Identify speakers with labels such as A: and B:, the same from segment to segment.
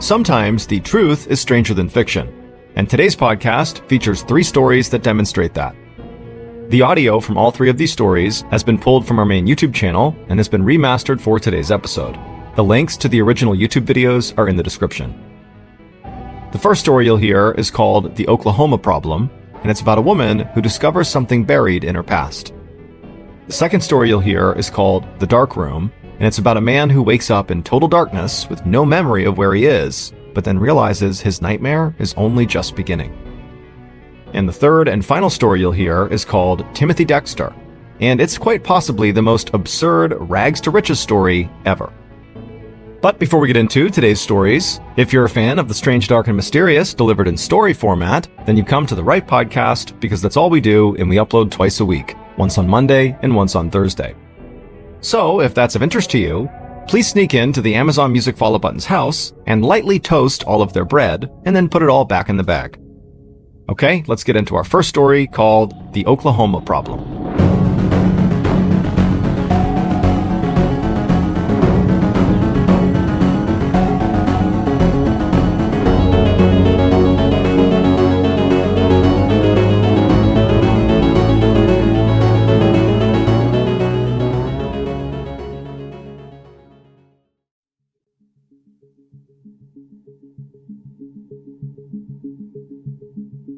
A: Sometimes the truth is stranger than fiction, and today's podcast features 3 stories that demonstrate that. The audio from all 3 of these stories has been pulled from our main YouTube channel and has been remastered for today's episode. The links to the original YouTube videos are in the description. The first story you'll hear is called The Oklahoma Problem, and it's about a woman who discovers something buried in her past. The second story you'll hear is called The Dark Room, and it's about a man who wakes up in total darkness with no memory of where he is, but then realizes his nightmare is only just beginning. And the third and final story you'll hear is called Timothy Dexter, and it's quite possibly the most absurd rags to riches story ever. But before we get into today's stories, if you're a fan of the strange, dark, and mysterious delivered in story format, then you've come to the right podcast, because that's all we do, and we upload twice a week, once on Monday and once on Thursday. So, if that's of interest to you, please sneak into the Amazon Music Follow Button's house and lightly toast all of their bread, and then put it all back in the bag. Okay, let's get into our first story called The Oklahoma Problem.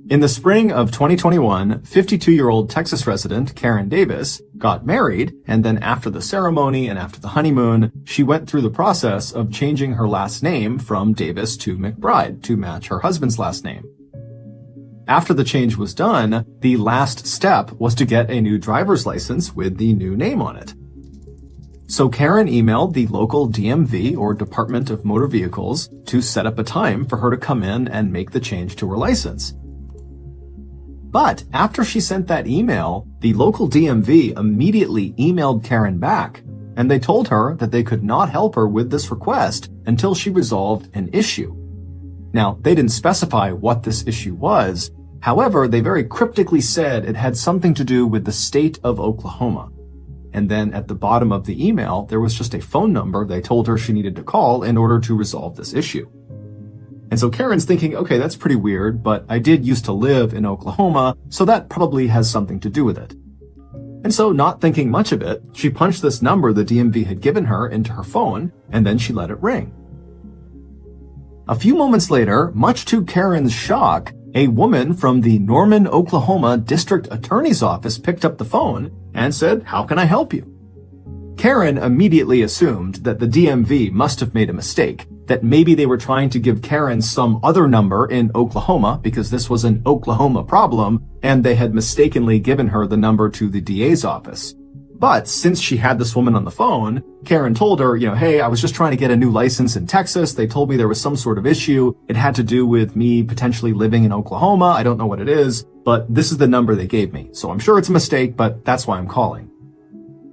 A: In the spring of 2021, 52-year-old Texas resident Karen Davis got married, and then after the ceremony and after the honeymoon, she went through the process of changing her last name from Davis to McBride to match her husband's last name. After the change was done, the last step was to get a new driver's license with the new name on it. So Karen emailed the local DMV, or Department of Motor Vehicles, to set up a time for her to come in and make the change to her license. But after she sent that email, the local DMV immediately emailed Karen back, and they told her that they could not help her with this request until she resolved an issue. Now, they didn't specify what this issue was. However, they very cryptically said it had something to do with the state of Oklahoma. And then at the bottom of the email, there was just a phone number they told her she needed to call in order to resolve this issue. And so Karen's thinking, okay, that's pretty weird, but I did used to live in Oklahoma, so that probably has something to do with it. And so, not thinking much of it, she punched this number the DMV had given her into her phone, and then she let it ring. A few moments later, much to Karen's shock, a woman from the Norman, Oklahoma District Attorney's Office picked up the phone and said, "How can I help you?" Karen immediately assumed that the DMV must have made a mistake, that maybe they were trying to give Karen some other number in Oklahoma because this was an Oklahoma problem, and they had mistakenly given her the number to the DA's office. But since she had this woman on the phone, Karen told her, hey, I was just trying to get a new license in Texas. They told me there was some sort of issue. It had to do with me potentially living in Oklahoma. I don't know what it is, but this is the number they gave me. So I'm sure it's a mistake, but that's why I'm calling.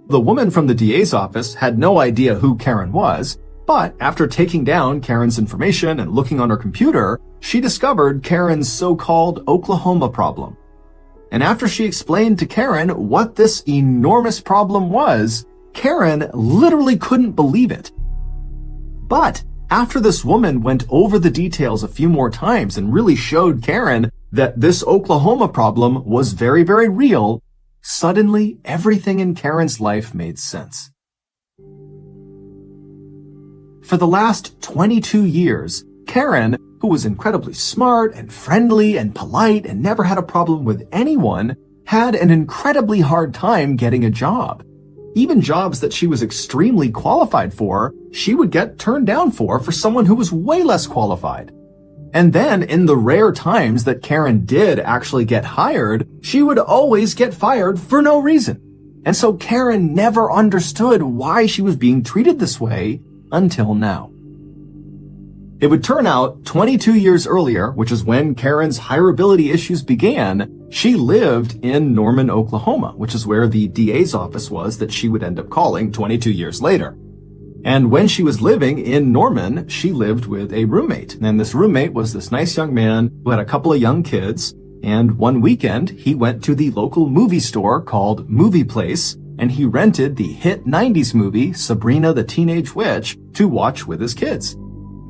A: The woman from the DA's office had no idea who Karen was, but after taking down Karen's information and looking on her computer, she discovered Karen's so-called Oklahoma problem. And after she explained to Karen what this enormous problem was, Karen literally couldn't believe it. But after this woman went over the details a few more times and really showed Karen that this Oklahoma problem was very, very real, suddenly everything in Karen's life made sense. For the last 22 years, Karen, who was incredibly smart and friendly and polite and never had a problem with anyone, had an incredibly hard time getting a job. Even jobs that she was extremely qualified for, she would get turned down for someone who was way less qualified. And then, in the rare times that Karen did actually get hired, she would always get fired for no reason. And so Karen never understood why she was being treated this way until now. It would turn out 22 years earlier, which is when Karen's hireability issues began, she lived in Norman, Oklahoma, which is where the DA's office was that she would end up calling 22 years later. And when she was living in Norman, she lived with a roommate. And this roommate was this nice young man who had a couple of young kids. And one weekend, he went to the local movie store called Movie Place, and he rented the hit 90s movie Sabrina the Teenage Witch to watch with his kids.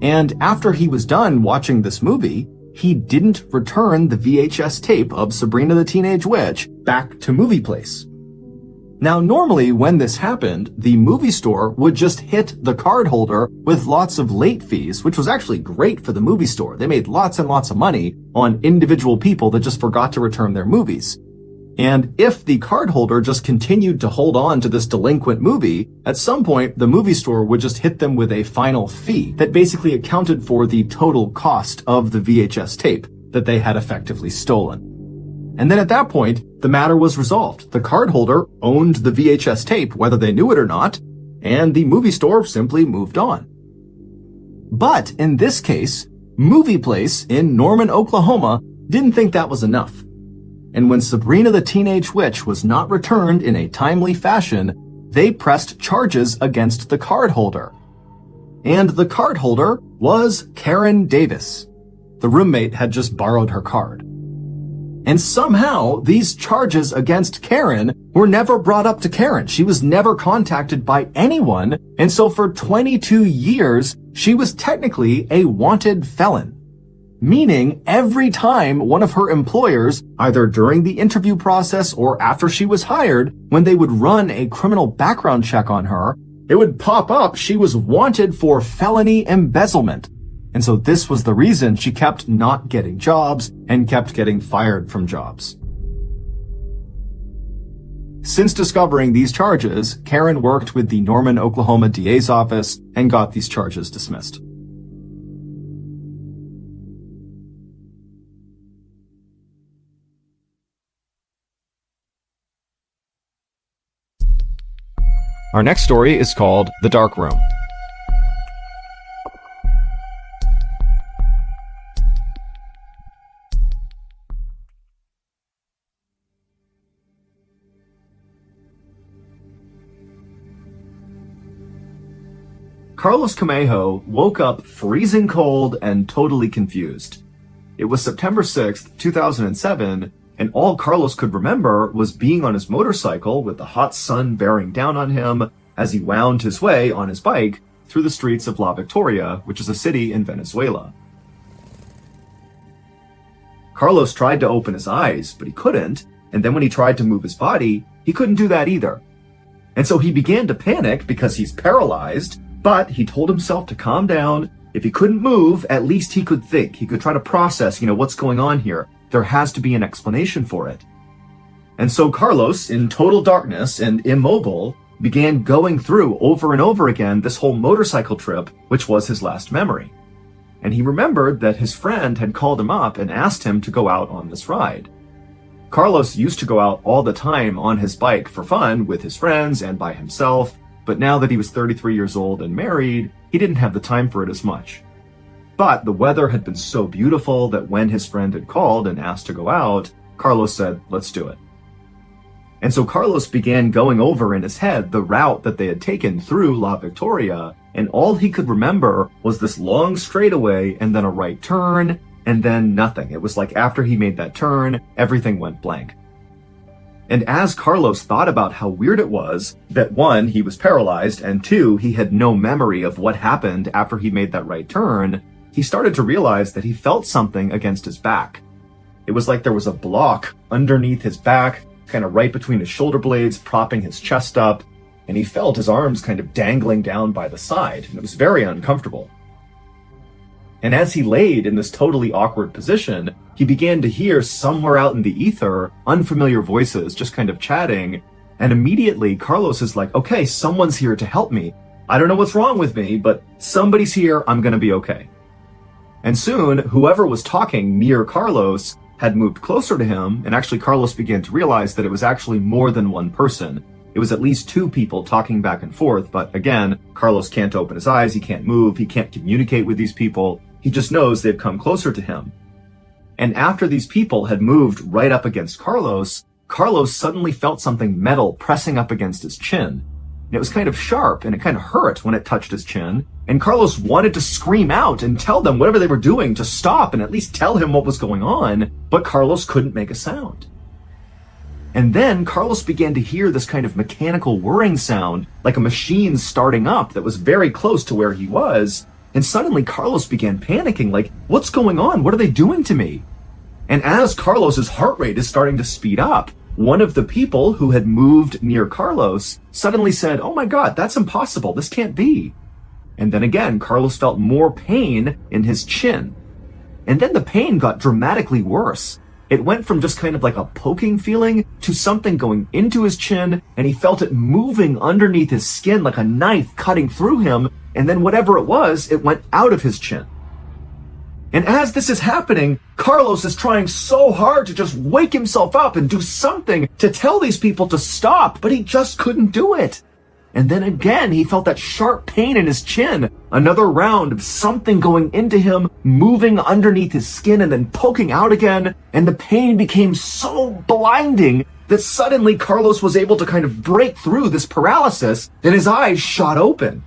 A: And after he was done watching this movie, he didn't return the VHS tape of Sabrina the Teenage Witch back to Movie Place. Now, normally when this happened, the movie store would just hit the card holder with lots of late fees, which was actually great for the movie store. They made lots and lots of money on individual people that just forgot to return their movies. And if the card holder just continued to hold on to this delinquent movie, at some point the movie store would just hit them with a final fee that basically accounted for the total cost of the VHS tape that they had effectively stolen. And then at that point, the matter was resolved. The card holder owned the VHS tape, whether they knew it or not, and the movie store simply moved on. But in this case, Movie Place in Norman, Oklahoma didn't think that was enough. And when Sabrina the Teenage Witch was not returned in a timely fashion, they pressed charges against the card holder. And the card holder was Karen Davis. The roommate had just borrowed her card. And somehow, these charges against Karen were never brought up to Karen. She was never contacted by anyone, and so for 22 years, she was technically a wanted felon. Meaning, every time one of her employers, either during the interview process or after she was hired, when they would run a criminal background check on her, it would pop up she was wanted for felony embezzlement. And so this was the reason she kept not getting jobs and kept getting fired from jobs. Since discovering these charges, Karen worked with the Norman, Oklahoma DA's office and got these charges dismissed. Our next story is called The Dark Room. Carlos Camejo woke up freezing cold and totally confused. It was September 6th, 2007, and all Carlos could remember was being on his motorcycle with the hot sun bearing down on him as he wound his way on his bike through the streets of La Victoria, which is a city in Venezuela. Carlos tried to open his eyes, but he couldn't, and then when he tried to move his body, he couldn't do that either. And so he began to panic because he's paralyzed, but he told himself to calm down. If he couldn't move, at least he could think. He could try to process, what's going on here. There has to be an explanation for it. And so Carlos, in total darkness and immobile, began going through over and over again this whole motorcycle trip, which was his last memory. And he remembered that his friend had called him up and asked him to go out on this ride. Carlos used to go out all the time on his bike for fun with his friends and by himself, but now that he was 33 years old and married, he didn't have the time for it as much. But the weather had been so beautiful that when his friend had called and asked to go out, Carlos said, let's do it. And so Carlos began going over in his head the route that they had taken through La Victoria, and all he could remember was this long straightaway and then a right turn, and then nothing. It was like after he made that turn, everything went blank. And as Carlos thought about how weird it was that one, he was paralyzed, and two, he had no memory of what happened after he made that right turn, he started to realize that he felt something against his back. It was like there was a block underneath his back, kind of right between his shoulder blades, propping his chest up, and he felt his arms kind of dangling down by the side, and it was very uncomfortable. And as he laid in this totally awkward position, he began to hear somewhere out in the ether, unfamiliar voices just kind of chatting, and immediately Carlos is like, okay, someone's here to help me. I don't know what's wrong with me, but somebody's here, I'm gonna be okay. And soon, whoever was talking near Carlos had moved closer to him, and actually Carlos began to realize that it was actually more than one person. It was at least two people talking back and forth, but again, Carlos can't open his eyes, he can't move, he can't communicate with these people, he just knows they've come closer to him. And after these people had moved right up against Carlos, Carlos suddenly felt something metal pressing up against his chin. And it was kind of sharp, and it kind of hurt when it touched his chin, and Carlos wanted to scream out and tell them whatever they were doing to stop and at least tell him what was going on, but Carlos couldn't make a sound. And then Carlos began to hear this kind of mechanical whirring sound, like a machine starting up that was very close to where he was, And suddenly Carlos began panicking, like, what's going on? What are they doing to me? And as Carlos's heart rate is starting to speed up, one of the people who had moved near Carlos suddenly said, oh my God, that's impossible. This can't be. And then again, Carlos felt more pain in his chin. And then the pain got dramatically worse. It went from just kind of like a poking feeling to something going into his chin, and he felt it moving underneath his skin like a knife cutting through him, and then whatever it was, it went out of his chin. And as this is happening, Carlos is trying so hard to just wake himself up and do something to tell these people to stop, but he just couldn't do it. And then again, he felt that sharp pain in his chin, another round of something going into him, moving underneath his skin and then poking out again, and the pain became so blinding that suddenly Carlos was able to kind of break through this paralysis, and his eyes shot open.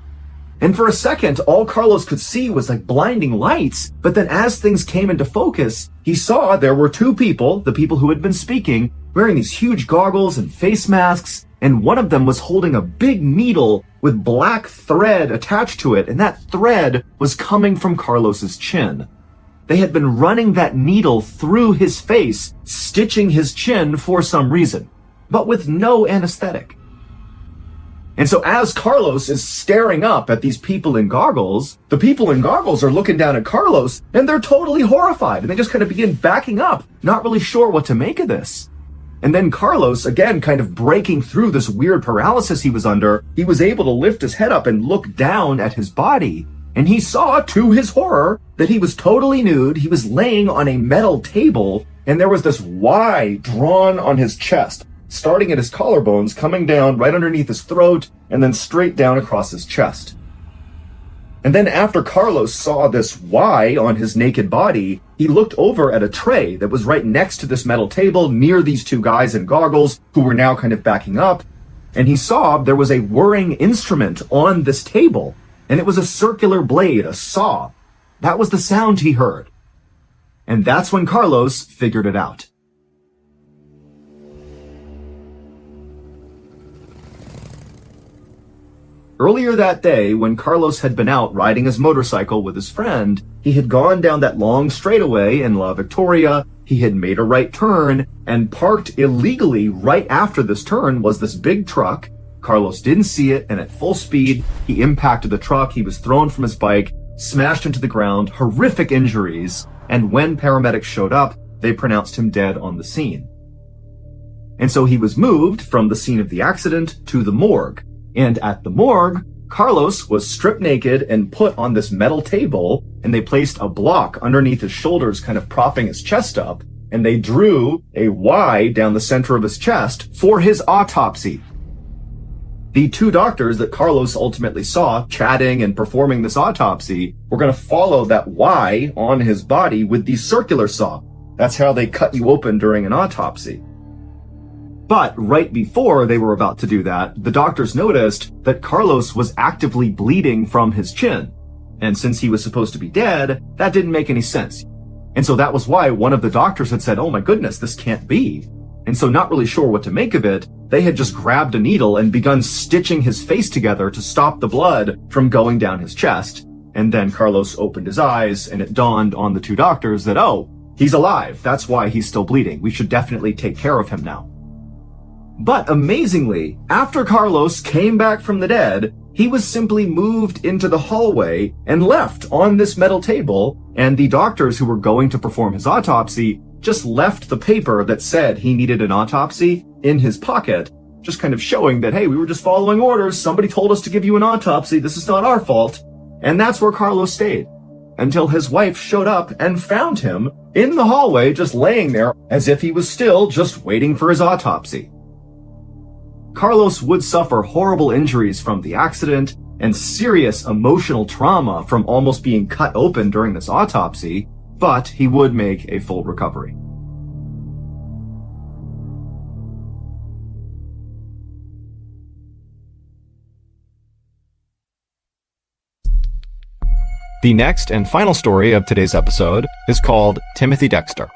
A: And for a second, all Carlos could see was like blinding lights. But then as things came into focus, he saw there were two people, the people who had been speaking, wearing these huge goggles and face masks. And one of them was holding a big needle with black thread attached to it. And that thread was coming from Carlos's chin. They had been running that needle through his face, stitching his chin for some reason, but with no anesthetic. And so as Carlos is staring up at these people in goggles, the people in goggles are looking down at Carlos and they're totally horrified. And they just kind of begin backing up, not really sure what to make of this. And then Carlos, again, kind of breaking through this weird paralysis he was under, he was able to lift his head up and look down at his body. And he saw, to his horror, that he was totally nude. He was laying on a metal table and there was this Y drawn on his chest, starting at his collarbones, coming down right underneath his throat, and then straight down across his chest. And then after Carlos saw this Y on his naked body, he looked over at a tray that was right next to this metal table near these two guys in goggles who were now kind of backing up, and he saw there was a whirring instrument on this table, and it was a circular blade, a saw. That was the sound he heard. And that's when Carlos figured it out. Earlier that day, when Carlos had been out riding his motorcycle with his friend, he had gone down that long straightaway in La Victoria, he had made a right turn, and parked illegally right after this turn was this big truck. Carlos didn't see it, and at full speed, he impacted the truck, he was thrown from his bike, smashed into the ground, horrific injuries, and when paramedics showed up, they pronounced him dead on the scene. And so he was moved from the scene of the accident to the morgue. And at the morgue, Carlos was stripped naked and put on this metal table, and they placed a block underneath his shoulders, kind of propping his chest up, and they drew a Y down the center of his chest for his autopsy. The two doctors that Carlos ultimately saw chatting and performing this autopsy were going to follow that Y on his body with the circular saw. That's how they cut you open during an autopsy. But right before they were about to do that, the doctors noticed that Carlos was actively bleeding from his chin. And since he was supposed to be dead, that didn't make any sense. And so that was why one of the doctors had said, oh my goodness, this can't be. And so not really sure what to make of it, they had just grabbed a needle and begun stitching his face together to stop the blood from going down his chest. And then Carlos opened his eyes and it dawned on the two doctors that, oh, he's alive. That's why he's still bleeding. We should definitely take care of him now. But amazingly, after Carlos came back from the dead, he was simply moved into the hallway and left on this metal table, and the doctors who were going to perform his autopsy just left the paper that said he needed an autopsy in his pocket, just kind of showing that, hey, we were just following orders, somebody told us to give you an autopsy, this is not our fault. And that's where Carlos stayed, until his wife showed up and found him in the hallway just laying there as if he was still just waiting for his autopsy. Carlos would suffer horrible injuries from the accident and serious emotional trauma from almost being cut open during this autopsy, but he would make a full recovery. The next and final story of today's episode is called Timothy Dexter.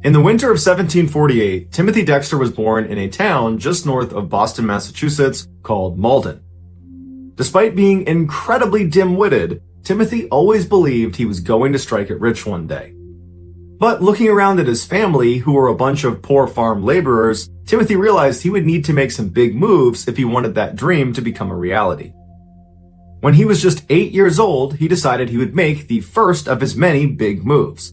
A: In the winter of 1748, Timothy Dexter was born in a town just north of Boston, Massachusetts called Malden. Despite being incredibly dim-witted, Timothy always believed he was going to strike it rich one day. But looking around at his family, who were a bunch of poor farm laborers, Timothy realized he would need to make some big moves if he wanted that dream to become a reality. When he was just 8 years old, he decided he would make the first of his many big moves.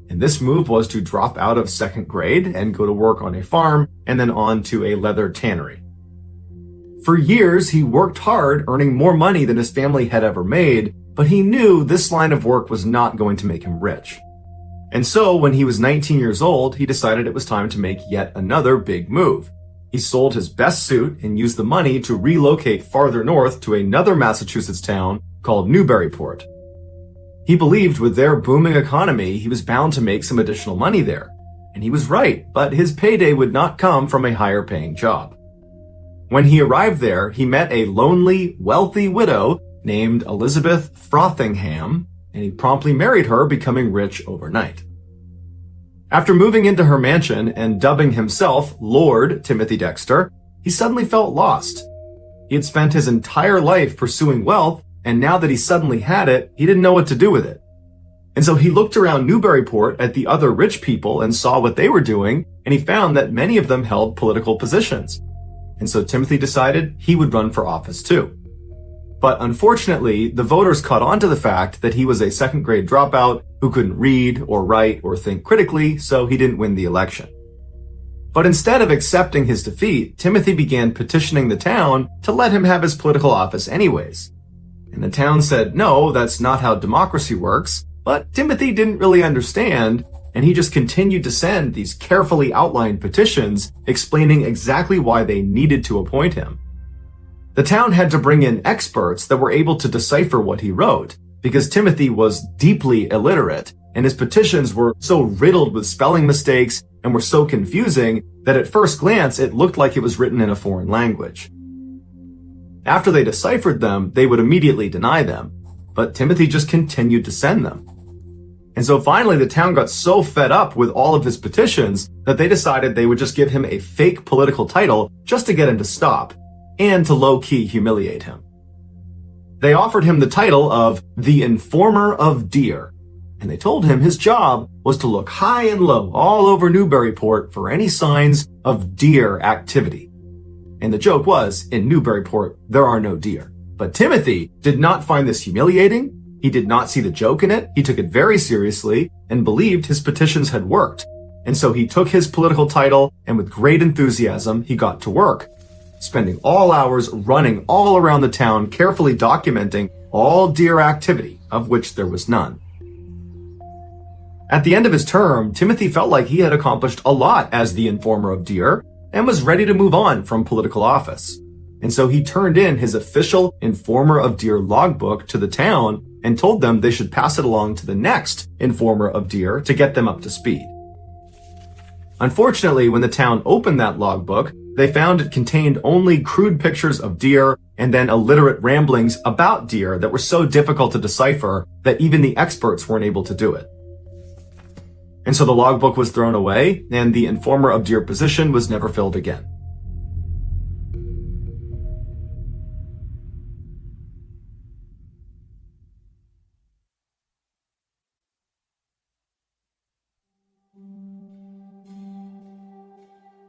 A: And this move was to drop out of second grade and go to work on a farm and then on to a leather tannery. For years, he worked hard, earning more money than his family had ever made, but he knew this line of work was not going to make him rich. And so, when he was 19 years old, he decided it was time to make yet another big move. He sold his best suit and used the money to relocate farther north to another Massachusetts town called Newburyport. He believed with their booming economy, he was bound to make some additional money there. And he was right, but his payday would not come from a higher paying job. When he arrived there, he met a lonely, wealthy widow named Elizabeth Frothingham, and he promptly married her, becoming rich overnight. After moving into her mansion and dubbing himself Lord Timothy Dexter, he suddenly felt lost. He had spent his entire life pursuing wealth, and now that he suddenly had it, he didn't know what to do with it. And so he looked around Newburyport at the other rich people and saw what they were doing, and he found that many of them held political positions. And so Timothy decided he would run for office too. But unfortunately, the voters caught on to the fact that he was a second grade dropout who couldn't read or write or think critically, so he didn't win the election. But instead of accepting his defeat, Timothy began petitioning the town to let him have his political office anyways. And the town said, no, that's not how democracy works. But Timothy didn't really understand, and he just continued to send these carefully outlined petitions explaining exactly why they needed to appoint him. The town had to bring in experts that were able to decipher what he wrote, because Timothy was deeply illiterate, and his petitions were so riddled with spelling mistakes and were so confusing that at first glance it looked like it was written in a foreign language. After they deciphered them, they would immediately deny them, but Timothy just continued to send them. And so finally the town got so fed up with all of his petitions that they decided they would just give him a fake political title just to get him to stop, and to low-key humiliate him. They offered him the title of the Informer of Deer, and they told him his job was to look high and low all over Newburyport for any signs of deer activity. And the joke was, in Newburyport, there are no deer. But Timothy did not find this humiliating. He did not see the joke in it. He took it very seriously and believed his petitions had worked. And so he took his political title, and with great enthusiasm, he got to work, spending all hours running all around the town, carefully documenting all deer activity, of which there was none. At the end of his term, Timothy felt like he had accomplished a lot as the Informer of Deer, and was ready to move on from political office. And so he turned in his official Informer of Deer logbook to the town and told them they should pass it along to the next Informer of Deer to get them up to speed. Unfortunately, when the town opened that logbook, they found it contained only crude pictures of deer and then illiterate ramblings about deer that were so difficult to decipher that even the experts weren't able to do it. And so the logbook was thrown away, and the Informer of Deer position was never filled again.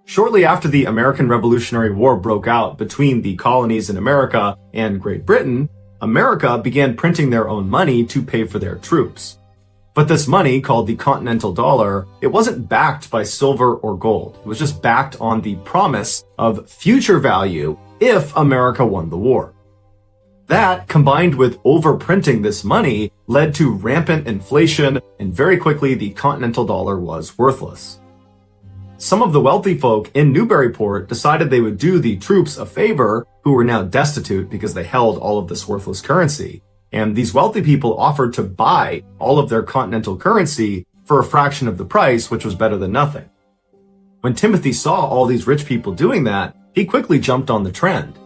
A: Shortly after the American Revolutionary War broke out between the colonies in America and Great Britain, America began printing their own money to pay for their troops. But this money, called the Continental Dollar, it wasn't backed by silver or gold. It was just backed on the promise of future value if America won the war. That, combined with overprinting this money, led to rampant inflation, and very quickly the Continental Dollar was worthless. Some of the wealthy folk in Newburyport decided they would do the troops a favor, who were now destitute because they held all of this worthless currency. And these wealthy people offered to buy all of their continental currency for a fraction of the price, which was better than nothing. When Timothy saw all these rich people doing that, he quickly jumped on the trend.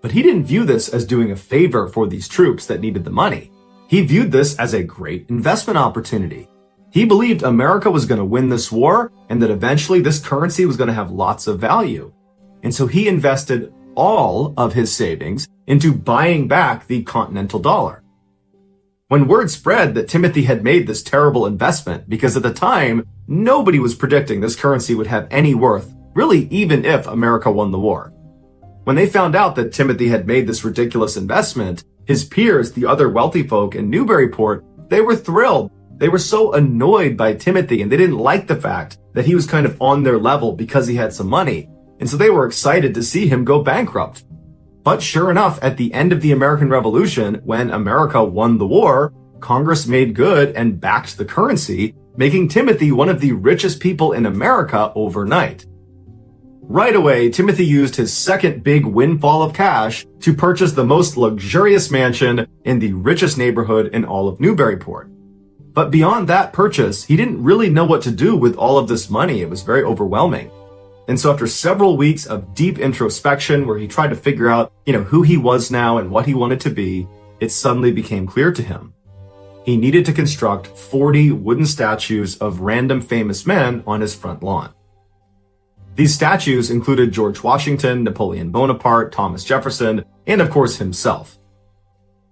A: But he didn't view this as doing a favor for these troops that needed the money. He viewed this as a great investment opportunity. He believed America was going to win this war and that eventually this currency was going to have lots of value. And so he invested all of his savings into buying back the continental dollar. When word spread that Timothy had made this terrible investment, because at the time, nobody was predicting this currency would have any worth, really even if America won the war. When they found out that Timothy had made this ridiculous investment, his peers, the other wealthy folk in Newburyport, they were thrilled. They were so annoyed by Timothy and they didn't like the fact that he was kind of on their level because he had some money. And so they were excited to see him go bankrupt. But sure enough, at the end of the American Revolution, when America won the war, Congress made good and backed the currency, making Timothy one of the richest people in America overnight. Right away, Timothy used his second big windfall of cash to purchase the most luxurious mansion in the richest neighborhood in all of Newburyport. But beyond that purchase, he didn't really know what to do with all of this money. It was very overwhelming. And so after several weeks of deep introspection where he tried to figure out, who he was now and what he wanted to be, it suddenly became clear to him. He needed to construct 40 wooden statues of random famous men on his front lawn. These statues included George Washington, Napoleon Bonaparte, Thomas Jefferson, and of course himself.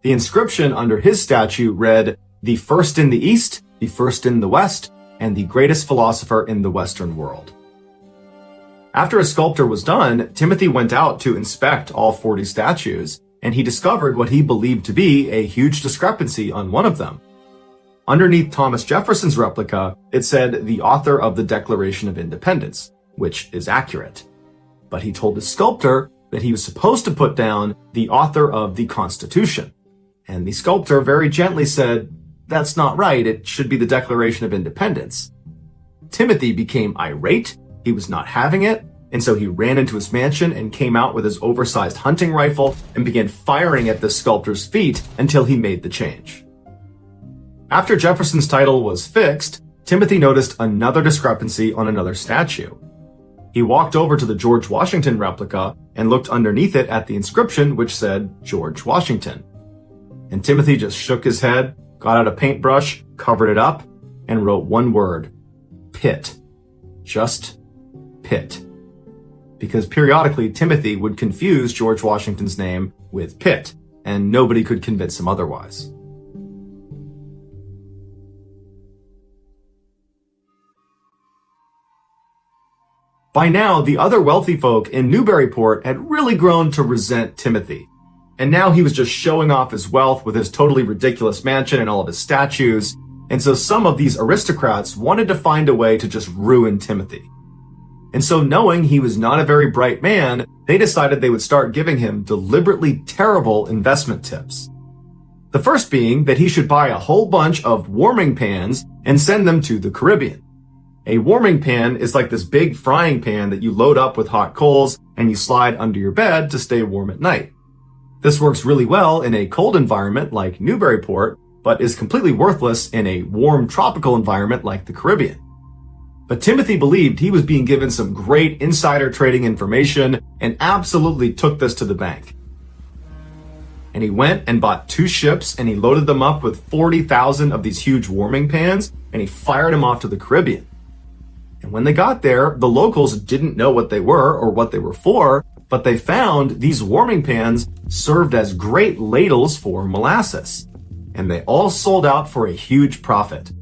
A: The inscription under his statue read, "The first in the East, the first in the West, and the greatest philosopher in the Western world." After a sculptor was done, Timothy went out to inspect all 40 statues, and he discovered what he believed to be a huge discrepancy on one of them. Underneath Thomas Jefferson's replica, it said the author of the Declaration of Independence, which is accurate. But he told the sculptor that he was supposed to put down the author of the Constitution. And the sculptor very gently said, "That's not right, it should be the Declaration of Independence." Timothy became irate, he was not having it, and so he ran into his mansion and came out with his oversized hunting rifle and began firing at the sculptor's feet until he made the change. After Jefferson's title was fixed, Timothy noticed another discrepancy on another statue. He walked over to the George Washington replica and looked underneath it at the inscription which said George Washington. And Timothy just shook his head, got out a paintbrush, covered it up, and wrote one word, Pitt. Just Pitt. Because periodically Timothy would confuse George Washington's name with Pitt, and nobody could convince him otherwise. By now, the other wealthy folk in Newburyport had really grown to resent Timothy. And now he was just showing off his wealth with his totally ridiculous mansion and all of his statues. And so some of these aristocrats wanted to find a way to just ruin Timothy. And so knowing he was not a very bright man, they decided they would start giving him deliberately terrible investment tips. The first being that he should buy a whole bunch of warming pans and send them to the Caribbean. A warming pan is like this big frying pan that you load up with hot coals and you slide under your bed to stay warm at night. This works really well in a cold environment like Newburyport, but is completely worthless in a warm tropical environment like the Caribbean. But Timothy believed he was being given some great insider trading information and absolutely took this to the bank. And he went and bought 2 ships and he loaded them up with 40,000 of these huge warming pans and he fired them off to the Caribbean. And when they got there, the locals didn't know what they were or what they were for, but they found these warming pans served as great ladles for molasses. And they all sold out for a huge profit.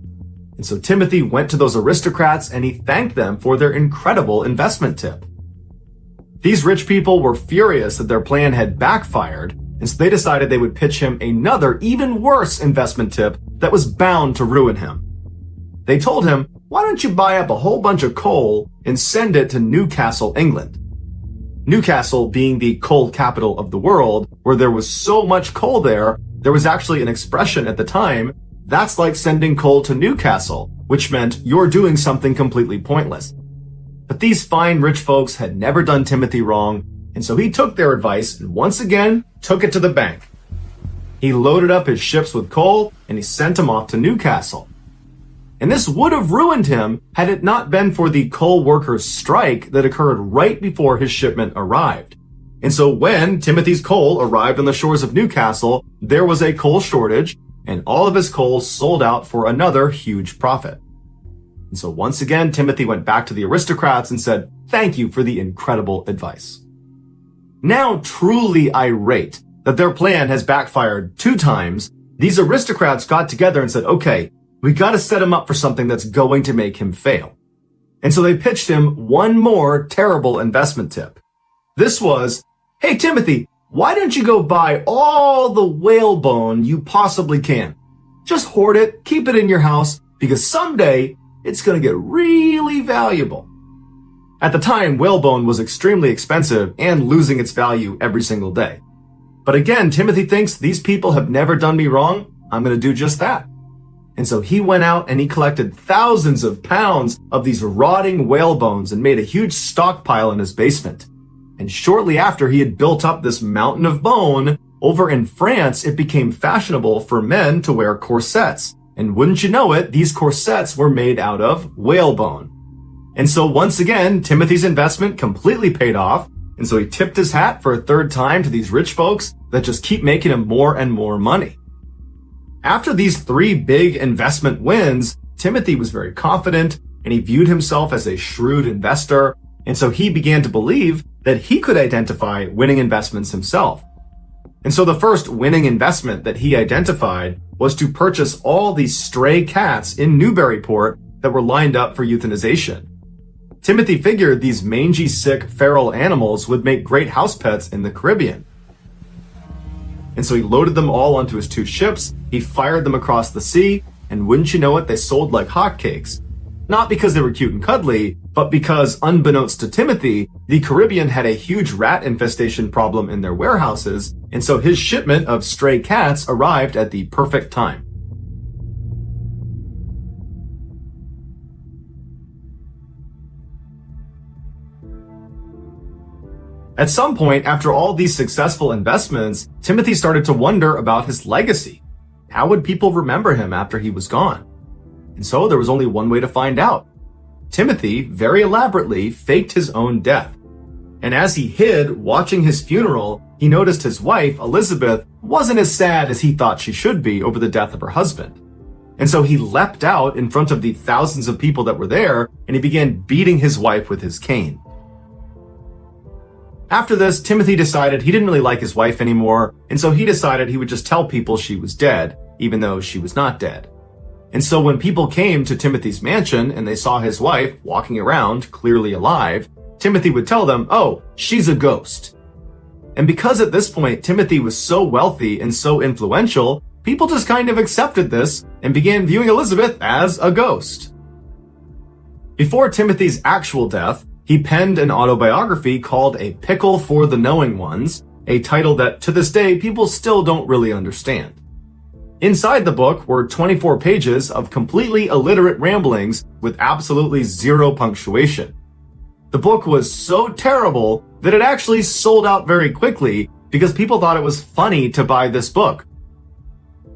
A: And so Timothy went to those aristocrats and he thanked them for their incredible investment tip. These rich people were furious that their plan had backfired, and so they decided they would pitch him another, even worse investment tip that was bound to ruin him. They told him, "Why don't you buy up a whole bunch of coal and send it to Newcastle, England?" Newcastle being the coal capital of the world, where there was so much coal there was actually an expression at the time, "That's like sending coal to Newcastle," which meant you're doing something completely pointless. But these fine rich folks had never done Timothy wrong, and so he took their advice and once again took it to the bank. He loaded up his ships with coal and he sent them off to Newcastle. And this would have ruined him had it not been for the coal workers' strike that occurred right before his shipment arrived. And so when Timothy's coal arrived on the shores of Newcastle, there was a coal shortage and all of his coal sold out for another huge profit. And so once again, Timothy went back to the aristocrats and said, "Thank you for the incredible advice." Now truly irate that their plan has backfired 2 times, these aristocrats got together and said, "Okay, we gotta set him up for something that's going to make him fail." And so they pitched him one more terrible investment tip. This was, "Hey Timothy, why don't you go buy all the whalebone you possibly can? Just hoard it, keep it in your house, because someday it's going to get really valuable." At the time, whalebone was extremely expensive and losing its value every single day. But again, Timothy thinks, these people have never done me wrong, I'm going to do just that. And so he went out and he collected thousands of pounds of these rotting whalebones and made a huge stockpile in his basement. And shortly after he had built up this mountain of bone, over in France, it became fashionable for men to wear corsets. And wouldn't you know it, these corsets were made out of whalebone. And so once again, Timothy's investment completely paid off. And so he tipped his hat for a 3rd time to these rich folks that just keep making him more and more money. After these 3 big investment wins, Timothy was very confident and he viewed himself as a shrewd investor. And so he began to believe that he could identify winning investments himself. And so the first winning investment that he identified was to purchase all these stray cats in Newburyport that were lined up for euthanization. Timothy figured these mangy, sick, feral animals would make great house pets in the Caribbean. And so he loaded them all onto his 2 ships, he fired them across the sea, and wouldn't you know it, they sold like hotcakes. Not because they were cute and cuddly, but because, unbeknownst to Timothy, the Caribbean had a huge rat infestation problem in their warehouses, and so his shipment of stray cats arrived at the perfect time. At some point, after all these successful investments, Timothy started to wonder about his legacy. How would people remember him after he was gone? And so there was only one way to find out. Timothy, very elaborately, faked his own death. And as he hid, watching his funeral, he noticed his wife, Elizabeth, wasn't as sad as he thought she should be over the death of her husband. And so he leapt out in front of the thousands of people that were there, and he began beating his wife with his cane. After this, Timothy decided he didn't really like his wife anymore, and so he decided he would just tell people she was dead, even though she was not dead. And so when people came to Timothy's mansion and they saw his wife walking around, clearly alive, Timothy would tell them, "Oh, she's a ghost." And because at this point Timothy was so wealthy and so influential, people just kind of accepted this and began viewing Elizabeth as a ghost. Before Timothy's actual death, he penned an autobiography called A Pickle for the Knowing Ones, a title that to this day people still don't really understand. Inside the book were 24 pages of completely illiterate ramblings with absolutely 0 punctuation. The book was so terrible that it actually sold out very quickly because people thought it was funny to buy this book.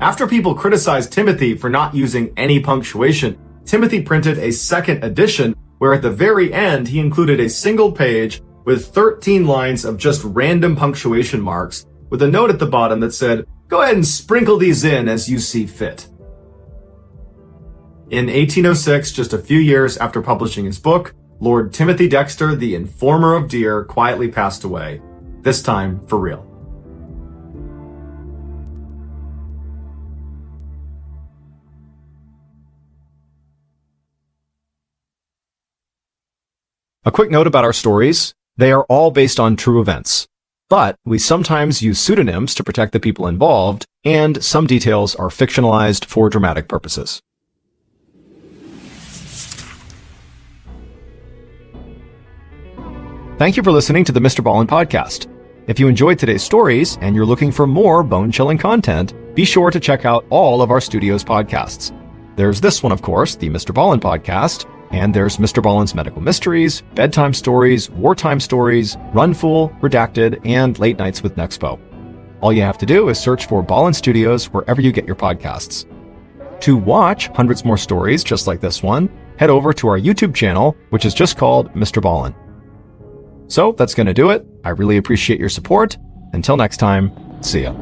A: After people criticized Timothy for not using any punctuation, Timothy printed a 2nd edition where at the very end he included a single page with 13 lines of just random punctuation marks with a note at the bottom that said, "Go ahead and sprinkle these in as you see fit." In 1806, just a few years after publishing his book, Lord Timothy Dexter, the informer of deer, quietly passed away, this time for real. A quick note about our stories. They are all based on true events. But we sometimes use pseudonyms to protect the people involved, and some details are fictionalized for dramatic purposes. Thank you for listening to the MrBallen Podcast. If you enjoyed today's stories and you're looking for more bone-chilling content, be sure to check out all of our studio's podcasts. There's this one, of course, the MrBallen Podcast, and there's MrBallen's Medical Mysteries, Bedtime Stories, Wartime Stories, Run Fool, Redacted, and Late Nights with Nexpo. All you have to do is search for Ballen Studios wherever you get your podcasts. To watch hundreds more stories just like this one, head over to our YouTube channel, which is just called MrBallen. So that's going to do it. I really appreciate your support. Until next time, see ya.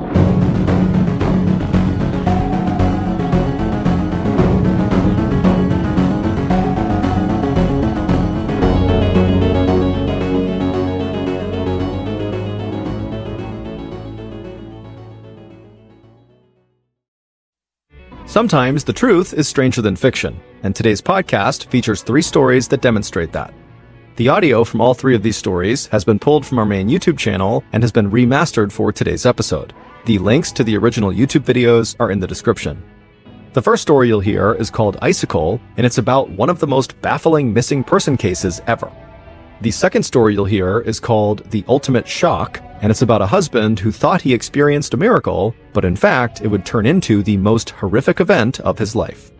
A: Sometimes the truth is stranger than fiction, and today's podcast features 3 stories that demonstrate that. The audio from all 3 of these stories has been pulled from our main YouTube channel and has been remastered for today's episode. The links to the original YouTube videos are in the description. The first story you'll hear is called Icicle, and it's about one of the most baffling missing person cases ever. The second story you'll hear is called The Ultimate Shock, and it's about a husband who thought he experienced a miracle, but in fact, it would turn into the most horrific event of his life.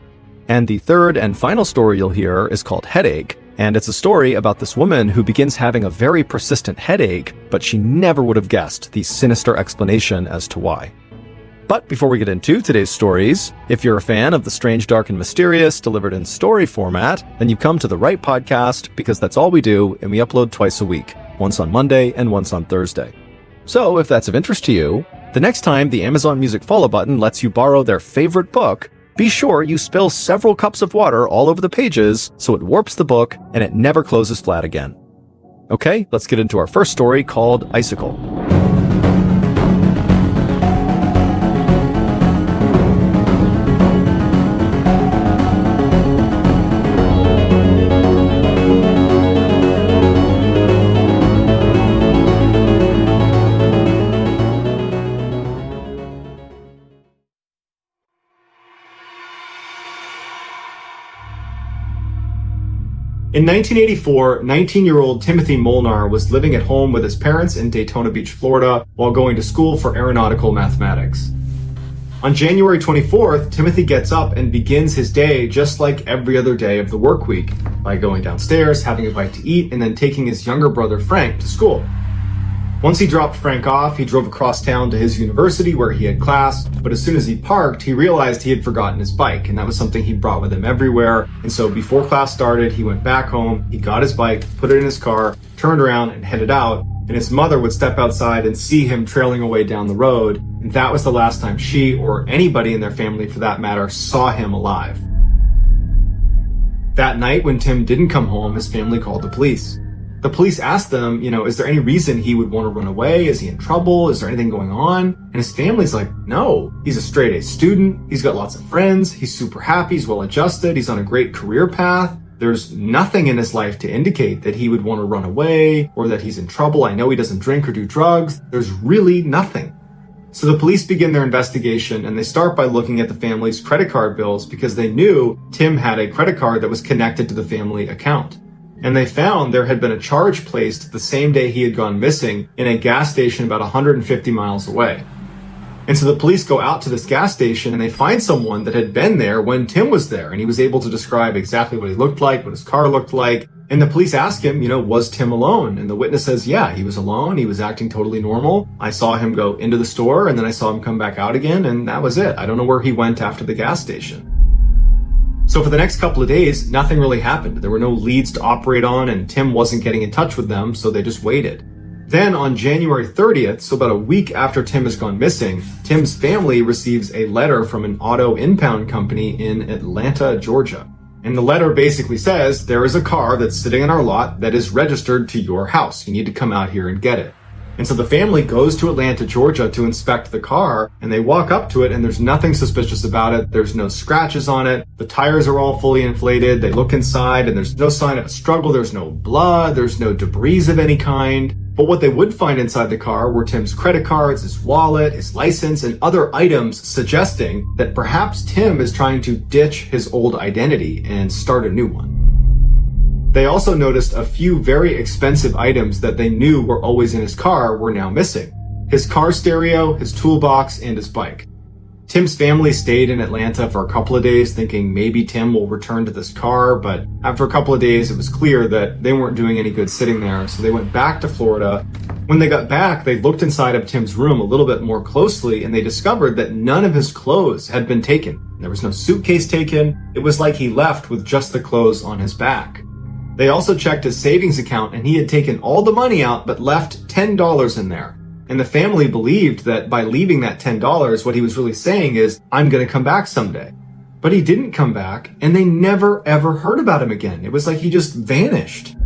A: And the third and final story you'll hear is called Headache, and it's a story about this woman who begins having a very persistent headache, but she never would have guessed the sinister explanation as to why. But before we get into today's stories, if you're a fan of the strange, dark, and mysterious delivered in story format, then you've come to the right podcast because that's all we do, and we upload twice a week, once on Monday and once on Thursday. So if that's of interest to you, the next time the Amazon Music follow button lets you borrow their favorite book, be sure you spill several cups of water all over the pages so it warps the book and it never closes flat again. Okay, let's get into our first story called Icicle. In 1984, 19-year-old Timothy Molnar was living at home with his parents in Daytona Beach, Florida, while going to school for aeronautical mathematics. On January 24th, Timothy gets up and begins his day just like every other day of the work week, by going downstairs, having a bite to eat, and then taking his younger brother Frank to school. Once he dropped Frank off, he drove across town to his university where he had class, but as soon as he parked, he realized he had forgotten his bike, and that was something he brought with him everywhere. And so before class started, he went back home, he got his bike, put it in his car, turned around and headed out, and his mother would step outside and see him trailing away down the road, and that was the last time she, or anybody in their family for that matter, saw him alive. That night when Tim didn't come home, his family called the police. The police asked them, is there any reason he would want to run away? Is he in trouble? Is there anything going on? And his family's like, no, he's a straight A student. He's got lots of friends. He's super happy. He's well adjusted. He's on a great career path. There's nothing in his life to indicate that he would want to run away or that he's in trouble. I know he doesn't drink or do drugs. There's really nothing. So the police begin their investigation and they start by looking at the family's credit card bills because they knew Tim had a credit card that was connected to the family account. And they found there had been a charge placed the same day he had gone missing in a gas station about 150 miles away. And so the police go out to this gas station and they find someone that had been there when Tim was there, and he was able to describe exactly what he looked like, what his car looked like. And the police ask him, was Tim alone? And the witness says, yeah, he was alone. He was acting totally normal. I saw him go into the store and then I saw him come back out again, and that was it. I don't know where he went after the gas station. So for the next couple of days, nothing really happened. There were no leads to operate on, and Tim wasn't getting in touch with them, so they just waited. Then on January 30th, so about a week after Tim has gone missing, Tim's family receives a letter from an auto impound company in Atlanta, Georgia. And the letter basically says, there is a car that's sitting in our lot that is registered to your house. You need to come out here and get it. And so the family goes to Atlanta, Georgia to inspect the car, and they walk up to it and there's nothing suspicious about it. There's no scratches on it. The tires are all fully inflated. They look inside and there's no sign of a struggle. There's no blood. There's no debris of any kind. But what they would find inside the car were Tim's credit cards, his wallet, his license, and other items suggesting that perhaps Tim is trying to ditch his old identity and start a new one. They also noticed a few very expensive items that they knew were always in his car were now missing. His car stereo, his toolbox, and his bike. Tim's family stayed in Atlanta for a couple of days thinking maybe Tim will return to this car, but after a couple of days it was clear that they weren't doing any good sitting there, so they went back to Florida. When they got back, they looked inside of Tim's room a little bit more closely and they discovered that none of his clothes had been taken. There was no suitcase taken. It was like he left with just the clothes on his back. They also checked his savings account and he had taken all the money out but left $10 in there. And the family believed that by leaving that $10, what he was really saying is, I'm going to come back someday. But he didn't come back, and they never ever heard about him again. It was like he just vanished.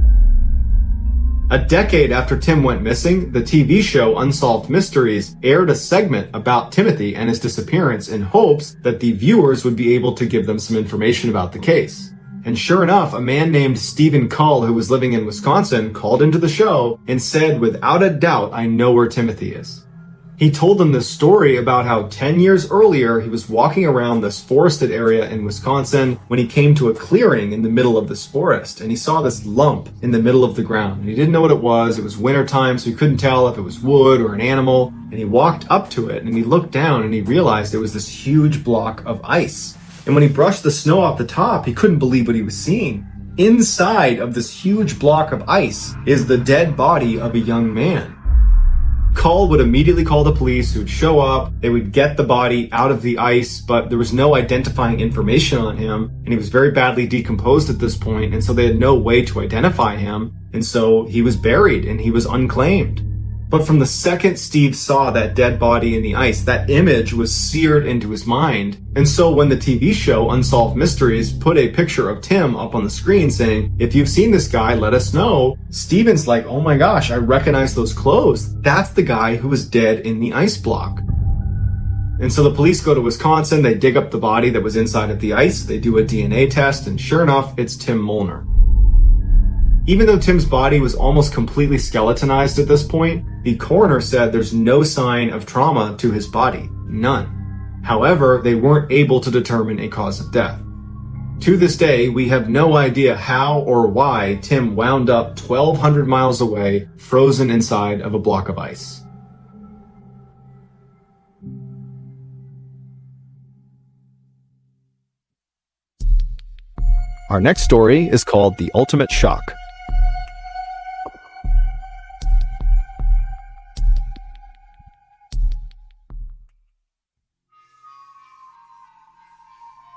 A: A decade after Tim went missing, the TV show Unsolved Mysteries aired a segment about Timothy and his disappearance in hopes that the viewers would be able to give them some information about the case. And sure enough, a man named Stephen Cull, who was living in Wisconsin, called into the show and said, "Without a doubt, I know where Timothy is." He told them this story about how 10 years earlier he was walking around this forested area in Wisconsin when he came to a clearing in the middle of this forest, and he saw this lump in the middle of the ground. And he didn't know what it was. It was wintertime, so he couldn't tell if it was wood or an animal. And he walked up to it and he looked down and he realized it was this huge block of ice. And when he brushed the snow off the top, he couldn't believe what he was seeing. Inside of this huge block of ice is the dead body of a young man. Cull would immediately call the police, who would show up. They would get the body out of the ice, but there was no identifying information on him, and he was very badly decomposed at this point, and so they had no way to identify him, and so he was buried and he was unclaimed. But from the second Steve saw that dead body in the ice, that image was seared into his mind. And so when the TV show Unsolved Mysteries put a picture of Tim up on the screen saying, "If you've seen this guy, let us know," Steven's like, "Oh my gosh, I recognize those clothes. That's the guy who was dead in the ice block." And so the police go to Wisconsin, they dig up the body that was inside of the ice, they do a DNA test, and sure enough, it's Tim Molnar. Even though Tim's body was almost completely skeletonized at this point, the coroner said there's no sign of trauma to his body. None. However, they weren't able to determine a cause of death. To this day, we have no idea how or why Tim wound up 1,200 miles away, frozen inside of a block of ice.
B: Our next story is called The Ultimate Shock.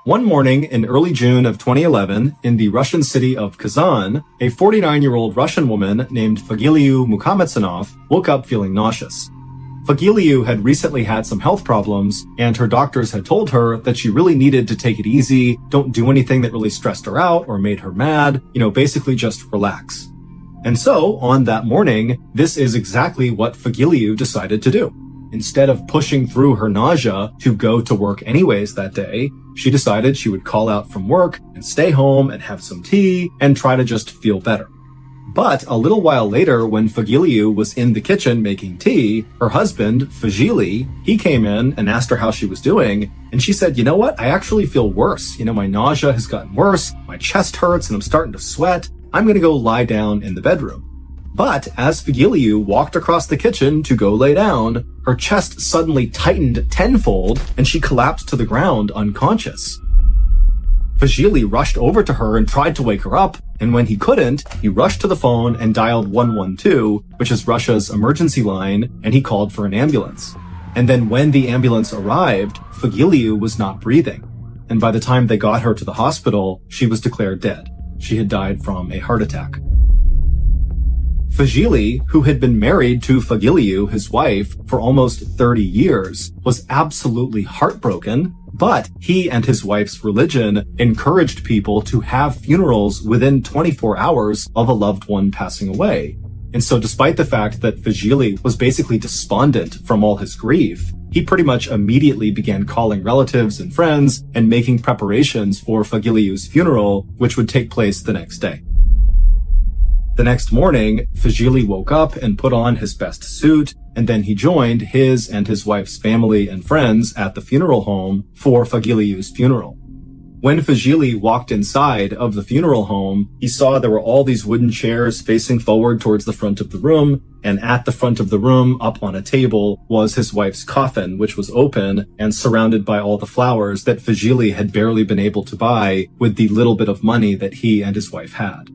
A: One morning in early June of 2011, in the Russian city of Kazan, a 49-year-old Russian woman named Fagiliu Mukhamatsonov woke up feeling nauseous. Fagiliu had recently had some health problems, and her doctors had told her that she really needed to take it easy, don't do anything that really stressed her out or made her mad, basically just relax. And so, on that morning, this is exactly what Fagiliu decided to do. Instead of pushing through her nausea to go to work anyways that day, she decided she would call out from work and stay home and have some tea and try to just feel better. But a little while later, when Fagiliu was in the kitchen making tea, her husband, Fagili, he came in and asked her how she was doing, and she said, "You know what? I actually feel worse. My nausea has gotten worse, my chest hurts, and I'm starting to sweat. I'm gonna go lie down in the bedroom." But as Fagiliu walked across the kitchen to go lay down, her chest suddenly tightened tenfold and she collapsed to the ground unconscious. Fagili rushed over to her and tried to wake her up, and when he couldn't, he rushed to the phone and dialed 112, which is Russia's emergency line, and he called for an ambulance. And then when the ambulance arrived, Fagiliu was not breathing. And by the time they got her to the hospital, she was declared dead. She had died from a heart attack. Fagili, who had been married to Fagiliu, his wife, for almost 30 years, was absolutely heartbroken, but he and his wife's religion encouraged people to have funerals within 24 hours of a loved one passing away. And so despite the fact that Fagili was basically despondent from all his grief, he pretty much immediately began calling relatives and friends and making preparations for Fagiliu's funeral, which would take place the next day. The next morning, Fagili woke up and put on his best suit, and then he joined his and his wife's family and friends at the funeral home for Fagiliu's funeral. When Fagili walked inside of the funeral home, he saw there were all these wooden chairs facing forward towards the front of the room, and at the front of the room, up on a table, was his wife's coffin, which was open and surrounded by all the flowers that Fagili had barely been able to buy with the little bit of money that he and his wife had.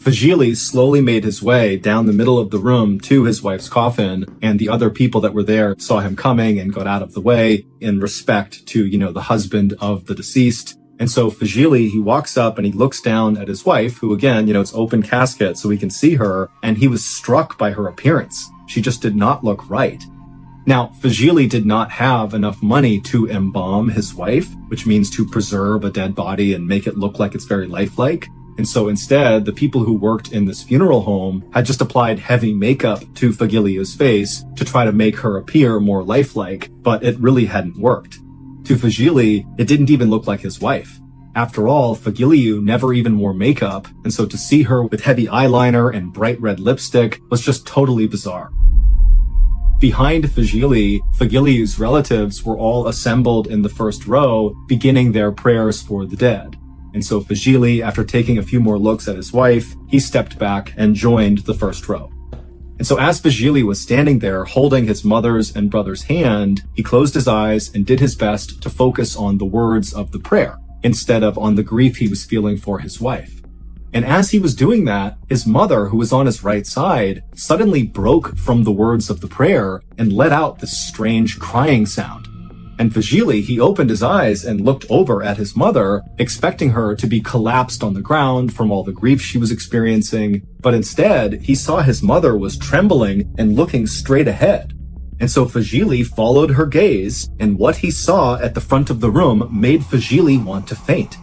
A: Fagili slowly made his way down the middle of the room to his wife's coffin, and the other people that were there saw him coming and got out of the way in respect to, the husband of the deceased. And so Fagili, he walks up and he looks down at his wife, who again, it's open casket so he can see her, and he was struck by her appearance. She just did not look right. Now, Fagili did not have enough money to embalm his wife, which means to preserve a dead body and make it look like it's very lifelike. And so instead, the people who worked in this funeral home had just applied heavy makeup to Fagiliu's face to try to make her appear more lifelike, but it really hadn't worked. To Fagili, it didn't even look like his wife. After all, Fagiliu never even wore makeup, and so to see her with heavy eyeliner and bright red lipstick was just totally bizarre. Behind Fagiliu's relatives were all assembled in the first row, beginning their prayers for the dead. And so Fagili, after taking a few more looks at his wife, he stepped back and joined the first row. And so as Fagili was standing there holding his mother's and brother's hand, he closed his eyes and did his best to focus on the words of the prayer, instead of on the grief he was feeling for his wife. And as he was doing that, his mother, who was on his right side, suddenly broke from the words of the prayer and let out this strange crying sound. And Fagili, he opened his eyes and looked over at his mother, expecting her to be collapsed on the ground from all the grief she was experiencing. But instead, he saw his mother was trembling and looking straight ahead. And so Fagili followed her gaze, and what he saw at the front of the room made Fagili want to faint.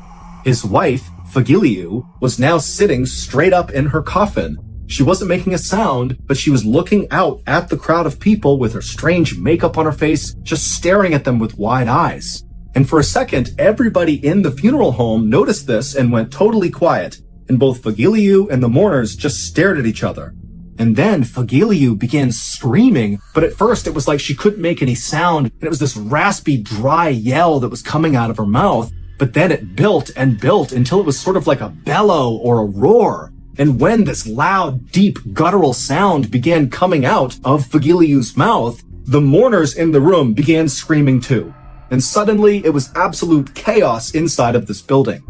A: His wife, Fagiliu, was now sitting straight up in her coffin. She wasn't making a sound, but she was looking out at the crowd of people with her strange makeup on her face, just staring at them with wide eyes. And for a second, everybody in the funeral home noticed this and went totally quiet, and both Fagiliu and the mourners just stared at each other. And then Fagiliu began screaming, but at first it was like she couldn't make any sound, and it was this raspy, dry yell that was coming out of her mouth. But then it built and built until it was sort of like a bellow or a roar. And when this loud, deep, guttural sound began coming out of Fagiliu's mouth, the mourners in the room began screaming too. And suddenly it was absolute chaos inside of this building.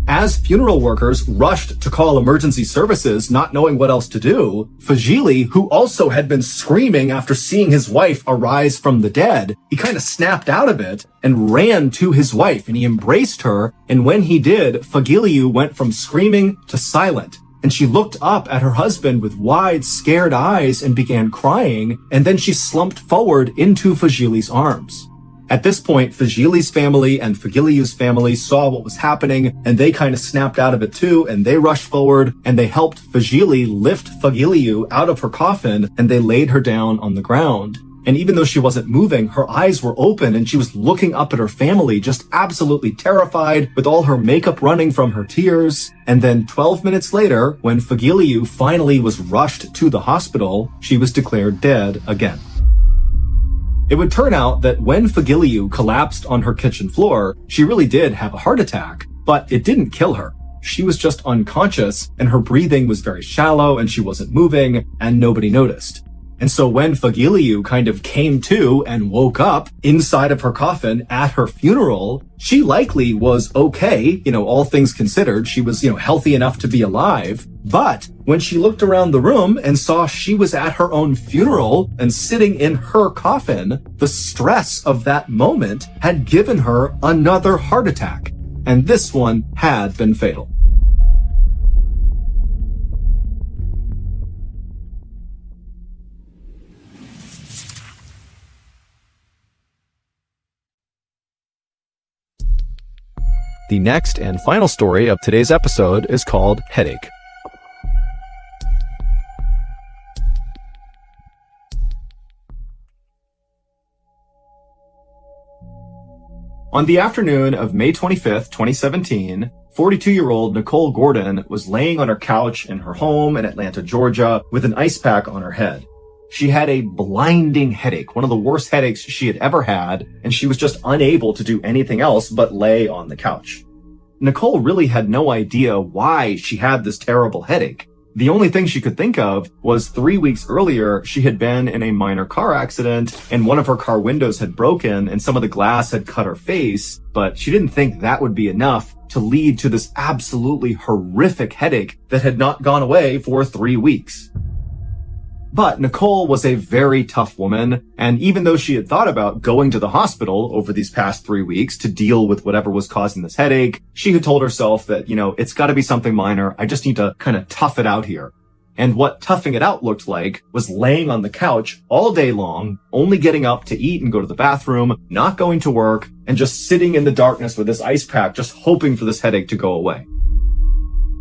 A: As funeral workers rushed to call emergency services, not knowing what else to do, Fagili, who also had been screaming after seeing his wife arise from the dead, he kind of snapped out of it and ran to his wife, and he embraced her. And when he did, Fagiliu went from screaming to silent. And she looked up at her husband with wide, scared eyes and began crying, and then she slumped forward into Fagili's arms. At this point, Fagili's family and Fagiliu's family saw what was happening, and they kind of snapped out of it too, and they rushed forward, and they helped Fagili lift Fagiliu out of her coffin, and they laid her down on the ground. And even though she wasn't moving, her eyes were open, and she was looking up at her family, just absolutely terrified, with all her makeup running from her tears. And then 12 minutes later, when Fagiliu finally was rushed to the hospital, she was declared dead again. It would turn out that when Fagiliu collapsed on her kitchen floor, she really did have a heart attack, but it didn't kill her. She was just unconscious, and her breathing was very shallow, and she wasn't moving, and nobody noticed. And so when Fagiliu kind of came to and woke up inside of her coffin at her funeral, she likely was okay, all things considered. She was, healthy enough to be alive. But when she looked around the room and saw she was at her own funeral and sitting in her coffin, the stress of that moment had given her another heart attack. And this one had been fatal.
B: The next and final story of today's episode is called Headache.
A: On the afternoon of May 25th, 2017, 42-year-old Nicole Gordon was laying on her couch in her home in Atlanta, Georgia, with an ice pack on her head. She had a blinding headache, one of the worst headaches she had ever had, and she was just unable to do anything else but lay on the couch. Nicole really had no idea why she had this terrible headache. The only thing she could think of was 3 weeks earlier, she had been in a minor car accident, and one of her car windows had broken and some of the glass had cut her face, but she didn't think that would be enough to lead to this absolutely horrific headache that had not gone away for 3 weeks. But Nicole was a very tough woman, and even though she had thought about going to the hospital over these past 3 weeks to deal with whatever was causing this headache, she had told herself that, it's gotta be something minor, I just need to kind of tough it out here. And what toughing it out looked like was laying on the couch all day long, only getting up to eat and go to the bathroom, not going to work, and just sitting in the darkness with this ice pack, just hoping for this headache to go away.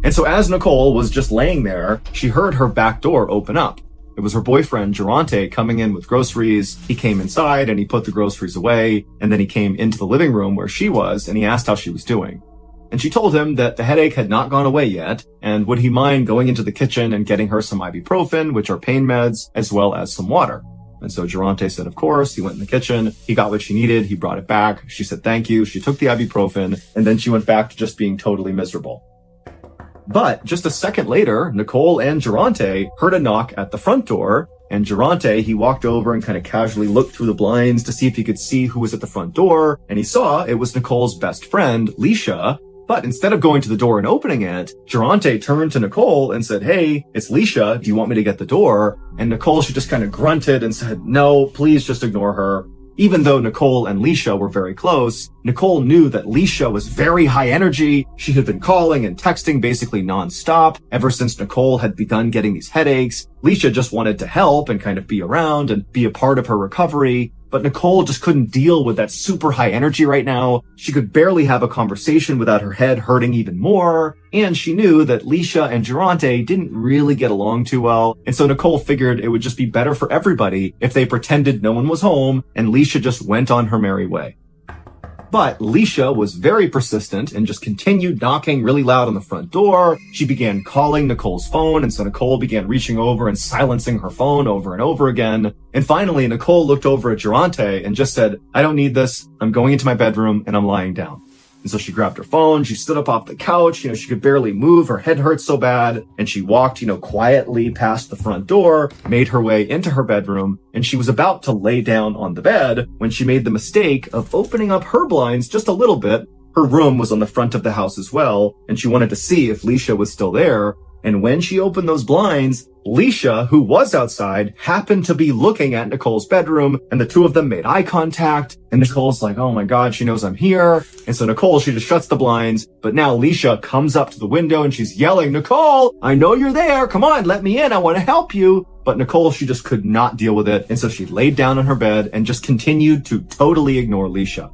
A: And so as Nicole was just laying there, she heard her back door open up. It was her boyfriend, Durante, coming in with groceries. He came inside and he put the groceries away, and then he came into the living room where she was, and he asked how she was doing. And she told him that the headache had not gone away yet, and would he mind going into the kitchen and getting her some ibuprofen, which are pain meds, as well as some water. And so Durante said, of course. He went in the kitchen. He got what she needed. He brought it back. She said thank you. She took the ibuprofen, and then she went back to just being totally miserable. But just a second later, Nicole and Durante heard a knock at the front door, and Durante, he walked over and kind of casually looked through the blinds to see if he could see who was at the front door, and he saw it was Nicole's best friend, Leisha. But instead of going to the door and opening it, Durante turned to Nicole and said, hey, it's Leisha. Do you want me to get the door? And Nicole, she just kind of grunted and said, no, please just ignore her. Even though Nicole and Leisha were very close, Nicole knew that Leisha was very high energy. She had been calling and texting basically nonstop ever since Nicole had begun getting these headaches. Leisha just wanted to help and kind of be around and be a part of her recovery. But Nicole just couldn't deal with that super high energy right now. She could barely have a conversation without her head hurting even more. And she knew that Leisha and Durante didn't really get along too well. And so Nicole figured it would just be better for everybody if they pretended no one was home and Leisha just went on her merry way. But Leisha was very persistent and just continued knocking really loud on the front door. She began calling Nicole's phone, and so Nicole began reaching over and silencing her phone over and over again. And finally, Nicole looked over at Durante and just said, I don't need this. I'm going into my bedroom and I'm lying down. And so she grabbed her phone, she stood up off the couch, she could barely move, her head hurt so bad, and she walked, quietly past the front door, made her way into her bedroom, and she was about to lay down on the bed when she made the mistake of opening up her blinds just a little bit. Her room was on the front of the house as well, and she wanted to see if Leisha was still there. And when she opened those blinds, Leisha, who was outside, happened to be looking at Nicole's bedroom, and the two of them made eye contact, and Nicole's like, oh my God, she knows I'm here. And so Nicole, she just shuts the blinds, but now Leisha comes up to the window and she's yelling, Nicole, I know you're there. Come on, let me in. I want to help you. But Nicole, she just could not deal with it, and so she laid down on her bed and just continued to totally ignore Leisha.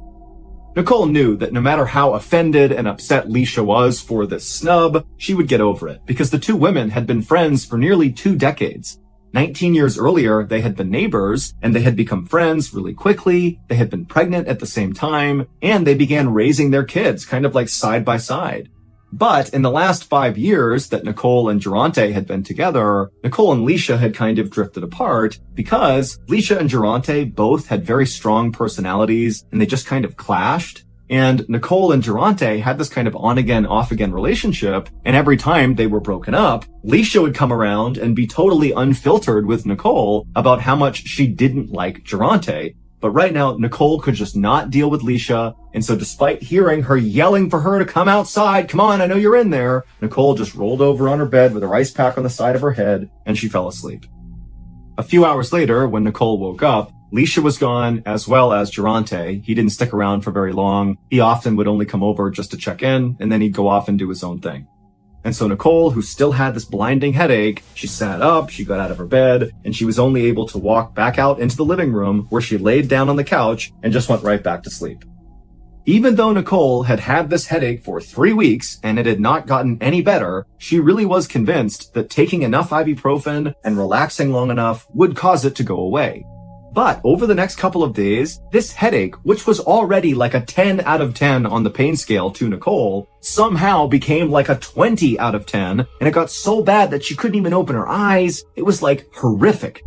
A: Nicole knew that no matter how offended and upset Leisha was for this snub, she would get over it because the two women had been friends for nearly 2 decades. 19 years earlier, they had been neighbors and they had become friends really quickly. They had been pregnant at the same time and they began raising their kids kind of like side by side. But in the last 5 years that Nicole and Durante had been together, Nicole and Leisha had kind of drifted apart because Leisha and Durante both had very strong personalities and they just kind of clashed. And Nicole and Durante had this kind of on-again, off-again relationship. And every time they were broken up, Leisha would come around and be totally unfiltered with Nicole about how much she didn't like Durante. But right now, Nicole could just not deal with Leisha. And so despite hearing her yelling for her to come outside, come on, I know you're in there, Nicole just rolled over on her bed with her ice pack on the side of her head and she fell asleep. A few hours later, when Nicole woke up, Leisha was gone as well as Durante. He didn't stick around for very long. He often would only come over just to check in and then he'd go off and do his own thing. And so Nicole, who still had this blinding headache, she sat up, she got out of her bed, and she was only able to walk back out into the living room where she laid down on the couch and just went right back to sleep. Even though Nicole had had this headache for 3 weeks and it had not gotten any better, she really was convinced that taking enough ibuprofen and relaxing long enough would cause it to go away. But over the next couple of days, this headache, which was already like a 10 out of 10 on the pain scale to Nicole, somehow became like a 20 out of 10, and it got so bad that she couldn't even open her eyes. It was like horrific.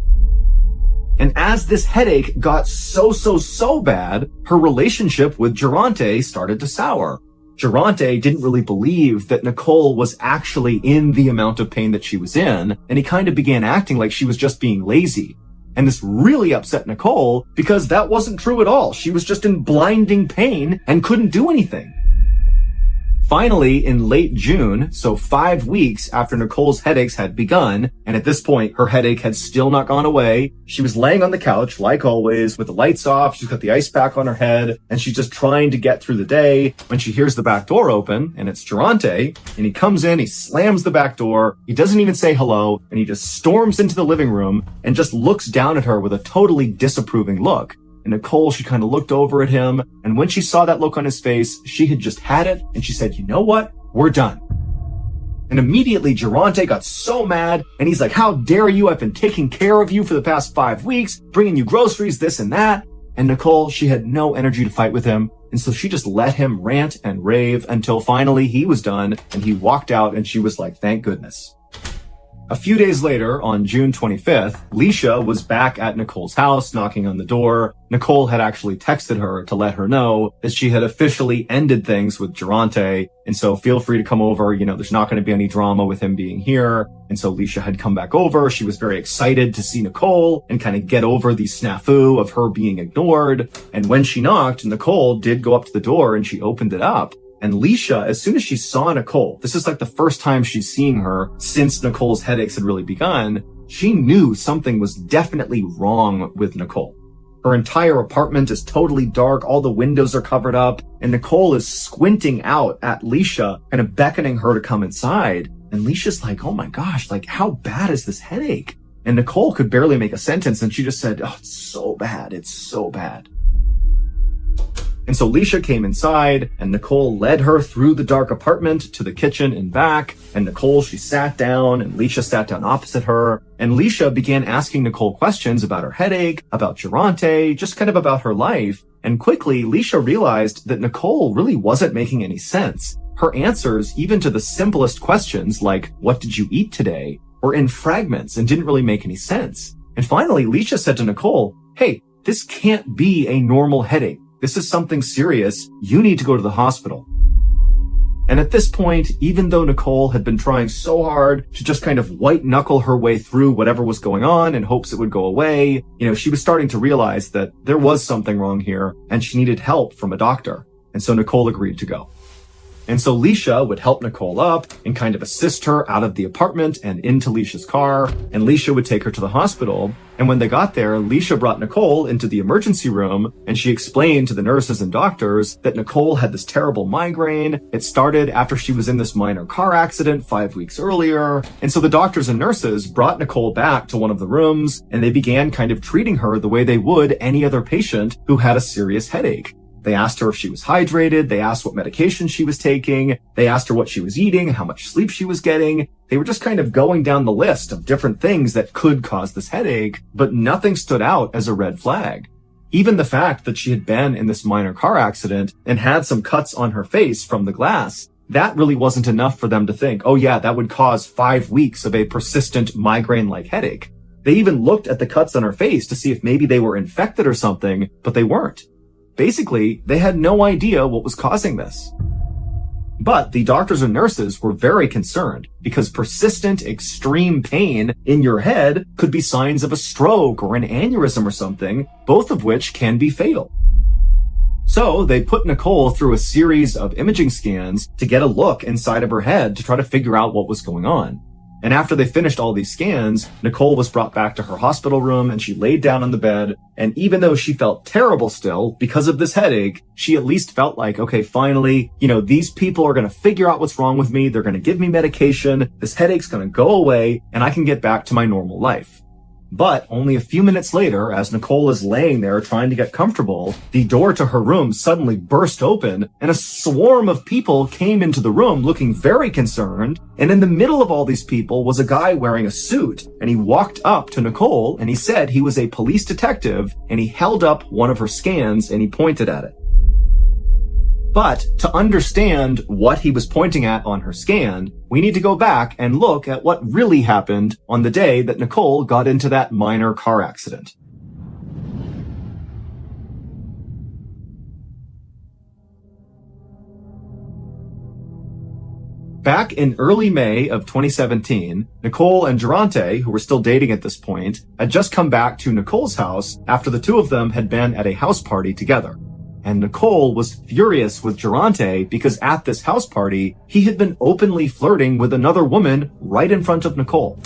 A: And as this headache got so bad, her relationship with Durante started to sour. Durante didn't really believe that Nicole was actually in the amount of pain that she was in, and he kind of began acting like she was just being lazy. And this really upset Nicole because that wasn't true at all. She was just in blinding pain and couldn't do anything. Finally, in late June, so 5 weeks after Nicole's headaches had begun, and at this point, her headache had still not gone away, she was laying on the couch, like always, with the lights off, she's got the ice pack on her head, and she's just trying to get through the day when she hears the back door open, and it's Durante, and he comes in, he slams the back door, he doesn't even say hello, and he just storms into the living room and just looks down at her with a totally disapproving look. And Nicole, she kind of looked over at him, and when she saw that look on his face, she had just had it, and she said, you know what? We're done. And immediately Durante got so mad and he's like, how dare you? I've been taking care of you for the past 5 weeks, bringing you groceries, this and that. And Nicole, she had no energy to fight with him. And so she just let him rant and rave until finally he was done and he walked out and she was like, thank goodness. A few days later, on June 25th, Leisha was back at Nicole's house knocking on the door. Nicole had actually texted her to let her know that she had officially ended things with Durante. And so feel free to come over. There's not going to be any drama with him being here. And so Leisha had come back over. She was very excited to see Nicole and kind of get over the snafu of her being ignored. And when she knocked, Nicole did go up to the door and she opened it up. And Leisha, as soon as she saw Nicole, this is like the first time she's seeing her since Nicole's headaches had really begun, she knew something was definitely wrong with Nicole. Her entire apartment is totally dark, all the windows are covered up, and Nicole is squinting out at Leisha, kind of beckoning her to come inside. And Leisha's like, oh my gosh, like how bad is this headache? And Nicole could barely make a sentence and she just said, oh, it's so bad, it's so bad. And so Leisha came inside and Nicole led her through the dark apartment to the kitchen and back. And Nicole, she sat down and Leisha sat down opposite her. And Leisha began asking Nicole questions about her headache, about Durante, just kind of about her life. And quickly, Leisha realized that Nicole really wasn't making any sense. Her answers, even to the simplest questions like, what did you eat today, were in fragments and didn't really make any sense. And finally, Leisha said to Nicole, hey, this can't be a normal headache. This is something serious. You need to go to the hospital. And at this point, even though Nicole had been trying so hard to just kind of white knuckle her way through whatever was going on in hopes it would go away, she was starting to realize that there was something wrong here and she needed help from a doctor. And so Nicole agreed to go. And so Leisha would help Nicole up and kind of assist her out of the apartment and into Leisha's car. And Leisha would take her to the hospital. And when they got there, Leisha brought Nicole into the emergency room and she explained to the nurses and doctors that Nicole had this terrible migraine. It started after she was in this minor car accident 5 weeks earlier. And so the doctors and nurses brought Nicole back to one of the rooms and they began kind of treating her the way they would any other patient who had a serious headache. They asked her if she was hydrated. They asked what medication she was taking. They asked her what she was eating, how much sleep she was getting. They were just kind of going down the list of different things that could cause this headache, but nothing stood out as a red flag. Even the fact that she had been in this minor car accident and had some cuts on her face from the glass, that really wasn't enough for them to think, oh yeah, that would cause 5 weeks of a persistent migraine-like headache. They even looked at the cuts on her face to see if maybe they were infected or something, but they weren't. Basically, they had no idea what was causing this. But the doctors and nurses were very concerned because persistent, extreme pain in your head could be signs of a stroke or an aneurysm or something, both of which can be fatal. So they put Nicole through a series of imaging scans to get a look inside of her head to try to figure out what was going on. And after they finished all these scans, Nicole was brought back to her hospital room and she laid down on the bed. And even though she felt terrible still because of this headache, she at least felt like, okay, finally, these people are going to figure out what's wrong with me. They're going to give me medication. This headache's going to go away and I can get back to my normal life. But only a few minutes later, as Nicole is laying there trying to get comfortable, the door to her room suddenly burst open and a swarm of people came into the room looking very concerned. And in the middle of all these people was a guy wearing a suit. And he walked up to Nicole and he said he was a police detective and he held up one of her scans and he pointed at it. But to understand what he was pointing at on her scan, we need to go back and look at what really happened on the day that Nicole got into that minor car accident. Back in early May of 2017, Nicole and Durante, who were still dating at this point, had just come back to Nicole's house after the two of them had been at a house party together. And Nicole was furious with Durante because at this house party, he had been openly flirting with another woman right in front of Nicole.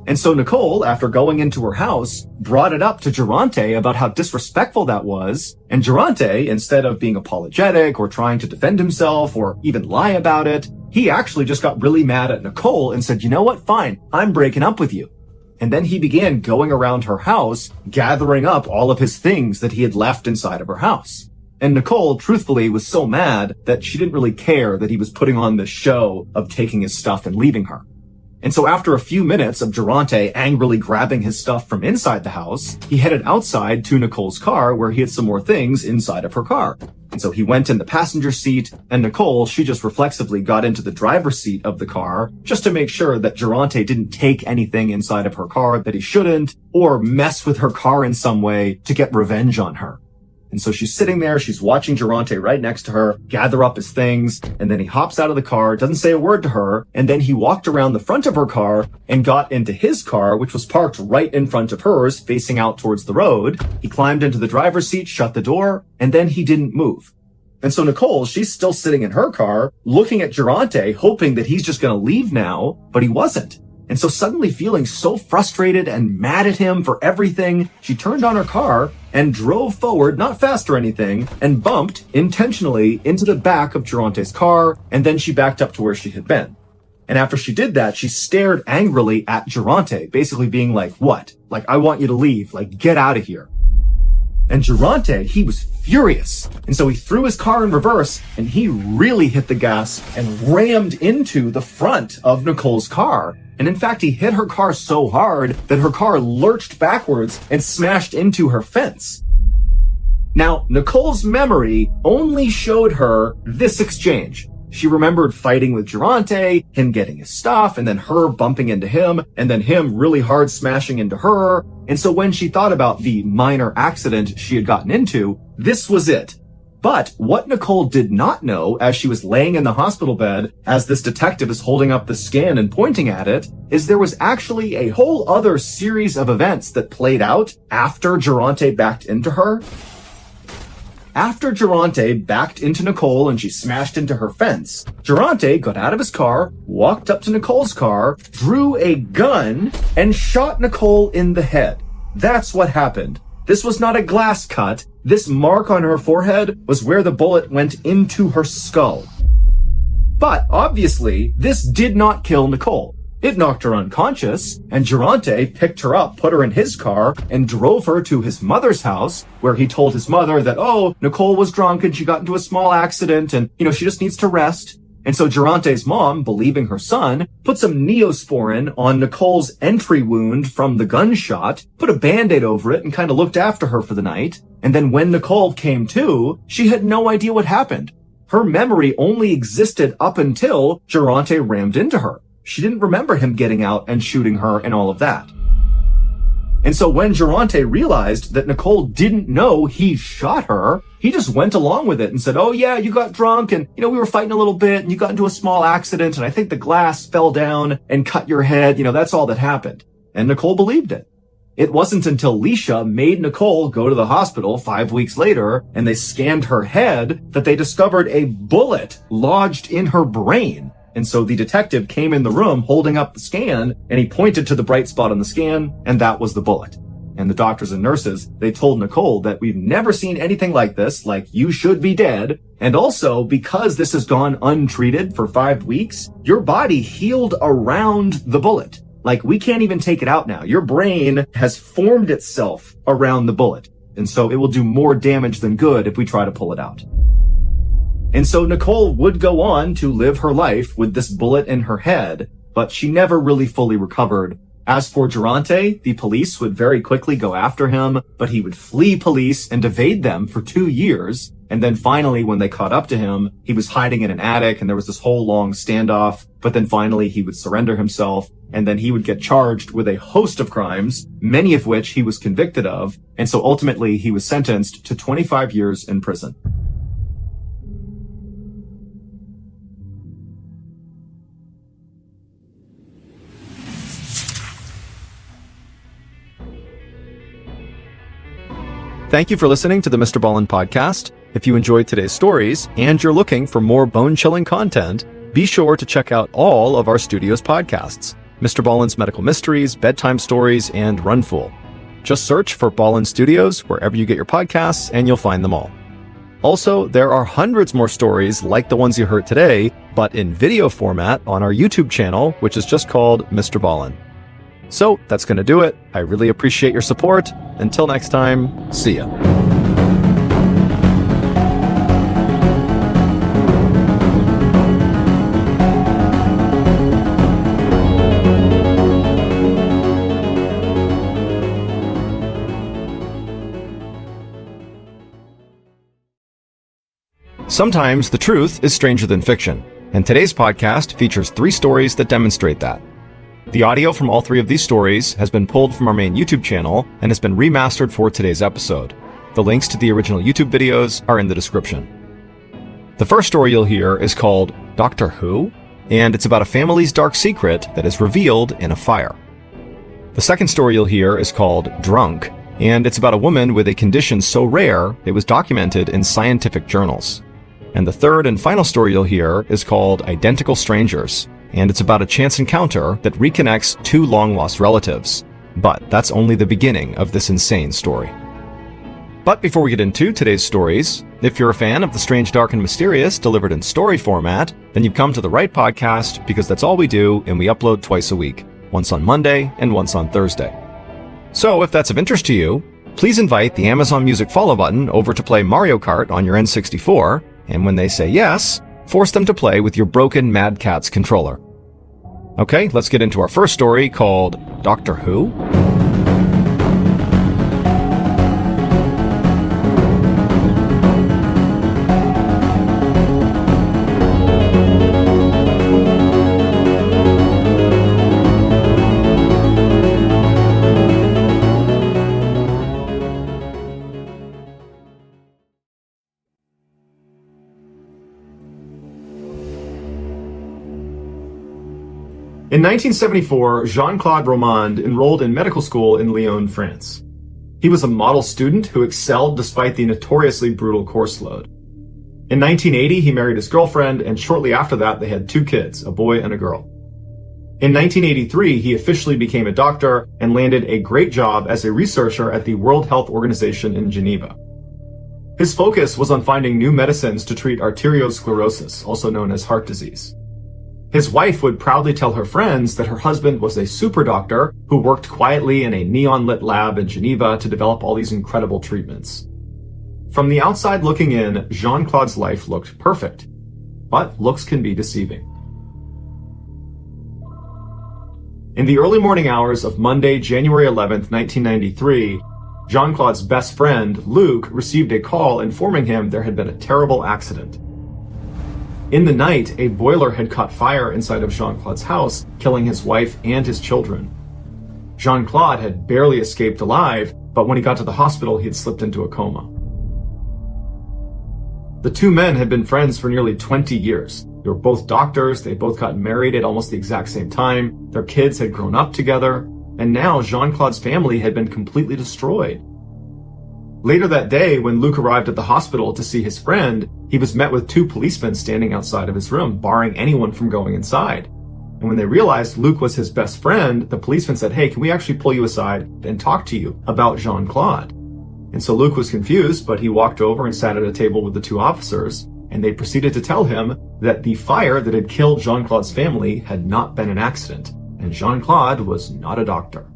A: And so Nicole, after going into her house, brought it up to Durante about how disrespectful that was. And Durante, instead of being apologetic or trying to defend himself or even lie about it, he actually just got really mad at Nicole and said, you know what, fine, I'm breaking up with you. And then he began going around her house, gathering up all of his things that he had left inside of her house. And Nicole, truthfully, was so mad that she didn't really care that he was putting on this show of taking his stuff and leaving her. And so after a few minutes of Durante angrily grabbing his stuff from inside the house, he headed outside to Nicole's car where he had some more things inside of her car. And so he went in the passenger seat, and Nicole, she just reflexively got into the driver's seat of the car just to make sure that Durante didn't take anything inside of her car that he shouldn't, or mess with her car in some way to get revenge on her. And so she's sitting there, she's watching Durante right next to her, gather up his things, and then he hops out of the car, doesn't say a word to her, and then he walked around the front of her car and got into his car, which was parked right in front of hers, facing out towards the road. He climbed into the driver's seat, shut the door, and then he didn't move. And so Nicole, she's still sitting in her car, looking at Durante, hoping that he's just gonna leave now, but he wasn't. And so suddenly feeling so frustrated and mad at him for everything, she turned on her car and drove forward, not fast or anything, and bumped intentionally into the back of Durante's car, and then she backed up to where she had been. And after she did that, she stared angrily at Durante, basically being like, what? Like, I want you to leave. Like, get out of here. And Durante, he was furious. And so he threw his car in reverse and he really hit the gas and rammed into the front of Nicole's car. And in fact, he hit her car so hard that her car lurched backwards and smashed into her fence. Now, Nicole's memory only showed her this exchange. She remembered fighting with Durante, him getting his stuff, and then her bumping into him, and then him really hard smashing into her. And so when she thought about the minor accident she had gotten into, this was it. But what Nicole did not know as she was laying in the hospital bed, as this detective is holding up the scan and pointing at it, is there was actually a whole other series of events that played out after Durante backed into her. After Durante backed into Nicole and she smashed into her fence, Durante got out of his car, walked up to Nicole's car, drew a gun, and shot Nicole in the head. That's what happened. This was not a glass cut. This mark on her forehead was where the bullet went into her skull. But obviously, this did not kill Nicole. It knocked her unconscious, and Durante picked her up, put her in his car, and drove her to his mother's house, where he told his mother that, oh, Nicole was drunk and she got into a small accident and, she just needs to rest. And so Durante's mom, believing her son, put some Neosporin on Nicole's entry wound from the gunshot, put a Band-Aid over it, and kind of looked after her for the night. And then when Nicole came to, she had no idea what happened. Her memory only existed up until Durante rammed into her. She didn't remember him getting out and shooting her and all of that. And so when Durante realized that Nicole didn't know he shot her, he just went along with it and said, oh yeah, you got drunk and, we were fighting a little bit and you got into a small accident and I think the glass fell down and cut your head. That's all that happened. And Nicole believed it. It wasn't until Leisha made Nicole go to the hospital 5 weeks later and they scanned her head that they discovered a bullet lodged in her brain. And so the detective came in the room holding up the scan and he pointed to the bright spot on the scan and that was the bullet. And the doctors and nurses, they told Nicole that we've never seen anything like this, like you should be dead. And also because this has gone untreated for 5 weeks, your body healed around the bullet. Like we can't even take it out now. Your brain has formed itself around the bullet. And so it will do more damage than good if we try to pull it out. And so Nicole would go on to live her life with this bullet in her head, but she never really fully recovered. As for Durante, the police would very quickly go after him, but he would flee police and evade them for 2 years. And then finally, when they caught up to him, he was hiding in an attic and there was this whole long standoff. But then finally he would surrender himself and then he would get charged with a host of crimes, many of which he was convicted of. And so ultimately he was sentenced to 25 years in prison.
B: Thank you for listening to the MrBallen Podcast. If you enjoyed today's stories and you're looking for more bone-chilling content, be sure to check out all of our studio's podcasts, MrBallen's Medical Mysteries, Bedtime Stories, and Runful. Just search for Ballen Studios wherever you get your podcasts and you'll find them all. Also, there are hundreds more stories like the ones you heard today, but in video format on our YouTube channel, which is just called MrBallen. So that's going to do it. I really appreciate your support. Until next time, see ya. Sometimes the truth is stranger than fiction, and today's podcast features 3 stories that demonstrate that. The audio from all 3 of these stories has been pulled from our main YouTube channel and has been remastered for today's episode. The links to the original YouTube videos are in the description. The first story you'll hear is called Doctor Who, and it's about a family's dark secret that is revealed in a fire. The second story you'll hear is called Drunk, and it's about a woman with a condition so rare it was documented in scientific journals. And the third and final story you'll hear is called Identical Strangers, and it's about a chance encounter that reconnects 2 long-lost relatives. But that's only the beginning of this insane story. But before we get into today's stories, if you're a fan of the strange, dark, and mysterious delivered in story format, then you've come to the right podcast because that's all we do and we upload twice a week, once on Monday and once on Thursday. So if that's of interest to you, please invite the Amazon Music follow button over to play Mario Kart on your N64, and when they say yes, force them to play with your broken Mad Catz controller. Okay, let's get into our first story called Doctor Who.
A: In 1974, Jean-Claude Romand enrolled in medical school in Lyon, France. He was a model student who excelled despite the notoriously brutal course load. In 1980, he married his girlfriend, and shortly after that, they had 2 kids, a boy and a girl. In 1983, he officially became a doctor and landed a great job as a researcher at the World Health Organization in Geneva. His focus was on finding new medicines to treat arteriosclerosis, also known as heart disease. His wife would proudly tell her friends that her husband was a super doctor who worked quietly in a neon-lit lab in Geneva to develop all these incredible treatments. From the outside looking in, Jean-Claude's life looked perfect, but looks can be deceiving. In the early morning hours of Monday, January 11th, 1993, Jean-Claude's best friend, Luc, received a call informing him there had been a terrible accident. In the night, a boiler had caught fire inside of Jean-Claude's house, killing his wife and his children. Jean-Claude had barely escaped alive, but when he got to the hospital, he had slipped into a coma. The 2 men had been friends for nearly 20 years. They were both doctors, they both got married at almost the exact same time, their kids had grown up together, and now Jean-Claude's family had been completely destroyed. Later that day, when Luc arrived at the hospital to see his friend, he was met with 2 policemen standing outside of his room, barring anyone from going inside. And when they realized Luc was his best friend, the policeman said, "Hey, can we actually pull you aside and talk to you about Jean-Claude?" And so Luc was confused, but he walked over and sat at a table with the 2 officers, and they proceeded to tell him that the fire that had killed Jean-Claude's family had not been an accident, and Jean-Claude was not a doctor.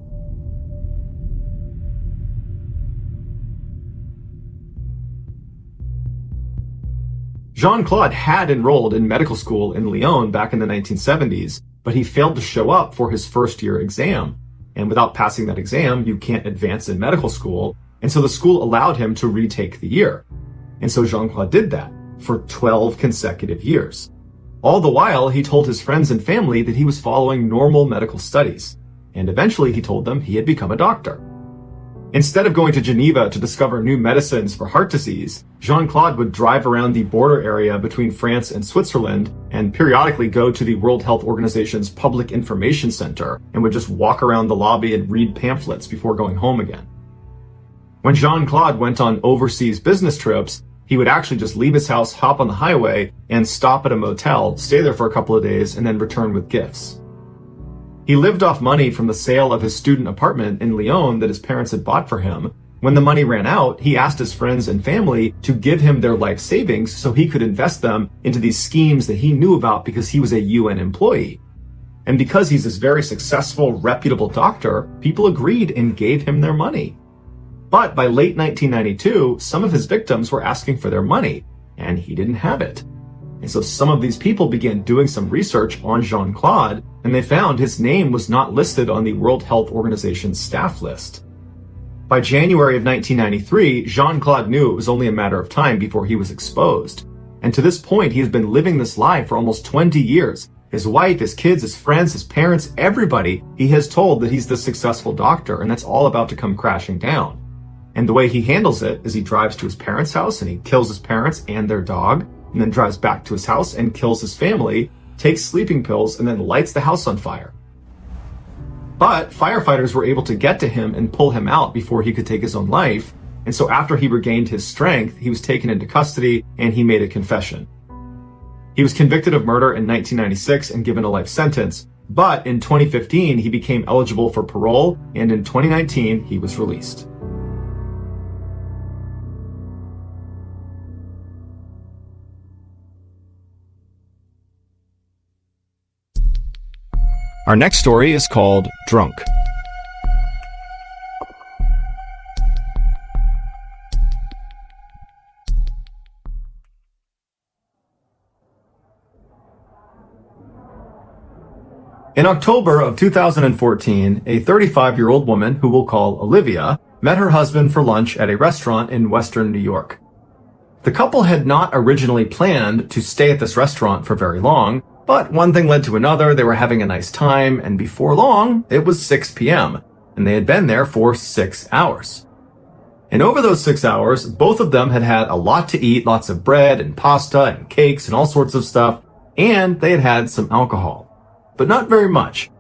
A: Jean-Claude had enrolled in medical school in Lyon back in the 1970s, but he failed to show up for his first-year exam. And without passing that exam, you can't advance in medical school, and so the school allowed him to retake the year. And so Jean-Claude did that for 12 consecutive years. All the while, he told his friends and family that he was following normal medical studies, and eventually he told them he had become a doctor. Instead of going to Geneva to discover new medicines for heart disease, Jean-Claude would drive around the border area between France and Switzerland and periodically go to the World Health Organization's Public Information Center and would just walk around the lobby and read pamphlets before going home again. When Jean-Claude went on overseas business trips, he would actually just leave his house, hop on the highway, and stop at a motel, stay there for a couple of days, and then return with gifts. He lived off money from the sale of his student apartment in Lyon that his parents had bought for him. When the money ran out, he asked his friends and family to give him their life savings so he could invest them into these schemes that he knew about because he was a UN employee. And because he's this very successful, reputable doctor, people agreed and gave him their money. But by late 1992, some of his victims were asking for their money, and he didn't have it. And so some of these people began doing some research on Jean-Claude, and they found his name was not listed on the World Health Organization's staff list. By January of 1993, Jean-Claude knew it was only a matter of time before he was exposed. And to this point, he's been living this life for almost 20 years. His wife, his kids, his friends, his parents, everybody, he has told that he's the successful doctor, and that's all about to come crashing down. And the way he handles it is he drives to his parents' house and he kills his parents and their dog, and then drives back to his house and kills his family, takes sleeping pills, and then lights the house on fire. But firefighters were able to get to him and pull him out before he could take his own life. And so after he regained his strength, he was taken into custody and he made a confession. He was convicted of murder in 1996 and given a life sentence, but in 2015 he became eligible for parole, and in 2019 he was released.
B: Our next story is called Drunk.
A: In October of 2014, a 35-year-old woman who we'll call Olivia met her husband for lunch at a restaurant in Western New York. The couple had not originally planned to stay at this restaurant for very long, but one thing led to another. They were having a nice time, and before long, it was 6 p.m., and they had been there for 6 hours. And over those 6 hours, both of them had had a lot to eat, lots of bread and pasta and cakes and all sorts of stuff, and they had had some alcohol. But not very much.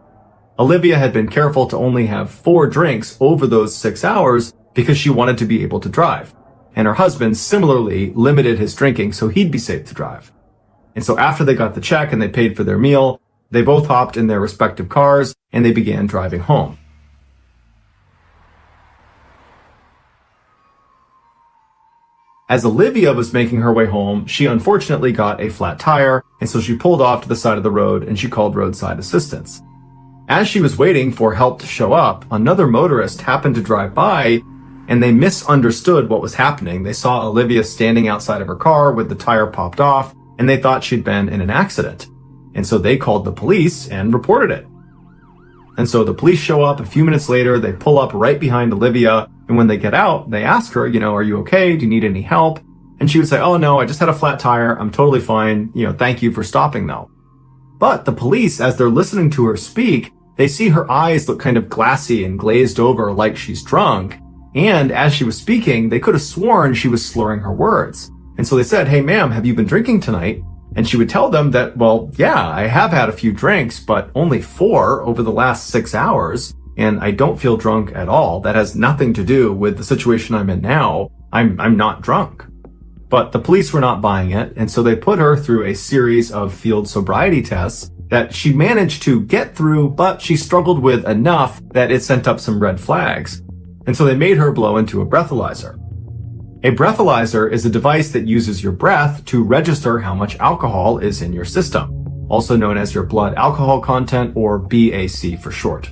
A: Olivia had been careful to only have 4 drinks over those 6 hours because she wanted to be able to drive. And her husband similarly limited his drinking so he'd be safe to drive. And so after they got the check and they paid for their meal, they both hopped in their respective cars and they began driving home. As Olivia was making her way home, she unfortunately got a flat tire, and so she pulled off to the side of the road and she called roadside assistance. As she was waiting for help to show up, another motorist happened to drive by, and they misunderstood what was happening. They saw Olivia standing outside of her car with the tire popped off, and they thought she'd been in an accident. And so they called the police and reported it. And so the police show up a few minutes later, they pull up right behind Olivia, and when they get out, they ask her, are you okay? Do you need any help? And she would say, oh no, I just had a flat tire. I'm totally fine. Thank you for stopping though. But the police, as they're listening to her speak, they see her eyes look kind of glassy and glazed over like she's drunk. And as she was speaking, they could have sworn she was slurring her words. And so they said, hey ma'am, have you been drinking tonight? And she would tell them that, well, yeah, I have had a few drinks, but only 4 over the last 6 hours. And I don't feel drunk at all. That has nothing to do with the situation I'm in now. I'm not drunk. But the police were not buying it. And so they put her through a series of field sobriety tests that she managed to get through, but she struggled with enough that it sent up some red flags. And so they made her blow into a breathalyzer. A breathalyzer is a device that uses your breath to register how much alcohol is in your system, also known as your blood alcohol content, or BAC for short.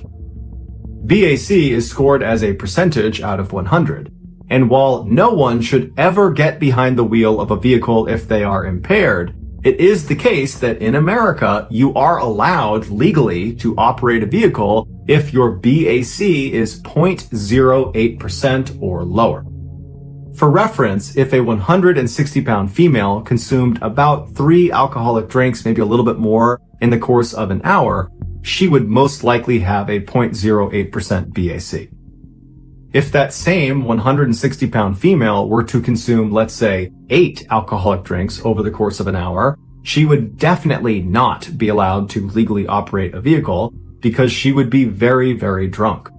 A: BAC is scored as a percentage out of 100. And while no one should ever get behind the wheel of a vehicle if they are impaired, it is the case that in America, you are allowed legally to operate a vehicle if your BAC is 0.08% or lower. For reference, if a 160-pound female consumed about 3 alcoholic drinks, maybe a little bit more, in the course of an hour, she would most likely have a 0.08% BAC. If that same 160-pound female were to consume, let's say, 8 alcoholic drinks over the course of an hour, she would definitely not be allowed to legally operate a vehicle because she would be very, very drunk.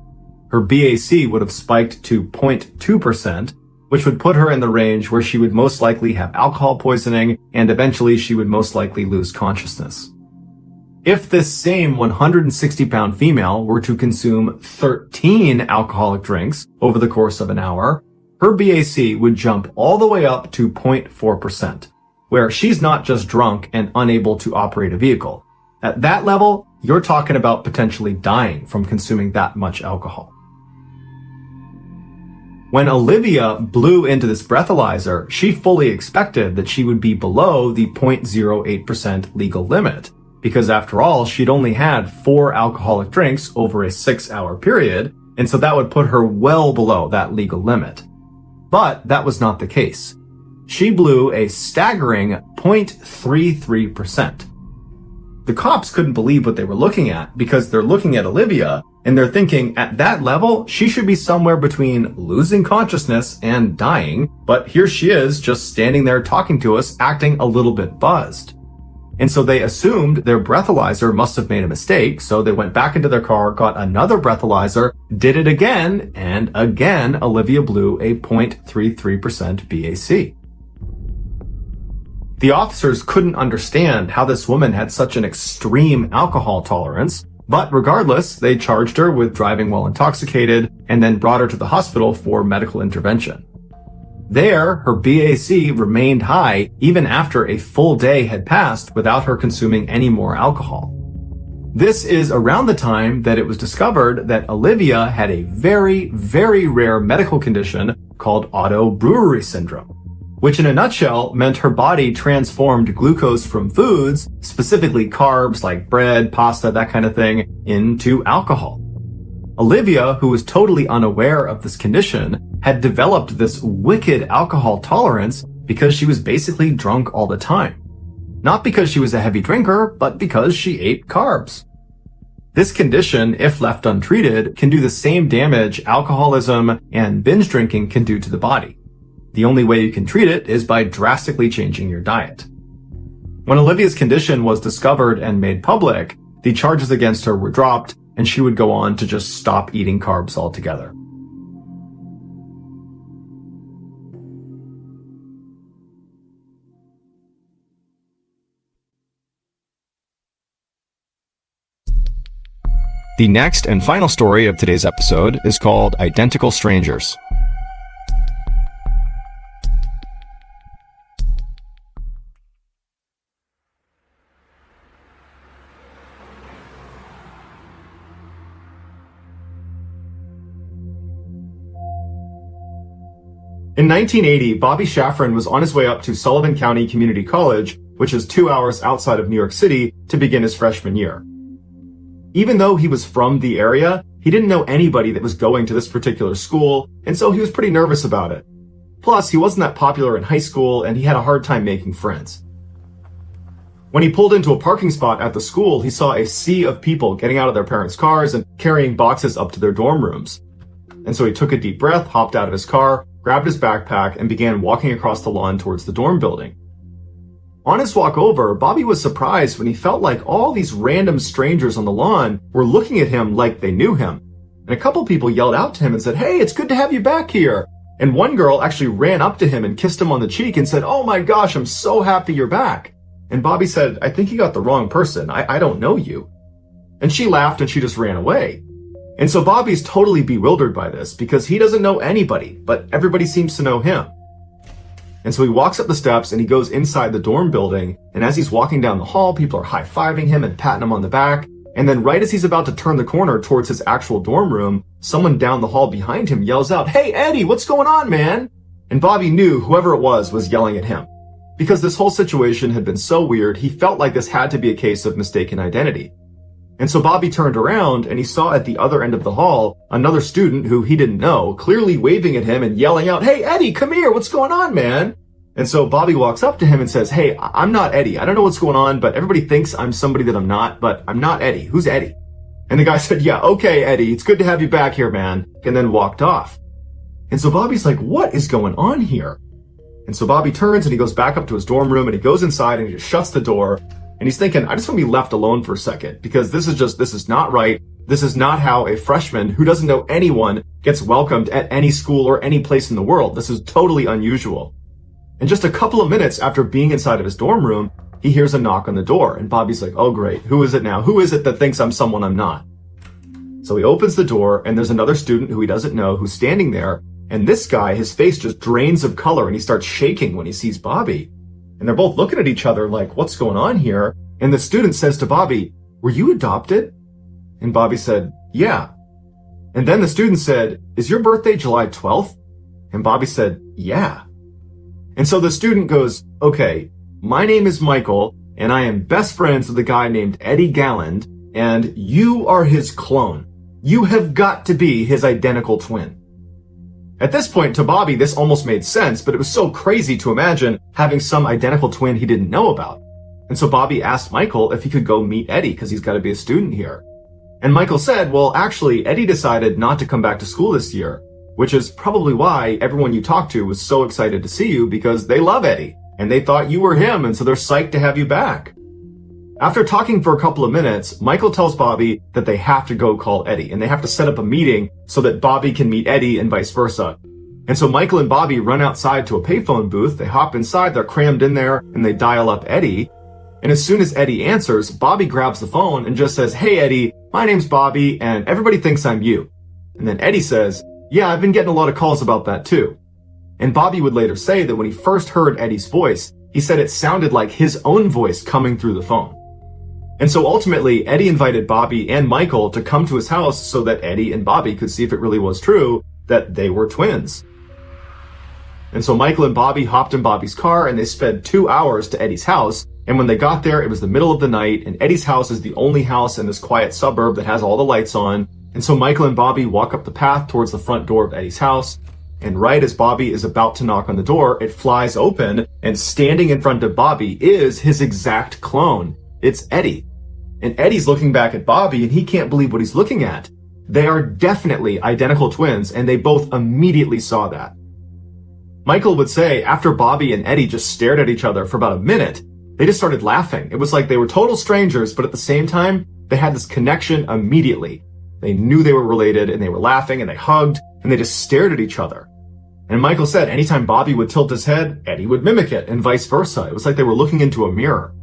A: Her BAC would have spiked to 0.2%, which would put her in the range where she would most likely have alcohol poisoning, and eventually she would most likely lose consciousness. If this same 160-pound female were to consume 13 alcoholic drinks over the course of an hour, her BAC would jump all the way up to 0.4%, where she's not just drunk and unable to operate a vehicle. At that level, you're talking about potentially dying from consuming that much alcohol. When Olivia blew into this breathalyzer, she fully expected that she would be below the 0.08% legal limit, because after all, she'd only had 4 alcoholic drinks over a 6-hour period, and so that would put her well below that legal limit. But that was not the case. she blew a staggering 0.33%. The cops couldn't believe what they were looking at because they're looking at Olivia and they're thinking at that level, she should be somewhere between losing consciousness and dying. But here she is just standing there talking to us, acting a little bit buzzed. And so they assumed their breathalyzer must have made a mistake. So they went back into their car, got another breathalyzer, did it again. And again, Olivia blew a 0.33% BAC. The officers couldn't understand how this woman had such an extreme alcohol tolerance, but regardless, they charged her with driving while intoxicated and then brought her to the hospital for medical intervention. There, her BAC remained high even after a full day had passed without her consuming any more alcohol. This is around the time that it was discovered that Olivia had a very, very rare medical condition called autobrewery syndrome, which in a nutshell meant her body transformed glucose from foods, specifically carbs like bread, pasta, that kind of thing, into alcohol. Olivia, who was totally unaware of this condition, had developed this wicked alcohol tolerance because she was basically drunk all the time. Not because she was a heavy drinker, but because she ate carbs. This condition, if left untreated, can do the same damage alcoholism and binge drinking can do to the body. The only way you can treat it is by drastically changing your diet. When Olivia's condition was discovered and made public, the charges against her were dropped, and she would go on to just stop eating carbs altogether.
B: The next and final story of today's episode is called Identical Strangers.
A: In 1980, Bobby Shafran was on his way up to Sullivan County Community College, which is 2 hours outside of New York City, to begin his freshman year. Even though he was from the area, he didn't know anybody that was going to this particular school, and so he was pretty nervous about it. Plus, he wasn't that popular in high school, and he had a hard time making friends. When he pulled into a parking spot at the school, he saw a sea of people getting out of their parents' cars and carrying boxes up to their dorm rooms. And so he took a deep breath, hopped out of his car, grabbed his backpack, and began walking across the lawn towards the dorm building. On his walk over, Bobby was surprised when he felt like all these random strangers on the lawn were looking at him like they knew him. And a couple people yelled out to him and said, "Hey, it's good to have you back here." And one girl actually ran up to him and kissed him on the cheek and said, "Oh my gosh, I'm so happy you're back." And Bobby said, "I think you got the wrong person. I don't know you." And she laughed and she just ran away. And so Bobby's totally bewildered by this because he doesn't know anybody, but everybody seems to know him. And so he walks up the steps and he goes inside the dorm building. And as he's walking down the hall, people are high-fiving him and patting him on the back. And then right as he's about to turn the corner towards his actual dorm room, someone down the hall behind him yells out, "Hey, Eddie, what's going on, man?" And Bobby knew whoever it was yelling at him. Because this whole situation had been so weird, he felt like this had to be a case of mistaken identity. And so Bobby turned around and he saw at the other end of the hall another student who he didn't know, clearly waving at him and yelling out, "Hey, Eddie, come here. What's going on, man?" And so Bobby walks up to him and says, "Hey, I'm not Eddie. I don't know what's going on, but everybody thinks I'm somebody that I'm not, but I'm not Eddie. Who's Eddie?" And the guy said, "Yeah, okay, Eddie. It's good to have you back here, man." And then walked off. And so Bobby's like, "What is going on here?" And so Bobby turns and he goes back up to his dorm room and he goes inside and he just shuts the door. And he's thinking, I just want to be left alone for a second because this is not right. This is not how a freshman who doesn't know anyone gets welcomed at any school or any place in the world. This is totally unusual. And just a couple of minutes after being inside of his dorm room, he hears a knock on the door. And Bobby's like, "Oh, great. Who is it now? Who is it that thinks I'm someone I'm not?" So he opens the door and there's another student who he doesn't know who's standing there. And this guy, his face just drains of color and he starts shaking when he sees Bobby. And they're both looking at each other like, "What's going on here?" And the student says to Bobby, "Were you adopted?" And Bobby said, "Yeah." And then the student said, "Is your birthday July 12th? And Bobby said, "Yeah." And so the student goes, "Okay, my name is Michael, and I am best friends with a guy named Eddie Galland, and you are his clone. You have got to be his identical twin." At this point, to Bobby, this almost made sense, but it was so crazy to imagine having some identical twin he didn't know about. And so Bobby asked Michael if he could go meet Eddie because he's got to be a student here. And Michael said, well, actually, Eddie decided not to come back to school this year, which is probably why everyone you talked to was so excited to see you because they love Eddie and they thought you were him, and so they're psyched to have you back. After talking for a couple of minutes, Michael tells Bobby that they have to go call Eddie and they have to set up a meeting so that Bobby can meet Eddie and vice versa. And so Michael and Bobby run outside to a payphone booth, they hop inside, they're crammed in there, and they dial up Eddie. And as soon as Eddie answers, Bobby grabs the phone and just says, "Hey Eddie, my name's Bobby and everybody thinks I'm you." And then Eddie says, "Yeah, I've been getting a lot of calls about that too." And Bobby would later say that when he first heard Eddie's voice, he said it sounded like his own voice coming through the phone. And so ultimately, Eddie invited Bobby and Michael to come to his house so that Eddie and Bobby could see if it really was true that they were twins. And so Michael and Bobby hopped in Bobby's car and they sped 2 hours to Eddie's house. And when they got there, it was the middle of the night, and Eddie's house is the only house in this quiet suburb that has all the lights on. And so Michael and Bobby walk up the path towards the front door of Eddie's house. And right as Bobby is about to knock on the door, it flies open, and standing in front of Bobby is his exact clone. It's Eddie. And Eddie's looking back at Bobby, and he can't believe what he's looking at. They are definitely identical twins, and they both immediately saw that. Michael would say after Bobby and Eddie just stared at each other for about a minute, they just started laughing. It was like they were total strangers, but at the same time, they had this connection immediately. They knew they were related, and they were laughing, and they hugged, and they just stared at each other. And Michael said anytime Bobby would tilt his head, Eddie would mimic it, and vice versa. It was like they were looking into a mirror.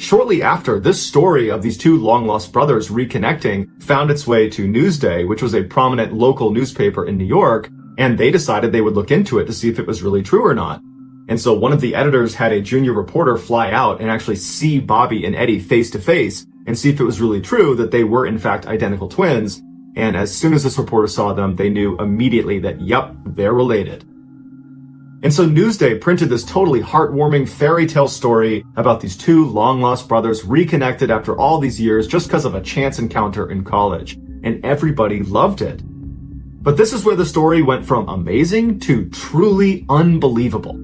A: Shortly after, this story of these two long-lost brothers reconnecting found its way to Newsday, which was a prominent local newspaper in New York, and they decided they would look into it to see if it was really true or not. And so one of the editors had a junior reporter fly out and actually see Bobby and Eddie face to face and see if it was really true that they were in fact identical twins. And as soon as this reporter saw them, they knew immediately that, yep, they're related. And so Newsday printed this totally heartwarming fairy tale story about these two long-lost brothers reconnected after all these years just because of a chance encounter in college. And everybody loved it. But this is where the story went from amazing to truly unbelievable.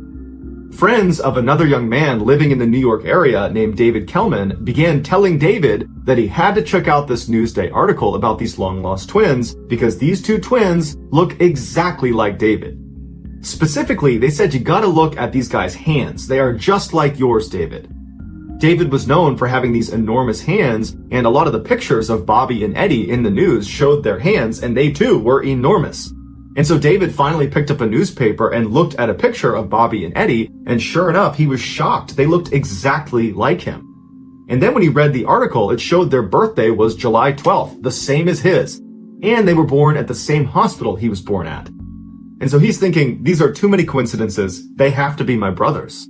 A: Friends of another young man living in the New York area named David Kelman began telling David that he had to check out this Newsday article about these long-lost twins because these two twins look exactly like David. Specifically, they said you gotta look at these guys' hands. They are just like yours, David. David was known for having these enormous hands, and a lot of the pictures of Bobby and Eddie in the news showed their hands, and they too were enormous. And so David finally picked up a newspaper and looked at a picture of Bobby and Eddie, and sure enough, he was shocked. They looked exactly like him. And then when he read the article, it showed their birthday was July 12th, the same as his. And they were born at the same hospital he was born at. And so he's thinking, these are too many coincidences. They have to be my brothers.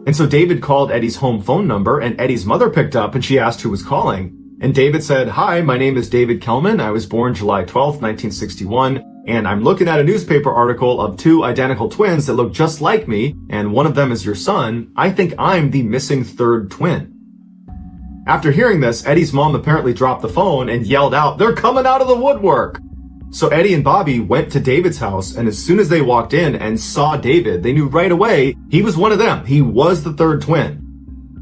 A: And so David called Eddie's home phone number, and Eddie's mother picked up and she asked who was calling. And David said, "Hi, my name is David Kelman. I was born July 12th, 1961. And I'm looking at a newspaper article of two identical twins that look just like me, and one of them is your son. I think I'm the missing third twin." After hearing this, Eddie's mom apparently dropped the phone and yelled out, "They're coming out of the woodwork!" So Eddie and Bobby went to David's house, and as soon as they walked in and saw David, they knew right away he was one of them. He was the third twin.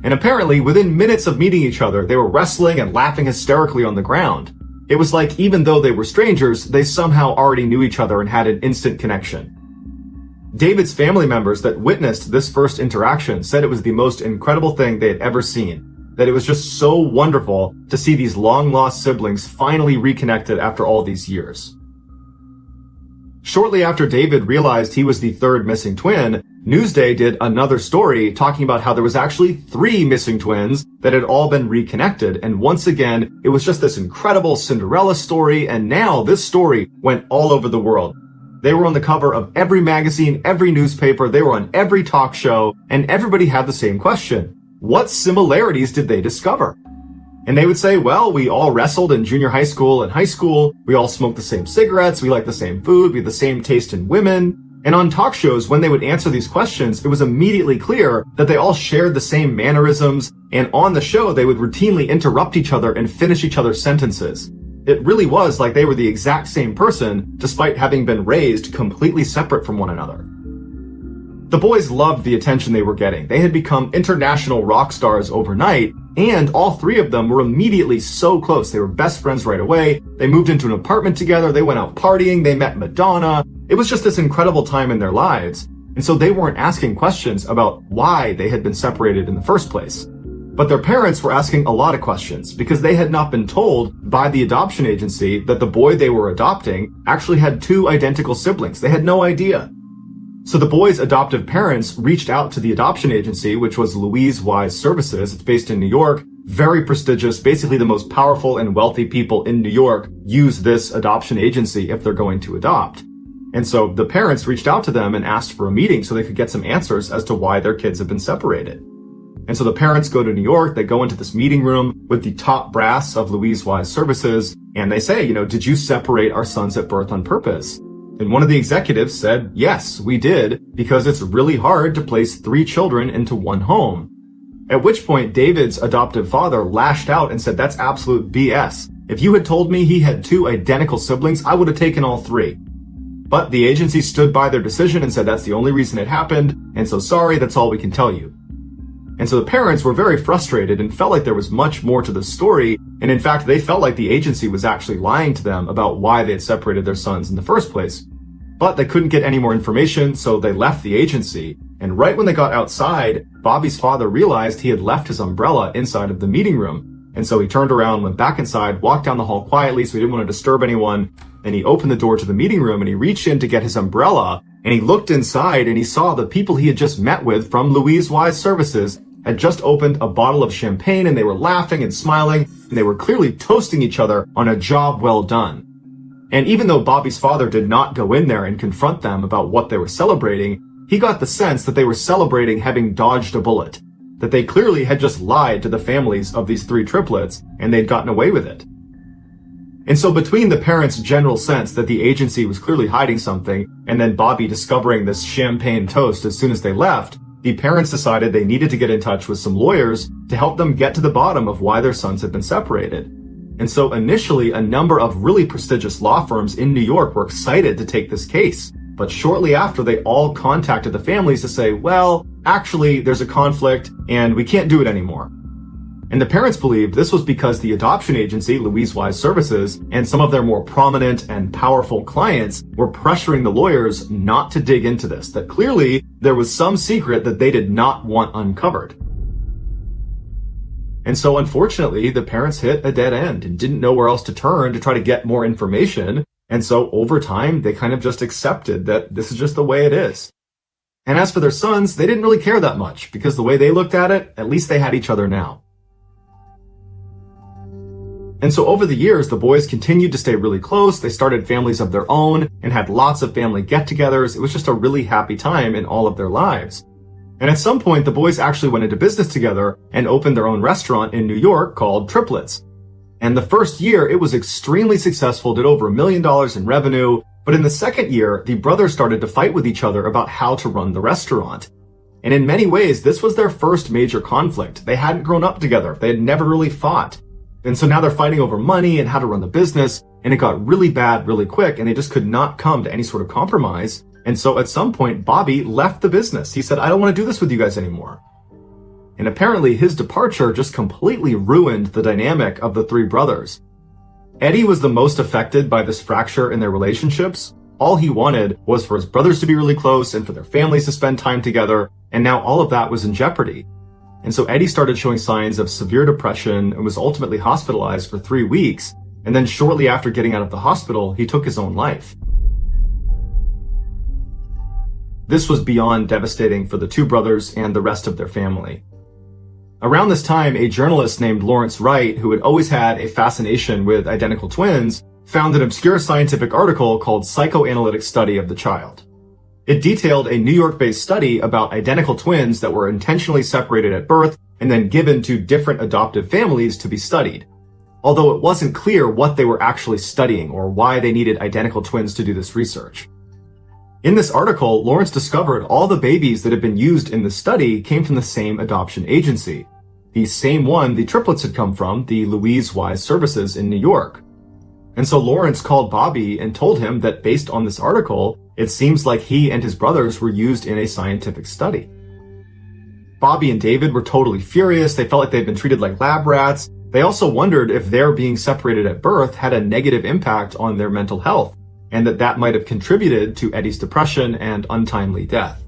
A: And apparently, within minutes of meeting each other, they were wrestling and laughing hysterically on the ground. It was like even though they were strangers, they somehow already knew each other and had an instant connection. David's family members that witnessed this first interaction said it was the most incredible thing they had ever seen. That it was just so wonderful to see these long-lost siblings finally reconnected after all these years. Shortly after David realized he was the third missing twin, Newsday did another story talking about how there was actually 3 missing twins that had all been reconnected. And once again, it was just this incredible Cinderella story. And now this story went all over the world. They were on the cover of every magazine, every newspaper. They were on every talk show, and everybody had the same question. What similarities did they discover? And they would say, well, we all wrestled in junior high school and high school. We all smoked the same cigarettes. We like the same food. We had the same taste in women. And on talk shows, when they would answer these questions, it was immediately clear that they all shared the same mannerisms, And on the show, they would routinely interrupt each other and finish each other's sentences. It really was like they were the exact same person, despite having been raised completely separate from one another. The boys loved the attention they were getting. They had become international rock stars overnight, and all three of them were immediately so close. They were best friends right away. They moved into an apartment together. They went out partying. They met Madonna. It was just this incredible time in their lives. And so they weren't asking questions about why they had been separated in the first place. But their parents were asking a lot of questions because they had not been told by the adoption agency that the boy they were adopting actually had two identical siblings. They had no idea. So the boy's adoptive parents reached out to the adoption agency, which was Louise Wise Services. It's based in New York, very prestigious. Basically, the most powerful and wealthy people in New York use this adoption agency if they're going to adopt. And so the parents reached out to them and asked for a meeting so they could get some answers as to why their kids have been separated. And so the parents go to New York, they go into this meeting room with the top brass of Louise Wise Services, and they say, did you separate our sons at birth on purpose? And one of the executives said, yes, we did, because it's really hard to place 3 children into one home. At which point, David's adoptive father lashed out and said, that's absolute BS. If you had told me he had 2 identical siblings, I would have taken all 3. But the agency stood by their decision and said that's the only reason it happened, and so sorry, that's all we can tell you. And so the parents were very frustrated and felt like there was much more to the story, and in fact, they felt like the agency was actually lying to them about why they had separated their sons in the first place. But they couldn't get any more information, so they left the agency. And right when they got outside, Bobby's father realized he had left his umbrella inside of the meeting room. And so he turned around, went back inside, walked down the hall quietly so he didn't want to disturb anyone. And he opened the door to the meeting room and he reached in to get his umbrella. And he looked inside and he saw the people he had just met with from Louise Wise Services had just opened a bottle of champagne, and they were laughing and smiling, and they were clearly toasting each other on a job well done. And even though Bobby's father did not go in there and confront them about what they were celebrating, he got the sense that they were celebrating having dodged a bullet, that they clearly had just lied to the families of these 3 triplets, and they'd gotten away with it. And so between the parents' general sense that the agency was clearly hiding something, and then Bobby discovering this champagne toast as soon as they left, the parents decided they needed to get in touch with some lawyers to help them get to the bottom of why their sons had been separated. And so initially, a number of really prestigious law firms in New York were excited to take this case. But shortly after, they all contacted the families to say, well, actually, there's a conflict and we can't do it anymore. And the parents believed this was because the adoption agency, Louise Wise Services, and some of their more prominent and powerful clients were pressuring the lawyers not to dig into this, that clearly there was some secret that they did not want uncovered. And so unfortunately, the parents hit a dead end and didn't know where else to turn to try to get more information. And so over time, they kind of just accepted that this is just the way it is. And as for their sons, they didn't really care that much because the way they looked at it, at least they had each other now. And so over the years, the boys continued to stay really close. They started families of their own and had lots of family get-togethers. It was just a really happy time in all of their lives. And at some point, the boys actually went into business together and opened their own restaurant in New York called Triplets. And the first year, it was extremely successful, did over $1 million in revenue. But in the second year, the brothers started to fight with each other about how to run the restaurant. And in many ways, this was their first major conflict. They hadn't grown up together. They had never really fought. And so now they're fighting over money and how to run the business, and it got really bad really quick, and they just could not come to any sort of compromise. And so at some point, Bobby left the business. He said, I don't want to do this with you guys anymore. And apparently his departure just completely ruined the dynamic of the 3 brothers. Eddie was the most affected by this fracture in their relationships. All he wanted was for his brothers to be really close and for their families to spend time together, and now all of that was in jeopardy. And so Eddie started showing signs of severe depression and was ultimately hospitalized for 3 weeks. And then shortly after getting out of the hospital, he took his own life. This was beyond devastating for the 2 brothers and the rest of their family. Around this time, a journalist named Lawrence Wright, who had always had a fascination with identical twins, found an obscure scientific article called Psychoanalytic Study of the Child. It detailed a New York-based study about identical twins that were intentionally separated at birth and then given to different adoptive families to be studied. Although it wasn't clear what they were actually studying or why they needed identical twins to do this research. In this article, Lawrence discovered all the babies that had been used in the study came from the same adoption agency. the same one the triplets had come from, the Louise Wise Services in New York. And so Lawrence called Bobby and told him that based on this article, it seems like he and his brothers were used in a scientific study. Bobby and David were totally furious. They felt like they'd been treated like lab rats. They also wondered if their being separated at birth had a negative impact on their mental health, and that might have contributed to Eddie's depression and untimely death.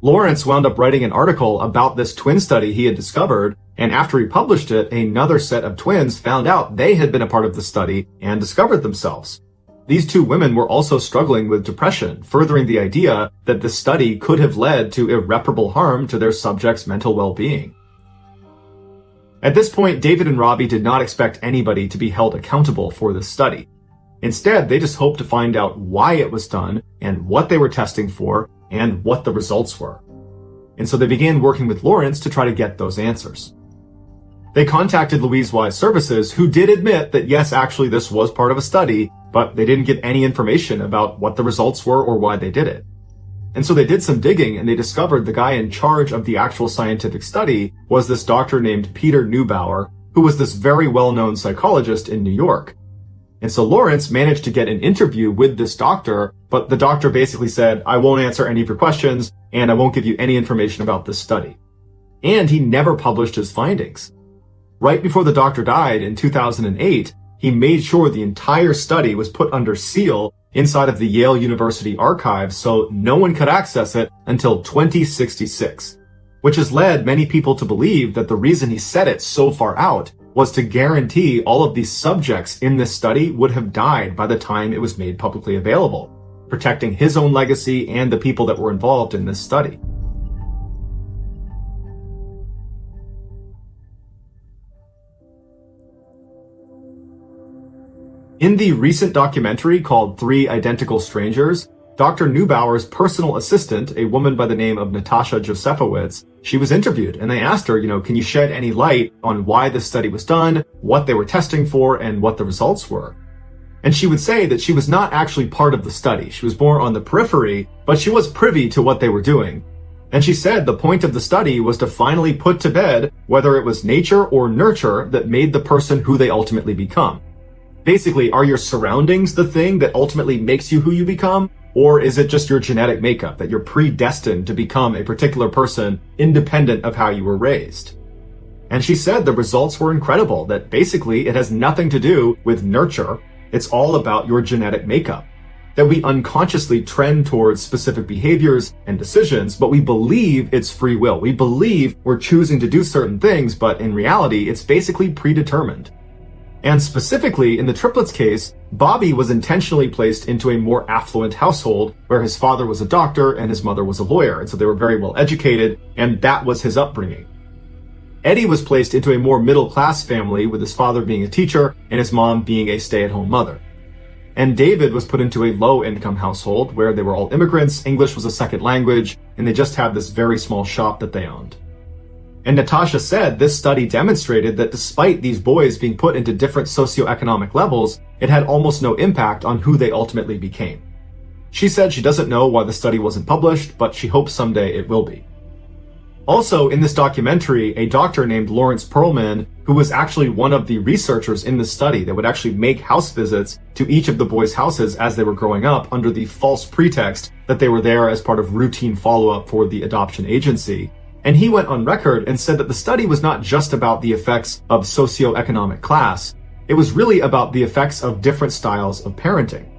A: Lawrence wound up writing an article about this twin study he had discovered, and after he published it, another set of twins found out they had been a part of the study and discovered themselves. These two women were also struggling with depression, furthering the idea that the study could have led to irreparable harm to their subjects' mental well-being. At this point, David and Robbie did not expect anybody to be held accountable for this study. Instead, they just hoped to find out why it was done and what they were testing for and what the results were. And so they began working with Lawrence to try to get those answers. They contacted Louise Wise Services, who did admit that yes, actually this was part of a study, but they didn't give any information about what the results were or why they did it. And so they did some digging and they discovered the guy in charge of the actual scientific study was this doctor named Peter Neubauer, who was this very well-known psychologist in New York. And so Lawrence managed to get an interview with this doctor, but the doctor basically said, I won't answer any of your questions and I won't give you any information about this study. And he never published his findings. Right before the doctor died in 2008, he made sure the entire study was put under seal inside of the Yale University archives so no one could access it until 2066, which has led many people to believe that the reason he set it so far out was to guarantee all of these subjects in this study would have died by the time it was made publicly available, protecting his own legacy and the people that were involved in this study. In the recent documentary called 3 Identical Strangers, Dr. Neubauer's personal assistant, a woman by the name of Natasha Josefowitz, she was interviewed and they asked her, can you shed any light on why this study was done, what they were testing for, and what the results were? And she would say that she was not actually part of the study. She was more on the periphery, but she was privy to what they were doing. And she said the point of the study was to finally put to bed whether it was nature or nurture that made the person who they ultimately become. Basically, are your surroundings the thing that ultimately makes you who you become? Or is it just your genetic makeup, that you're predestined to become a particular person independent of how you were raised? And she said the results were incredible, that basically it has nothing to do with nurture. It's all about your genetic makeup. That we unconsciously trend towards specific behaviors and decisions, but we believe it's free will. We believe we're choosing to do certain things, but in reality, it's basically predetermined. And specifically, in the triplets case, Bobby was intentionally placed into a more affluent household where his father was a doctor and his mother was a lawyer, and so they were very well educated, and that was his upbringing. Eddie was placed into a more middle-class family with his father being a teacher and his mom being a stay-at-home mother. And David was put into a low-income household where they were all immigrants, English was a second language, and they just had this very small shop that they owned. And Natasha said this study demonstrated that despite these boys being put into different socioeconomic levels, it had almost no impact on who they ultimately became. She said she doesn't know why the study wasn't published, but she hopes someday it will be. Also, in this documentary, a doctor named Lawrence Perlman, who was actually one of the researchers in this study that would actually make house visits to each of the boys' houses as they were growing up under the false pretext that they were there as part of routine follow-up for the adoption agency. And he went on record and said that the study was not just about the effects of socioeconomic class, it was really about the effects of different styles of parenting.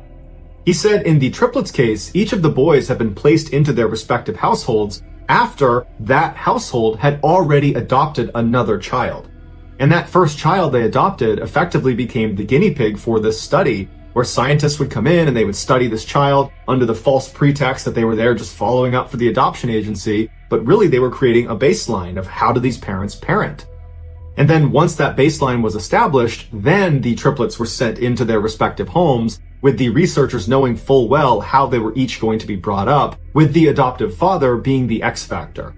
A: He said in the triplets case, each of the boys had been placed into their respective households after that household had already adopted another child. And that first child they adopted effectively became the guinea pig for this study, where scientists would come in and they would study this child under the false pretext that they were there just following up for the adoption agency, but really they were creating a baseline of how do these parents parent. And then once that baseline was established, then the triplets were sent into their respective homes, with the researchers knowing full well how they were each going to be brought up, with the adoptive father being the X factor.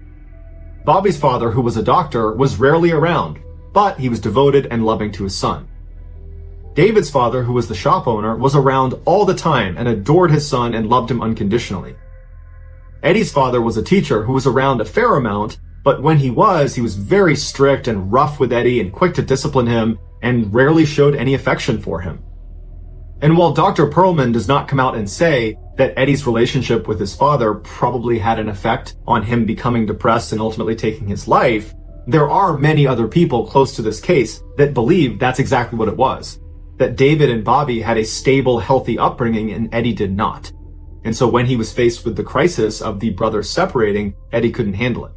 A: Bobby's father, who was a doctor, was rarely around, but he was devoted and loving to his son. David's father, who was the shop owner, was around all the time and adored his son and loved him unconditionally. Eddie's father was a teacher who was around a fair amount, But when he was very strict and rough with Eddie and quick to discipline him and rarely showed any affection for him. And while Dr. Perlman does not come out and say that Eddie's relationship with his father probably had an effect on him becoming depressed and ultimately taking his life, there are many other people close to this case that believe that's exactly what it was. That David and Bobby had a stable, healthy upbringing and Eddie did not. And so when he was faced with the crisis of the brothers separating, Eddie couldn't handle it.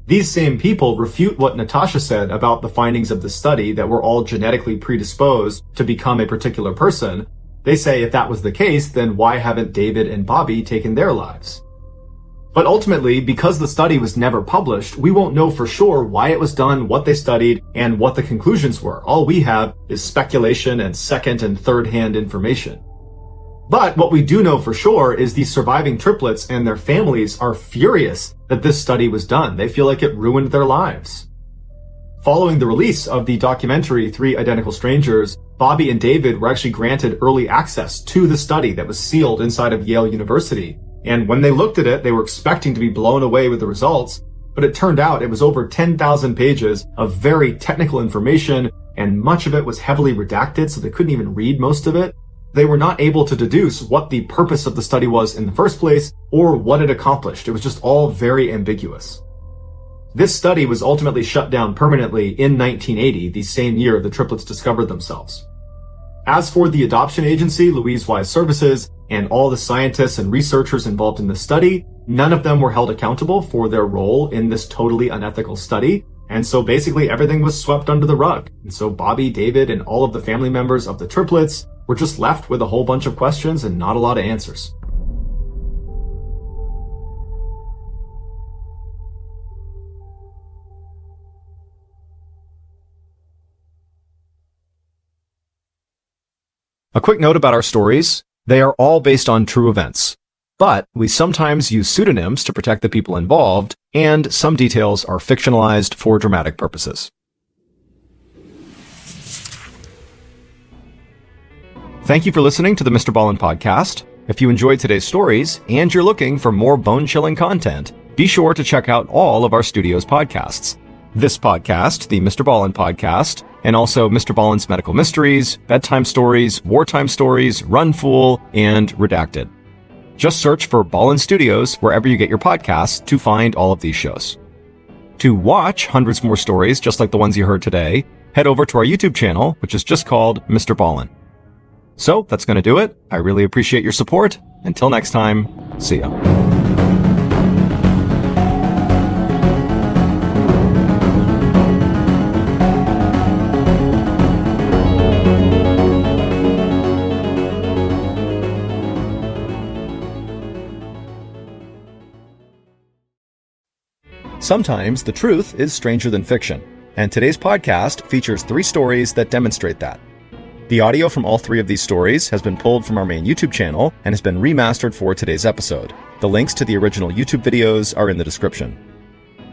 A: These same people refute what Natasha said about the findings of the study that we're all genetically predisposed to become a particular person. They say if that was the case, then why haven't David and Bobby taken their lives? But ultimately, because the study was never published, we won't know for sure why it was done, what they studied, and what the conclusions were. All we have is speculation and second and third-hand information. But what we do know for sure is the surviving triplets and their families are furious that this study was done. They feel like it ruined their lives. Following the release of the documentary 3 Identical Strangers, Bobby and David were actually granted early access to the study that was sealed inside of Yale University. And when they looked at it, they were expecting to be blown away with the results, but it turned out it was over 10,000 pages of very technical information, and much of it was heavily redacted, so they couldn't even read most of it. They were not able to deduce what the purpose of the study was in the first place, or what it accomplished. It was just all very ambiguous. This study was ultimately shut down permanently in 1980, the same year the triplets discovered themselves. As for the adoption agency, Louise Wise Services, and all the scientists and researchers involved in the study, none of them were held accountable for their role in this totally unethical study, and so basically everything was swept under the rug. And so Bobby, David, and all of the family members of the triplets were just left with a whole bunch of questions and not a lot of answers.
B: A quick note about our stories. They are all based on true events, but we sometimes use pseudonyms to protect the people involved, and some details are fictionalized for dramatic purposes. Thank you for listening to the MrBallen Podcast. If you enjoyed today's stories and you're looking for more bone-chilling content, be sure to check out all of our studio's podcasts. This podcast, the MrBallen Podcast, and also MrBallen's Medical Mysteries, Bedtime Stories, Wartime Stories, Run Fool, and Redacted. Just search for Ballen Studios wherever you get your podcasts to find all of these shows. To watch hundreds more stories just like the ones you heard today, head over to our YouTube channel, which is just called MrBallen. So that's going to do it. I really appreciate your support. Until next time, see ya. Sometimes the truth is stranger than fiction, and today's podcast features 3 stories that demonstrate that. The audio from all 3 of these stories has been pulled from our main YouTube channel and has been remastered for today's episode. The links to the original YouTube videos are in the description.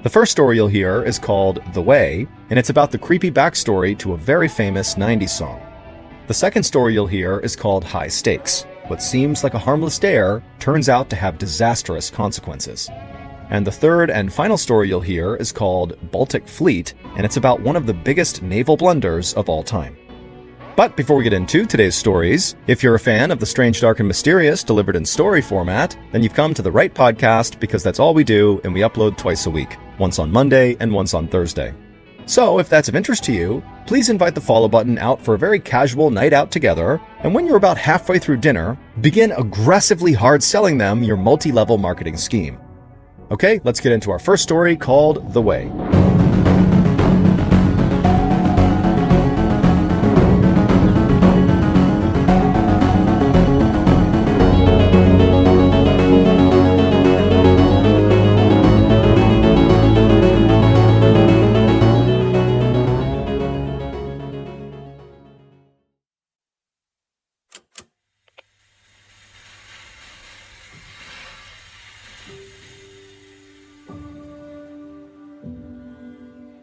B: The first story you'll hear is called The Way, and it's about the creepy backstory to a very famous 90s song. The second story you'll hear is called High Stakes. What seems like a harmless dare turns out to have disastrous consequences. And the third and final story you'll hear is called Baltic Fleet, and it's about one of the biggest naval blunders of all time. But before we get into today's stories, if you're a fan of the strange, dark, and mysterious delivered in story format, then you've come to the right podcast because that's all we do, and we upload twice a week, once on Monday and once on Thursday. So if that's of interest to you, please invite the follow button out for a very casual night out together, and when you're about halfway through dinner, begin aggressively hard selling them your multi-level marketing scheme. Okay, let's get into our first story called The Way.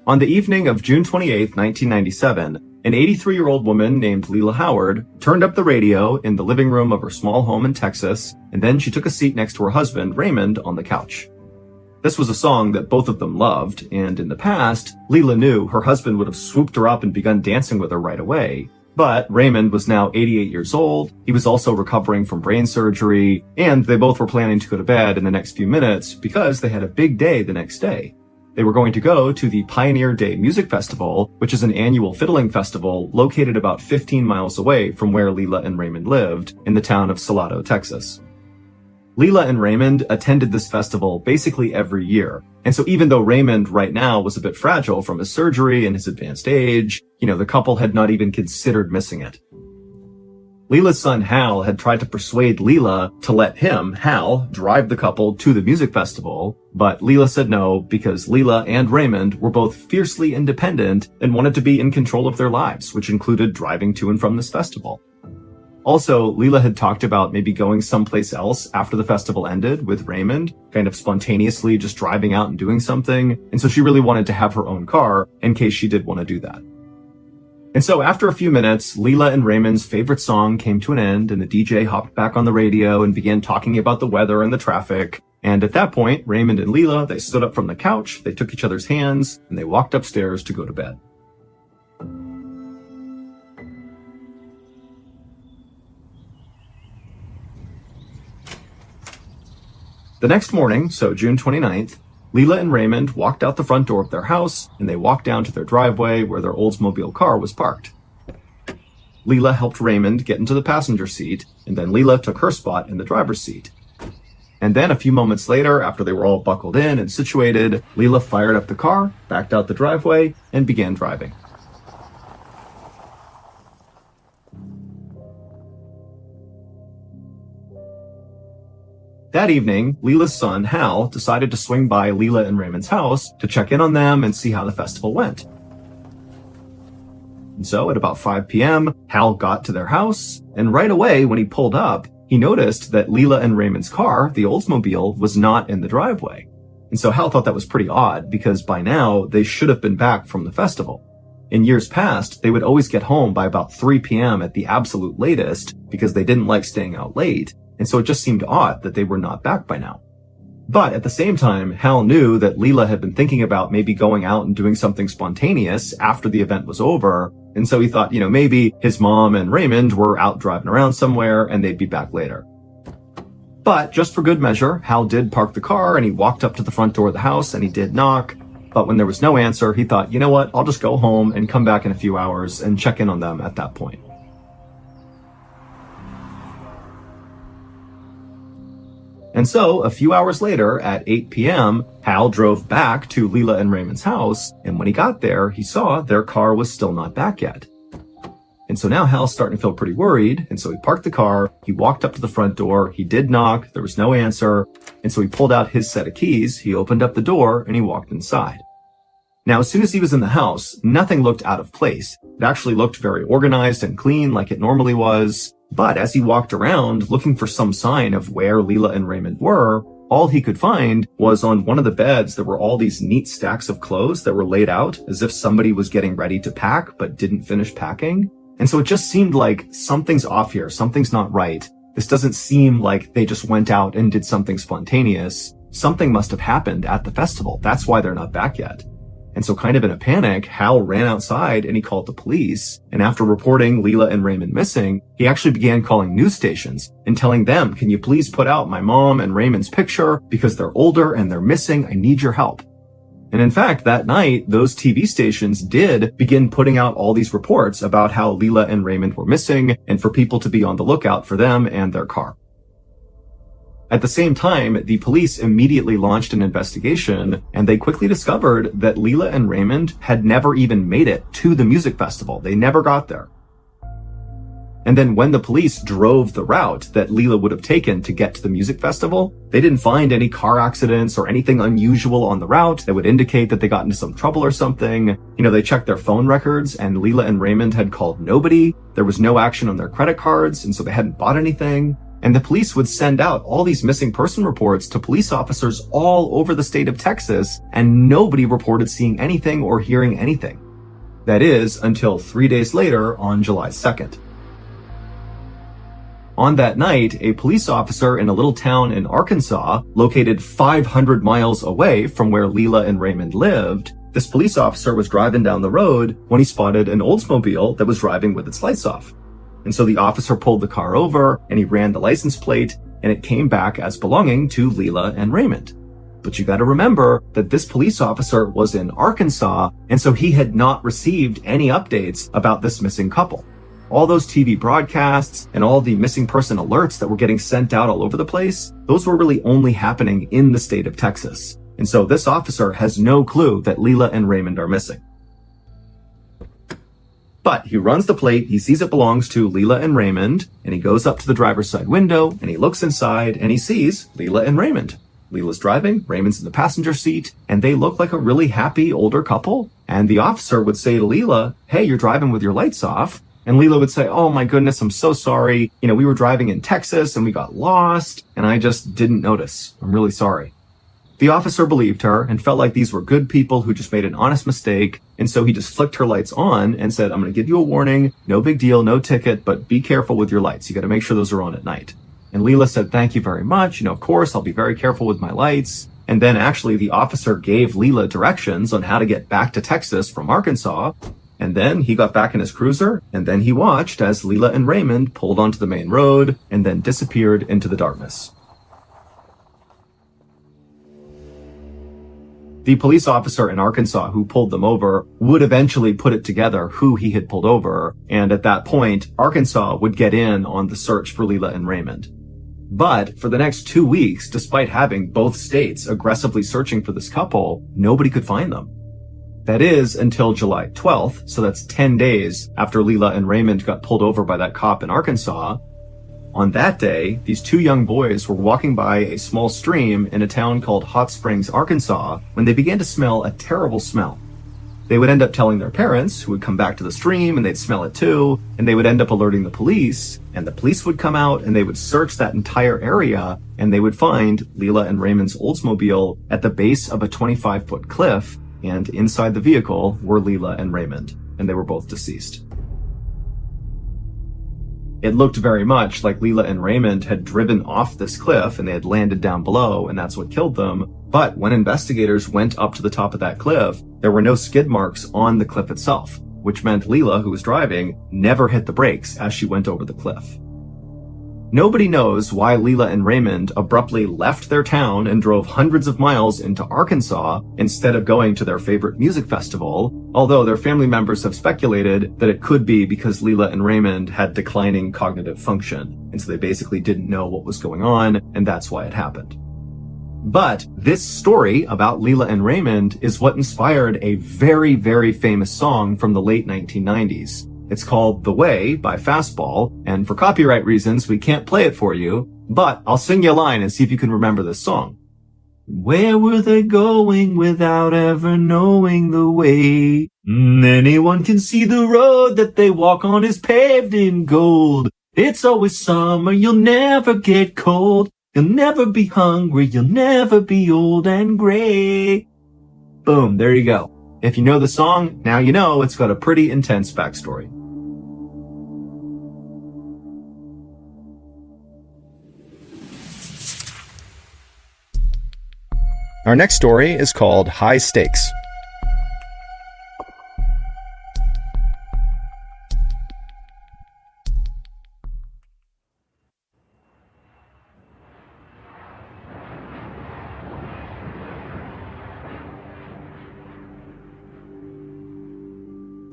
A: On the evening of June 28, 1997, an 83-year-old woman named Leela Howard turned up the radio in the living room of her small home in Texas, and then she took a seat next to her husband, Raymond, on the couch. This was a song that both of them loved, and in the past, Leela knew her husband would have swooped her up and begun dancing with her right away. But Raymond was now 88 years old, he was also recovering from brain surgery, and they both were planning to go to bed in the next few minutes because they had a big day the next day. They were going to go to the Pioneer Day Music Festival, which is an annual fiddling festival located about 15 miles away from where Leela and Raymond lived, in the town of Salado, Texas. Leela and Raymond attended this festival basically every year. And so even though Raymond right now was a bit fragile from his surgery and his advanced age, the couple had not even considered missing it. Leela's son Hal had tried to persuade Leela to let him, Hal, drive the couple to the music festival, but Leela said no because Leela and Raymond were both fiercely independent and wanted to be in control of their lives, which included driving to and from this festival. Also, Leela had talked about maybe going someplace else after the festival ended with Raymond, kind of spontaneously just driving out and doing something, and so she really wanted to have her own car in case she did want to do that. And so after a few minutes, Leela and Raymond's favorite song came to an end, and the DJ hopped back on the radio and began talking about the weather and the traffic. And at that point, Raymond and Leela, they stood up from the couch, they took each other's hands, and they walked upstairs to go to bed. The next morning, so June 29th, Leela and Raymond walked out the front door of their house, and they walked down to their driveway where their Oldsmobile car was parked. Leela helped Raymond get into the passenger seat, and then Leela took her spot in the driver's seat. And then a few moments later, after they were all buckled in and situated, Leela fired up the car, backed out the driveway, and began driving. That evening, Leela's son, Hal, decided to swing by Leela and Raymond's house to check in on them and see how the festival went. And so at about 5 p.m., Hal got to their house, and right away when he pulled up, he noticed that Leela and Raymond's car, the Oldsmobile, was not in the driveway. And so Hal thought that was pretty odd because by now they should have been back from the festival. In years past, they would always get home by about 3 p.m. at the absolute latest because they didn't like staying out late. And so it just seemed odd that they were not back by now. But at the same time, Hal knew that Leela had been thinking about maybe going out and doing something spontaneous after the event was over. And so he thought, maybe his mom and Raymond were out driving around somewhere and they'd be back later. But just for good measure, Hal did park the car and he walked up to the front door of the house and he did knock. But when there was no answer, he thought, I'll just go home and come back in a few hours and check in on them at that point. And so, a few hours later, at 8 p.m., Hal drove back to Leela and Raymond's house, and when he got there, he saw their car was still not back yet. And so now Hal's starting to feel pretty worried, and so he parked the car, he walked up to the front door, he did knock, there was no answer, and so he pulled out his set of keys, he opened up the door, and he walked inside. Now, as soon as he was in the house, nothing looked out of place. It actually looked very organized and clean like it normally was. But as he walked around looking for some sign of where Leela and Raymond were, all he could find was on one of the beds there were all these neat stacks of clothes that were laid out as if somebody was getting ready to pack but didn't finish packing. And so it just seemed like something's off here, something's not right. This doesn't seem like they just went out and did something spontaneous. Something must have happened at the festival. That's why they're not back yet. And so kind of in a panic, Hal ran outside and he called the police. And after reporting Leela and Raymond missing, he actually began calling news stations and telling them, can you please put out my mom and Raymond's picture because they're older and they're missing. I need your help. And in fact, that night, those TV stations did begin putting out all these reports about how Leela and Raymond were missing and for people to be on the lookout for them and their car. At the same time, the police immediately launched an investigation, and they quickly discovered that Leela and Raymond had never even made it to the music festival. They never got there. And then when the police drove the route that Leela would have taken to get to the music festival, they didn't find any car accidents or anything unusual on the route that would indicate that they got into some trouble or something. They checked their phone records, and Leela and Raymond had called nobody. There was no action on their credit cards, and so they hadn't bought anything. And the police would send out all these missing person reports to police officers all over the state of Texas, and nobody reported seeing anything or hearing anything. That is, until 3 days later on July 2nd. On that night, a police officer in a little town in Arkansas, located 500 miles away from where Leila and Raymond lived, this police officer was driving down the road when he spotted an Oldsmobile that was driving with its lights off. And so the officer pulled the car over and he ran the license plate, and it came back as belonging to Leila and Raymond. But you gotta remember that this police officer was in Arkansas, and so he had not received any updates about this missing couple. All those TV broadcasts and all the missing person alerts that were getting sent out all over the place, those were really only happening in the state of Texas. And so this officer has no clue that Leila and Raymond are missing. But he runs the plate, he sees it belongs to Leila and Raymond, and he goes up to the driver's side window, and he looks inside, and he sees Leila and Raymond. Leila's driving, Raymond's in the passenger seat, and they look like a really happy older couple. And the officer would say to Leila, "Hey, you're driving with your lights off." And Leila would say, "Oh my goodness, I'm so sorry. We were driving in Texas and we got lost and I just didn't notice. I'm really sorry." The officer believed her and felt like these were good people who just made an honest mistake. And so he just flicked her lights on and said, "I'm going to give you a warning. No big deal, no ticket, but be careful with your lights. You got to make sure those are on at night." And Leila said, "Thank you very much. Of course, I'll be very careful with my lights." And then actually the officer gave Leila directions on how to get back to Texas from Arkansas. And then he got back in his cruiser, and then he watched as Leila and Raymond pulled onto the main road and then disappeared into the darkness. The police officer in Arkansas who pulled them over would eventually put it together who he had pulled over, and at that point, Arkansas would get in on the search for Leila and Raymond. But for the next 2 weeks, despite having both states aggressively searching for this couple, nobody could find them. That is until July 12th, so that's 10 days after Leila and Raymond got pulled over by that cop in Arkansas. On that day, these two young boys were walking by a small stream in a town called Hot Springs, Arkansas, when they began to smell a terrible smell. They would end up telling their parents, who would come back to the stream and they'd smell it too, and they would end up alerting the police, and the police would come out and they would search that entire area, and they would find Leila and Raymond's Oldsmobile at the base of a 25-foot cliff, and inside the vehicle were Leila and Raymond, and they were both deceased. It looked very much like Leila and Raymond had driven off this cliff and they had landed down below, and that's what killed them. But when investigators went up to the top of that cliff, there were no skid marks on the cliff itself, which meant Leila, who was driving, never hit the brakes as she went over the cliff. Nobody knows why Leila and Raymond abruptly left their town and drove hundreds of miles into Arkansas instead of going to their favorite music festival, although their family members have speculated that it could be because Leila and Raymond had declining cognitive function, and so they basically didn't know what was going on, and that's why it happened. But this story about Leila and Raymond is what inspired a very, very famous song from the late 1990s. It's called The Way by Fastball, and for copyright reasons, we can't play it for you, but I'll sing you a line and see if you can remember this song. Where were they going without ever knowing the way? Anyone can see the road that they walk on is paved in gold. It's always summer, you'll never get cold. You'll never be hungry, you'll never be old and gray. Boom, there you go. If you know the song, now you know it's got a pretty intense backstory.
B: Our next story is called High Stakes.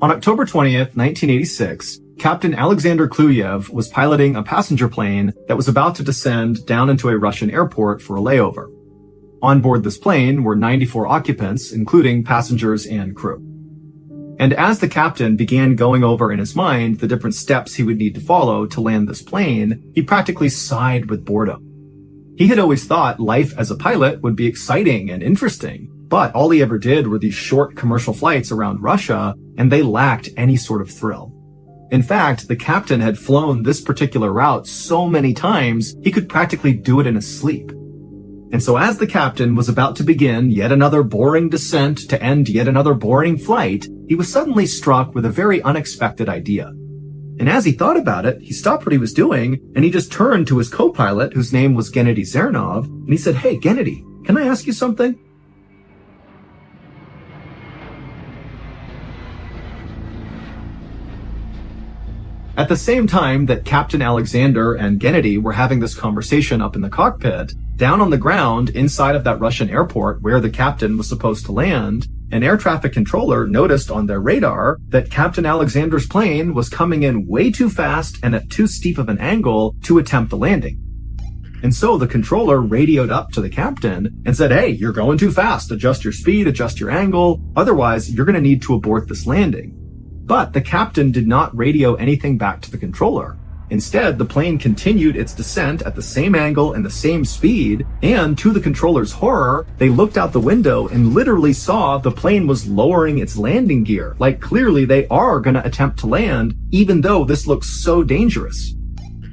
A: On October 20th, 1986, Captain Alexander Kluyev was piloting a passenger plane that was about to descend down into a Russian airport for a layover. On board this plane were 94 occupants, including passengers and crew. And as the captain began going over in his mind the different steps he would need to follow to land this plane, he practically sighed with boredom. He had always thought life as a pilot would be exciting and interesting, but all he ever did were these short commercial flights around Russia, and they lacked any sort of thrill. In fact, the captain had flown this particular route so many times, he could practically do it in his sleep. And so as the captain was about to begin yet another boring descent to end yet another boring flight, he was suddenly struck with a very unexpected idea. And as he thought about it, he stopped what he was doing, and he just turned to his co-pilot, whose name was Gennady Zernov, and he said, "Hey, Gennady, can I ask you something?" At the same time that Captain Alexander and Gennady were having this conversation up in the cockpit, down on the ground inside of that Russian airport where the captain was supposed to land, an air traffic controller noticed on their radar that Captain Alexander's plane was coming in way too fast and at too steep of an angle to attempt the landing. And so the controller radioed up to the captain and said, "Hey, you're going too fast. Adjust your speed, adjust your angle. Otherwise, you're going to need to abort this landing." But the captain did not radio anything back to the controller. Instead, the plane continued its descent at the same angle and the same speed, and to the controller's horror, they looked out the window and literally saw the plane was lowering its landing gear. Like, clearly they are going to attempt to land, even though this looks so dangerous.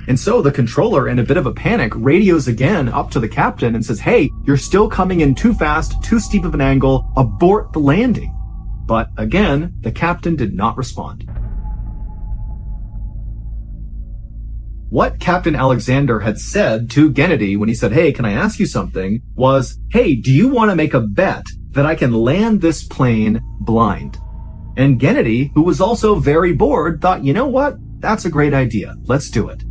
A: And so the controller, in a bit of a panic, radios again up to the captain and says, "Hey, you're still coming in too fast, too steep of an angle, abort the landing." But again, the captain did not respond. What Captain Alexander had said to Gennady when he said, "Hey, can I ask you something?" was, "Hey, do you want to make a bet that I can land this plane blind?" And Gennady, who was also very bored, thought, "You know what? That's a great idea. Let's do it."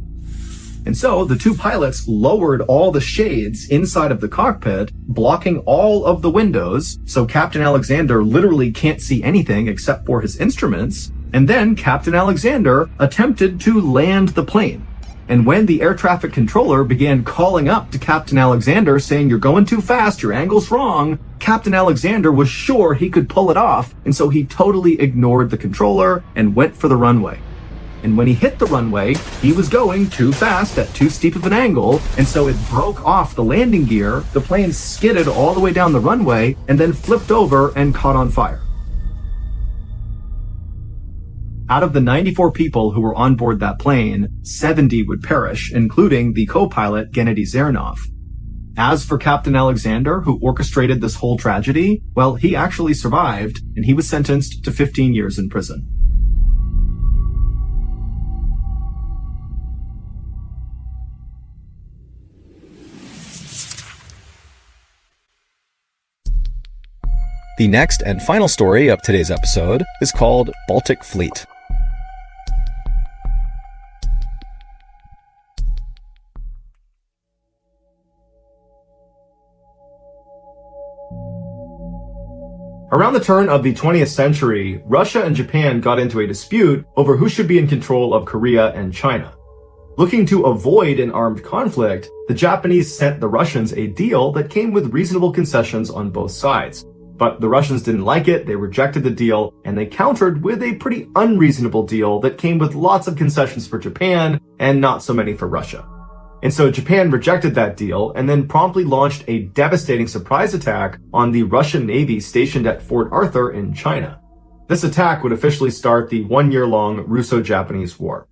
A: And so the two pilots lowered all the shades inside of the cockpit, blocking all of the windows, so Captain Alexander literally can't see anything except for his instruments. And then Captain Alexander attempted to land the plane. And when the air traffic controller began calling up to Captain Alexander saying, "You're going too fast, your angle's wrong," Captain Alexander was sure he could pull it off, and so he totally ignored the controller and went for the runway. And when he hit the runway, he was going too fast at too steep of an angle, and so it broke off the landing gear, the plane skidded all the way down the runway, and then flipped over and caught on fire. Out of the 94 people who were on board that plane, 70 would perish, including the co-pilot Gennady Zernov. As for Captain Alexander, who orchestrated this whole tragedy, well, he actually survived, and he was sentenced to 15 years in prison.
B: The next and final story of today's episode is called Baltic Fleet.
A: Around the turn of the 20th century, Russia and Japan got into a dispute over who should be in control of Korea and China. Looking to avoid an armed conflict, the Japanese sent the Russians a deal that came with reasonable concessions on both sides. But the Russians didn't like it, they rejected the deal, and they countered with a pretty unreasonable deal that came with lots of concessions for Japan and not so many for Russia. And so Japan rejected that deal and then promptly launched a devastating surprise attack on the Russian Navy stationed at Fort Arthur in China. This attack would officially start the one-year-long Russo-Japanese War.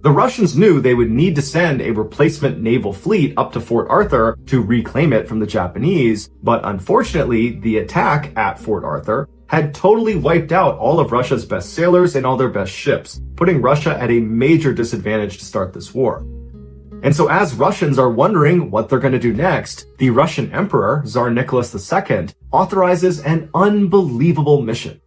A: The Russians knew they would need to send a replacement naval fleet up to Fort Arthur to reclaim it from the Japanese, but unfortunately, the attack at Fort Arthur had totally wiped out all of Russia's best sailors and all their best ships, putting Russia at a major disadvantage to start this war. And so as Russians are wondering what they're going to do next, the Russian Emperor, Tsar Nicholas II, authorizes an unbelievable mission.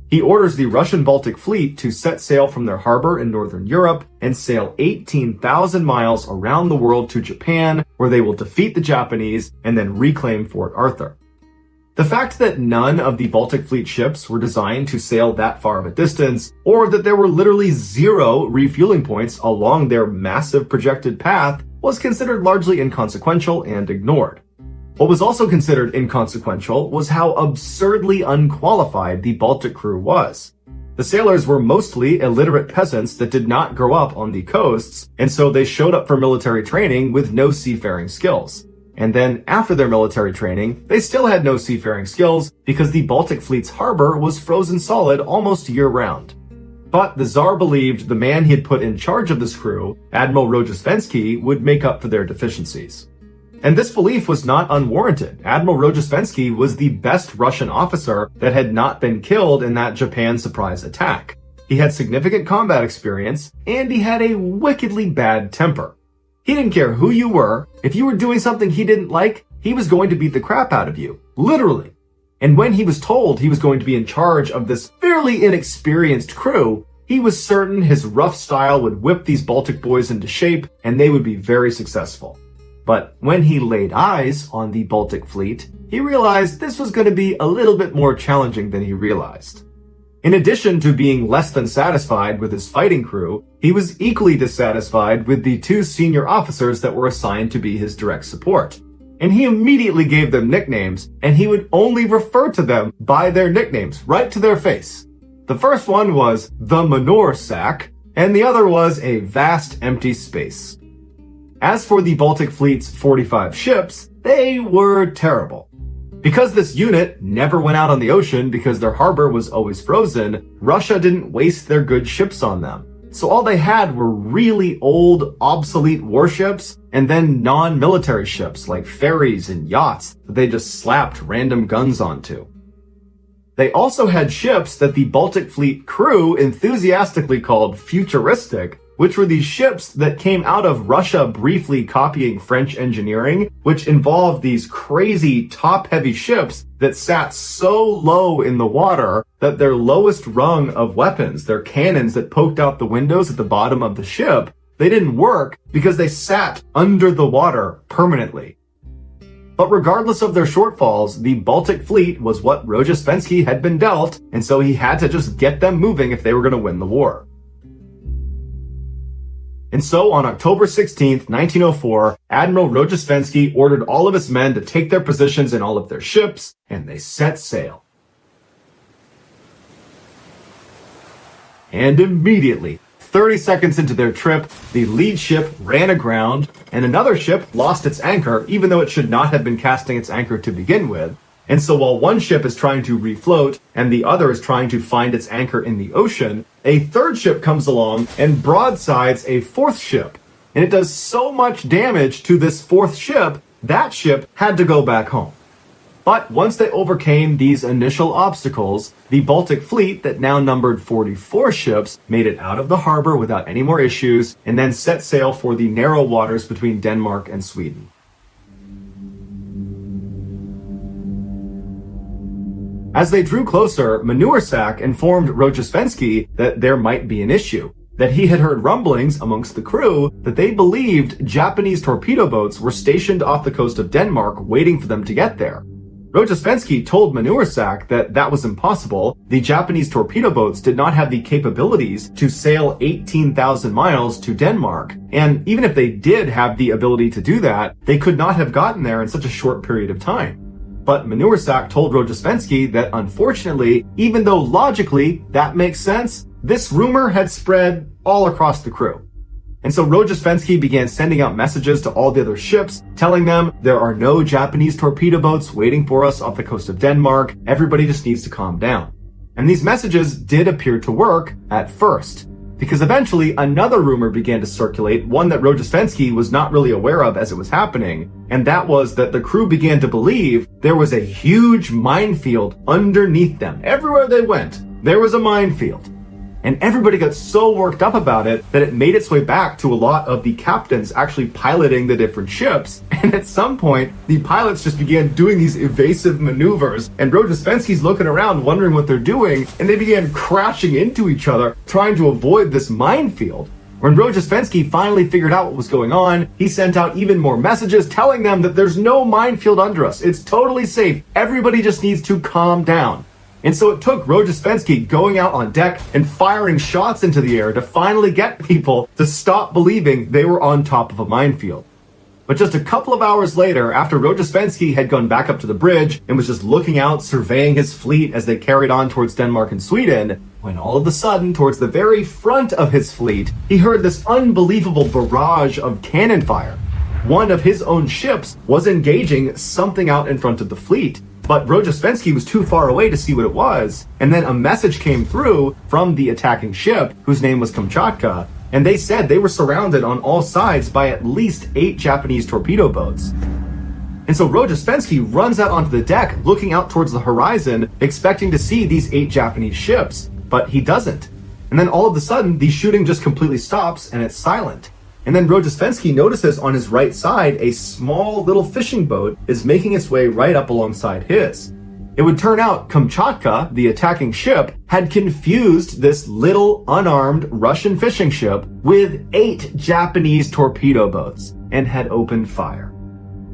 A: He orders the Russian Baltic Fleet to set sail from their harbor in northern Europe and sail 18,000 miles around the world to Japan, where they will defeat the Japanese and then reclaim Fort Arthur. The fact that none of the Baltic Fleet ships were designed to sail that far of a distance, or that there were literally 0 refueling points along their massive projected path, was considered largely inconsequential and ignored. What was also considered inconsequential was how absurdly unqualified the Baltic crew was. The sailors were mostly illiterate peasants that did not grow up on the coasts, and so they showed up for military training with no seafaring skills. And then after their military training, they still had no seafaring skills because the Baltic Fleet's harbor was frozen solid almost year-round. But the Tsar believed the man he had put in charge of this crew, Admiral Rojestvensky, would make up for their deficiencies. And this belief was not unwarranted. Admiral Rozhestvensky was the best Russian officer that had not been killed in that Japan surprise attack. He had significant combat experience, and he had a wickedly bad temper. He didn't care who you were. If you were doing something he didn't like, he was going to beat the crap out of you. Literally. And when he was told he was going to be in charge of this fairly inexperienced crew, he was certain his rough style would whip these Baltic boys into shape, and they would be very successful. But when he laid eyes on the Baltic fleet, he realized this was going to be a little bit more challenging than he realized. In addition to being less than satisfied with his fighting crew, he was equally dissatisfied with the two senior officers that were assigned to be his direct support. And he immediately gave them nicknames, and he would only refer to them by their nicknames, right to their face. The first one was the manure sack, and the other was a vast empty space. As for the Baltic fleet's 45 ships, they were terrible. Because this unit never went out on the ocean because their harbor was always frozen, Russia didn't waste their good ships on them. So all they had were really old, obsolete warships, and then non-military ships like ferries and yachts that they just slapped random guns onto. They also had ships that the Baltic Fleet crew enthusiastically called futuristic, which were these ships that came out of Russia briefly copying French engineering, which involved these crazy top-heavy ships that sat so low in the water that their lowest rung of weapons, their cannons that poked out the windows at the bottom of the ship, they didn't work because they sat under the water permanently. But regardless of their shortfalls, the Baltic Fleet was what Rozhestvensky had been dealt, and so he had to just get them moving if they were going to win the war. And so on October 16th, 1904, Admiral Rozhestvensky ordered all of his men to take their positions in all of their ships, and they set sail. And immediately, 30 seconds into their trip, the lead ship ran aground, and another ship lost its anchor, even though it should not have been casting its anchor to begin with. And so while one ship is trying to refloat and the other is trying to find its anchor in the ocean, a third ship comes along and broadsides a fourth ship. And it does so much damage to this fourth ship, that ship had to go back home. But once they overcame these initial obstacles, the Baltic Fleet that now numbered 44 ships made it out of the harbor without any more issues and then set sail for the narrow waters between Denmark and Sweden. As they drew closer, Manursak informed Rozhestvensky that there might be an issue, that he had heard rumblings amongst the crew that they believed Japanese torpedo boats were stationed off the coast of Denmark waiting for them to get there. Rozhestvensky told Manursak that that was impossible. The Japanese torpedo boats did not have the capabilities to sail 18,000 miles to Denmark, and even if they did have the ability to do that, they could not have gotten there in such a short period of time. But Manursak told Rozhestvensky that unfortunately, even though logically that makes sense, this rumor had spread all across the crew. And so Rozhestvensky began sending out messages to all the other ships, telling them there are no Japanese torpedo boats waiting for us off the coast of Denmark. Everybody just needs to calm down. And these messages did appear to work at first, because eventually another rumor began to circulate, one that Rozhestvensky was not really aware of as it was happening, and that was that the crew began to believe there was a huge minefield underneath them. Everywhere they went, there was a minefield. And everybody got so worked up about it that it made its way back to a lot of the captains actually piloting the different ships. And at some point, the pilots just began doing these evasive maneuvers, and Rozhestvensky's looking around wondering what they're doing, and they began crashing into each other, trying to avoid this minefield. When Rozhestvensky finally figured out what was going on, he sent out even more messages telling them that there's no minefield under us. It's totally safe. Everybody just needs to calm down. And so it took Rozhestvensky going out on deck and firing shots into the air to finally get people to stop believing they were on top of a minefield. But just a couple of hours later, after Rozhestvensky had gone back up to the bridge and was just looking out, surveying his fleet as they carried on towards Denmark and Sweden, when all of a sudden, towards the very front of his fleet, he heard this unbelievable barrage of cannon fire. One of his own ships was engaging something out in front of the fleet. But Rozhestvensky was too far away to see what it was, and then a message came through from the attacking ship, whose name was Kamchatka, and they said they were surrounded on all sides by at least 8 Japanese torpedo boats. And so Rojesvenski runs out onto the deck, looking out towards the horizon, expecting to see these 8 Japanese ships, but he doesn't. And then all of a sudden, the shooting just completely stops and it's silent. And then Rojesvenski notices on his right side, a small little fishing boat is making its way right up alongside his. It would turn out Kamchatka, the attacking ship, had confused this little unarmed Russian fishing ship with 8 Japanese torpedo boats and had opened fire.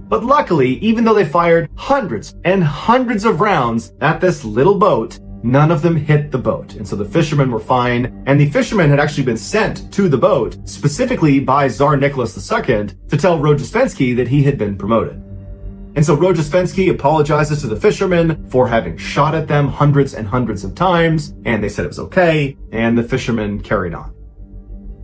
A: But luckily, even though they fired hundreds and hundreds of rounds at this little boat, none of them hit the boat. And so the fishermen were fine, and the fishermen had actually been sent to the boat, specifically by Tsar Nicholas II, to tell Rojesvenski that he had been promoted. And so Rojesvenski apologizes to the fishermen for having shot at them hundreds and hundreds of times, and they said it was okay, and the fishermen carried on.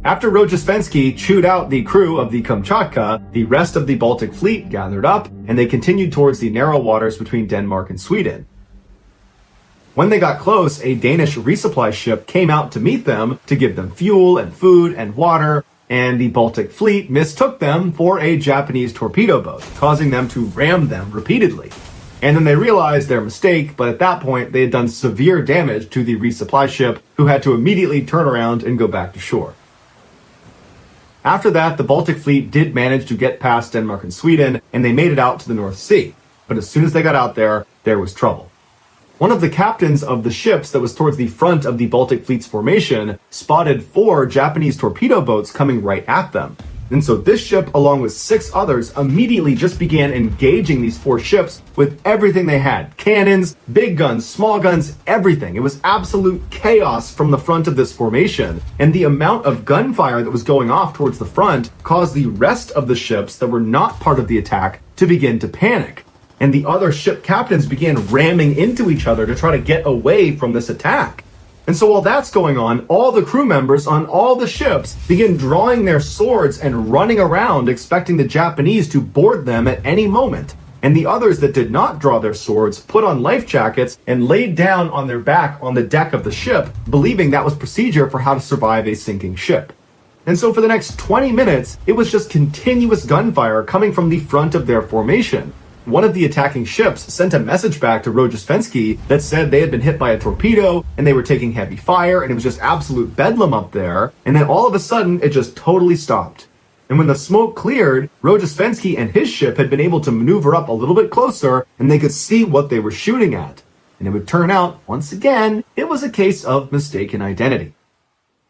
A: After Rojesvenski chewed out the crew of the Kamchatka, the rest of the Baltic fleet gathered up, and they continued towards the narrow waters between Denmark and Sweden. When they got close, a Danish resupply ship came out to meet them to give them fuel and food and water, and the Baltic fleet mistook them for a Japanese torpedo boat, causing them to ram them repeatedly. And then they realized their mistake, but at that point they had done severe damage to the resupply ship, who had to immediately turn around and go back to shore. After that, the Baltic fleet did manage to get past Denmark and Sweden, and they made it out to the North Sea. But as soon as they got out there was trouble. One of the captains of the ships that was towards the front of the Baltic fleet's formation spotted 4 Japanese torpedo boats coming right at them. And so this ship, along with 6 others, immediately just began engaging these 4 ships with everything they had. Cannons, big guns, small guns, everything. It was absolute chaos from the front of this formation. And the amount of gunfire that was going off towards the front caused the rest of the ships that were not part of the attack to begin to panic. And the other ship captains began ramming into each other to try to get away from this attack. And so while that's going on, all the crew members on all the ships begin drawing their swords and running around, expecting the Japanese to board them at any moment. And the others that did not draw their swords put on life jackets and laid down on their back on the deck of the ship, believing that was procedure for how to survive a sinking ship. And so for the next 20 minutes, it was just continuous gunfire coming from the front of their formation. One of the attacking ships sent a message back to Rojesvenski that said they had been hit by a torpedo and they were taking heavy fire and it was just absolute bedlam up there. And then all of a sudden, it just totally stopped. And when the smoke cleared, Rojesvenski and his ship had been able to maneuver up a little bit closer and they could see what they were shooting at. And it would turn out, once again, it was a case of mistaken identity.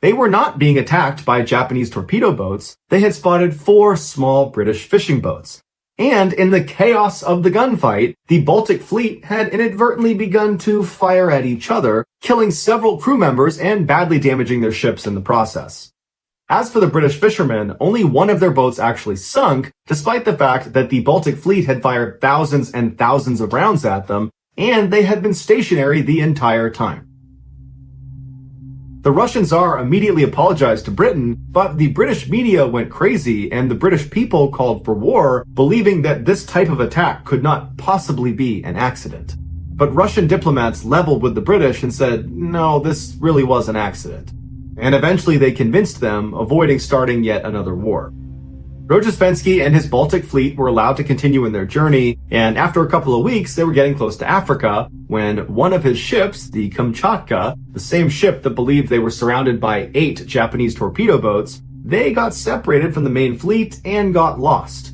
A: They were not being attacked by Japanese torpedo boats. They had spotted 4 small British fishing boats. And in the chaos of the gunfight, the Baltic fleet had inadvertently begun to fire at each other, killing several crew members and badly damaging their ships in the process. As for the British fishermen, only one of their boats actually sunk, despite the fact that the Baltic fleet had fired thousands and thousands of rounds at them, and they had been stationary the entire time. The Russian Tsar immediately apologized to Britain, but the British media went crazy and the British people called for war, believing that this type of attack could not possibly be an accident. But Russian diplomats leveled with the British and said, no, this really was an accident. And eventually they convinced them, avoiding starting yet another war. Rojesvenski and his Baltic fleet were allowed to continue in their journey, and after a couple of weeks, they were getting close to Africa when one of his ships, the Kamchatka, the same ship that believed they were surrounded by 8 Japanese torpedo boats, they got separated from the main fleet and got lost.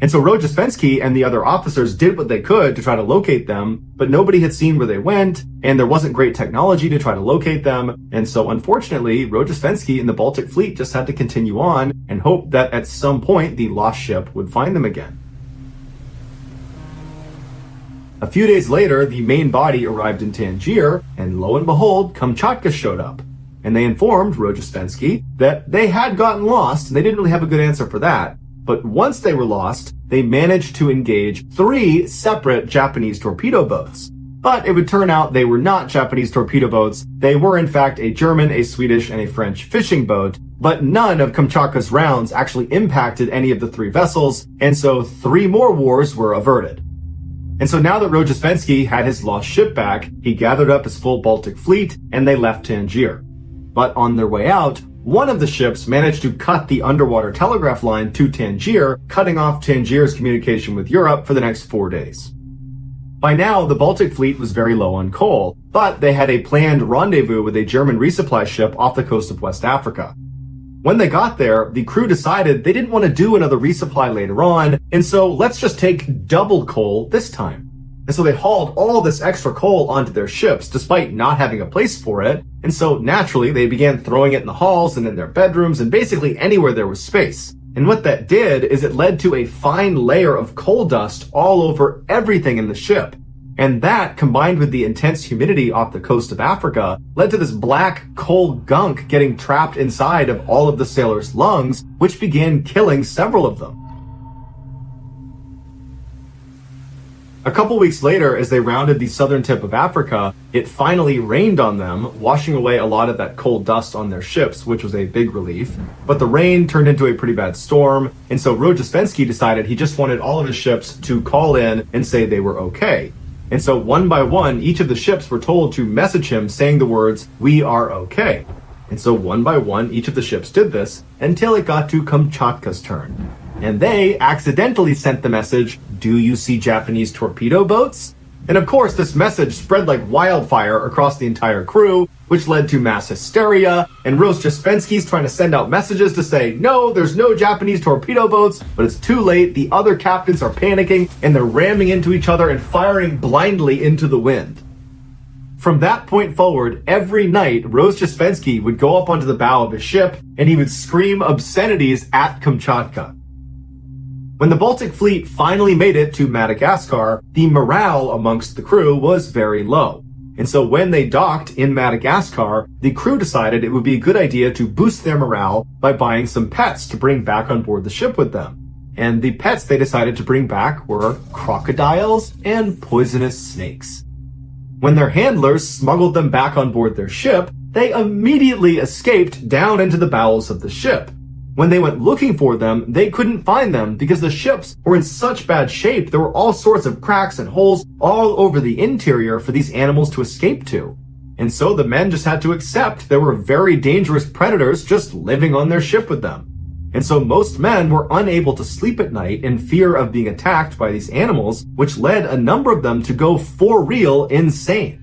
A: And so Rojesvenski and the other officers did what they could to try to locate them, but nobody had seen where they went, and there wasn't great technology to try to locate them, and so unfortunately, Rojesvenski and the Baltic fleet just had to continue on and hope that at some point the lost ship would find them again. A few days later, the main body arrived in Tangier, and lo and behold, Kamchatka showed up. And they informed Rojesvenski that they had gotten lost, and they didn't really have a good answer for that. But once they were lost, they managed to engage 3 separate Japanese torpedo boats. But it would turn out they were not Japanese torpedo boats. They were in fact a German, a Swedish, and a French fishing boat. But none of Kamchatka's rounds actually impacted any of the 3 vessels, and so 3 more wars were averted. And so now that Rojesvenski had his lost ship back, he gathered up his full Baltic fleet, and they left Tangier. But on their way out, one of the ships managed to cut the underwater telegraph line to Tangier, cutting off Tangier's communication with Europe for the next 4 days. By now, the Baltic Fleet was very low on coal, but they had a planned rendezvous with a German resupply ship off the coast of West Africa. When they got there, the crew decided they didn't want to do another resupply later on, and so let's just take double coal this time. And so they hauled all this extra coal onto their ships despite not having a place for it, and so naturally they began throwing it in the halls and in their bedrooms and basically anywhere there was space. And what that did is it led to a fine layer of coal dust all over everything in the ship. And that, combined with the intense humidity off the coast of Africa, led to this black coal gunk getting trapped inside of all of the sailors' lungs, which began killing several of them. A couple weeks later, as they rounded the southern tip of Africa, it finally rained on them, washing away a lot of that coal dust on their ships, which was a big relief. But the rain turned into a pretty bad storm, and so Rojesvenski decided he just wanted all of his ships to call in and say they were okay. And so one by one, each of the ships were told to message him saying the words, "We are okay." And so one by one, each of the ships did this until it got to Kamchatka's turn. And they accidentally sent the message, "Do you see Japanese torpedo boats?" And of course, this message spread like wildfire across the entire crew, which led to mass hysteria, and Rojesvenski's trying to send out messages to say, "No, there's no Japanese torpedo boats," but it's too late. The other captains are panicking, and they're ramming into each other and firing blindly into the wind. From that point forward, every night, Rojesvenski would go up onto the bow of his ship, and he would scream obscenities at Kamchatka. When the Baltic Fleet finally made it to Madagascar, the morale amongst the crew was very low. And so when they docked in Madagascar, the crew decided it would be a good idea to boost their morale by buying some pets to bring back on board the ship with them. And the pets they decided to bring back were crocodiles and poisonous snakes. When their handlers smuggled them back on board their ship, they immediately escaped down into the bowels of the ship. When they went looking for them, they couldn't find them because the ships were in such bad shape. There were all sorts of cracks and holes all over the interior for these animals to escape to. And so the men just had to accept there were very dangerous predators just living on their ship with them. And so most men were unable to sleep at night in fear of being attacked by these animals, which led a number of them to go for real insane.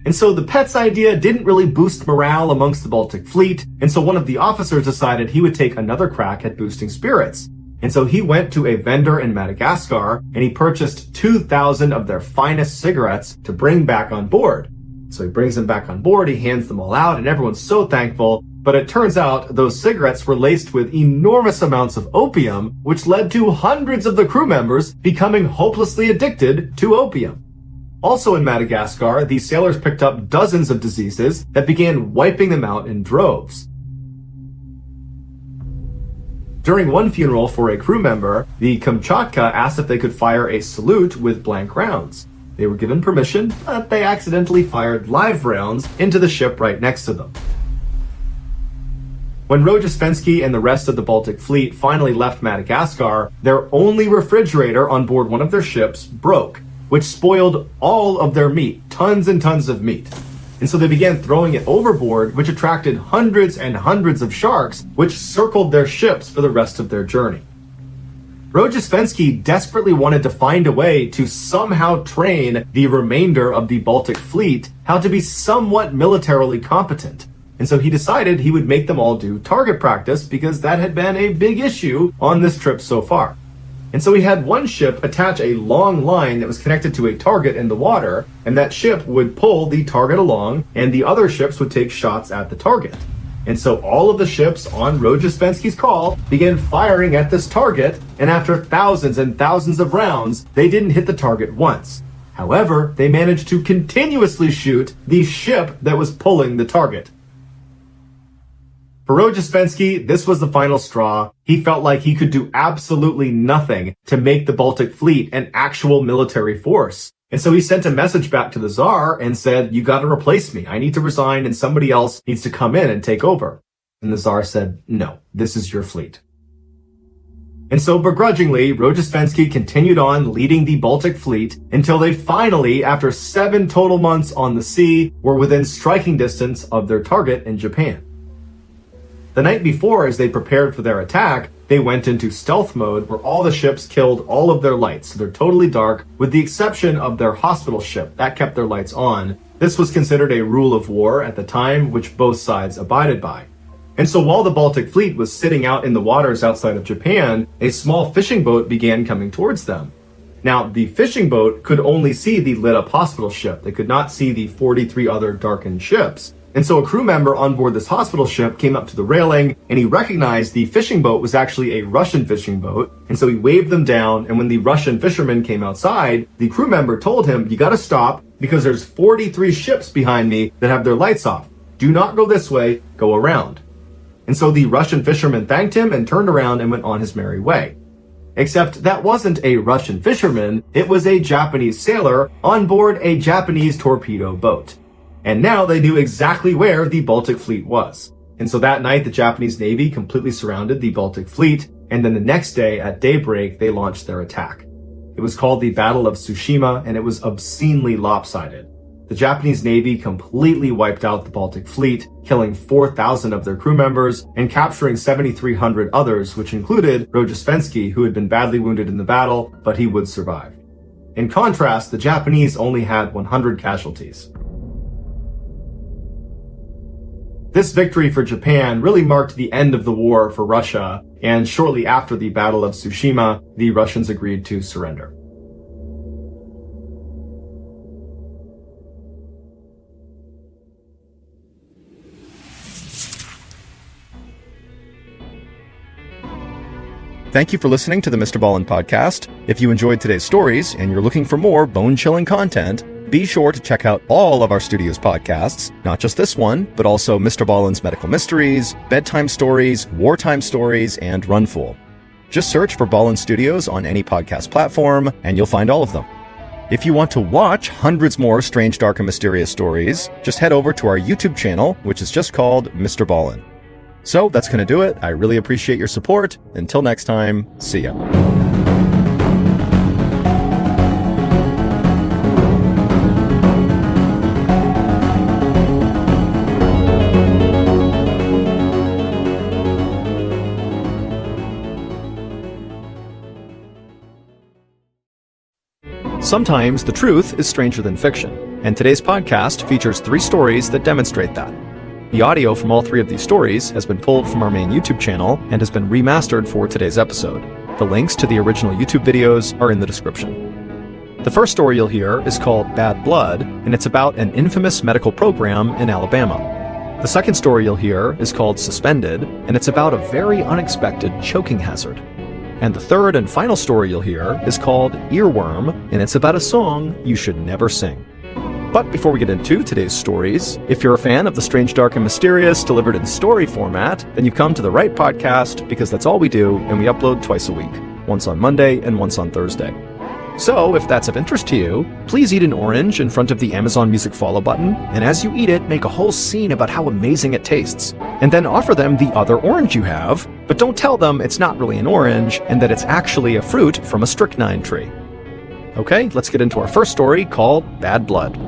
A: And so the pets idea didn't really boost morale amongst the Baltic Fleet, and so one of the officers decided he would take another crack at boosting spirits. And so he went to a vendor in Madagascar, and he purchased 2,000 of their finest cigarettes to bring back on board. So he brings them back on board, he hands them all out, and everyone's so thankful, but it turns out those cigarettes were laced with enormous amounts of opium, which led to hundreds of the crew members becoming hopelessly addicted to opium. Also in Madagascar, the sailors picked up dozens of diseases that began wiping them out in droves. During one funeral for a crew member, the Kamchatka asked if they could fire a salute with blank rounds. They were given permission, but they accidentally fired live rounds into the ship right next to them. When Rojesvenski and the rest of the Baltic Fleet finally left Madagascar, their only refrigerator on board one of their ships broke, which spoiled all of their meat, tons and tons of meat. And so they began throwing it overboard, which attracted hundreds and hundreds of sharks, which circled their ships for the rest of their journey. Rojesvenski desperately wanted to find a way to somehow train the remainder of the Baltic Fleet how to be somewhat militarily competent. And so he decided he would make them all do target practice because that had been a big issue on this trip so far. And so he had one ship attach a long line that was connected to a target in the water, and that ship would pull the target along, and the other ships would take shots at the target. And so all of the ships on Rojesvenski's call began firing at this target, and after thousands and thousands of rounds, they didn't hit the target once. However, they managed to continuously shoot the ship that was pulling the target. For Rojesvenski, this was the final straw. He felt like he could do absolutely nothing to make the Baltic Fleet an actual military force. And so he sent a message back to the Tsar and said, "You gotta replace me. I need to resign and somebody else needs to come in and take over." And the Tsar said, "No, this is your fleet." And so begrudgingly, Rojesvenski continued on leading the Baltic Fleet until they finally, after 7 total months on the sea, were within striking distance of their target in Japan. The night before, as they prepared for their attack, they went into stealth mode where all the ships killed all of their lights. So they're totally dark, with the exception of their hospital ship. That kept their lights on. This was considered a rule of war at the time, which both sides abided by. And so while the Baltic Fleet was sitting out in the waters outside of Japan, a small fishing boat began coming towards them. Now, the fishing boat could only see the lit-up hospital ship. They could not see the 43 other darkened ships. And so a crew member on board this hospital ship came up to the railing and he recognized the fishing boat was actually a Russian fishing boat. And so he waved them down. And when the Russian fisherman came outside, the crew member told him, "You got to stop because there's 43 ships behind me that have their lights off. Do not go this way, go around." And so the Russian fisherman thanked him and turned around and went on his merry way. Except that wasn't a Russian fisherman, it was a Japanese sailor on board a Japanese torpedo boat. And now they knew exactly where the Baltic Fleet was. And so that night, the Japanese Navy completely surrounded the Baltic Fleet, and then the next day at daybreak, they launched their attack. It was called the Battle of Tsushima, and it was obscenely lopsided. The Japanese Navy completely wiped out the Baltic Fleet, killing 4,000 of their crew members and capturing 7,300 others, which included Rojesvenski, who had been badly wounded in the battle, but he would survive. In contrast, the Japanese only had 100 casualties. This victory for Japan really marked the end of the war for Russia, and shortly after the Battle of Tsushima, the Russians agreed to surrender.
B: Thank you for listening to the MrBallen Podcast. If you enjoyed today's stories and you're looking for more bone-chilling content, be sure to check out all of our studio's podcasts, not just this one, but also MrBallen's Medical Mysteries, Bedtime Stories, Wartime Stories, and Runful. Just search for Ballen Studios on any podcast platform, and you'll find all of them. If you want to watch hundreds more strange, dark, and mysterious stories, just head over to our YouTube channel, which is just called MrBallen. So that's going to do it. I really appreciate your support. Until next time, see ya. Sometimes the truth is stranger than fiction, and today's podcast features 3 stories that demonstrate that. The audio from all 3 of these stories has been pulled from our main YouTube channel and has been remastered for today's episode. The links to the original YouTube videos are in the description. The first story you'll hear is called Bad Blood, and it's about an infamous medical program in Alabama. The second story you'll hear is called Suspended, and it's about a very unexpected choking hazard. And the third and final story you'll hear is called Earworm, and it's about a song you should never sing. But before we get into today's stories, if you're a fan of the strange, dark, and mysterious delivered in story format, then you've come to the right podcast, because that's all we do, and we upload twice a week, once on Monday and once on Thursday. So if that's of interest to you, please eat an orange in front of the Amazon Music follow button, and as you eat it, make a whole scene about how amazing it tastes, and then offer them the other orange you have, but don't tell them it's not really an orange and that it's actually a fruit from a strychnine tree. Okay, let's get into our first story called Bad Blood.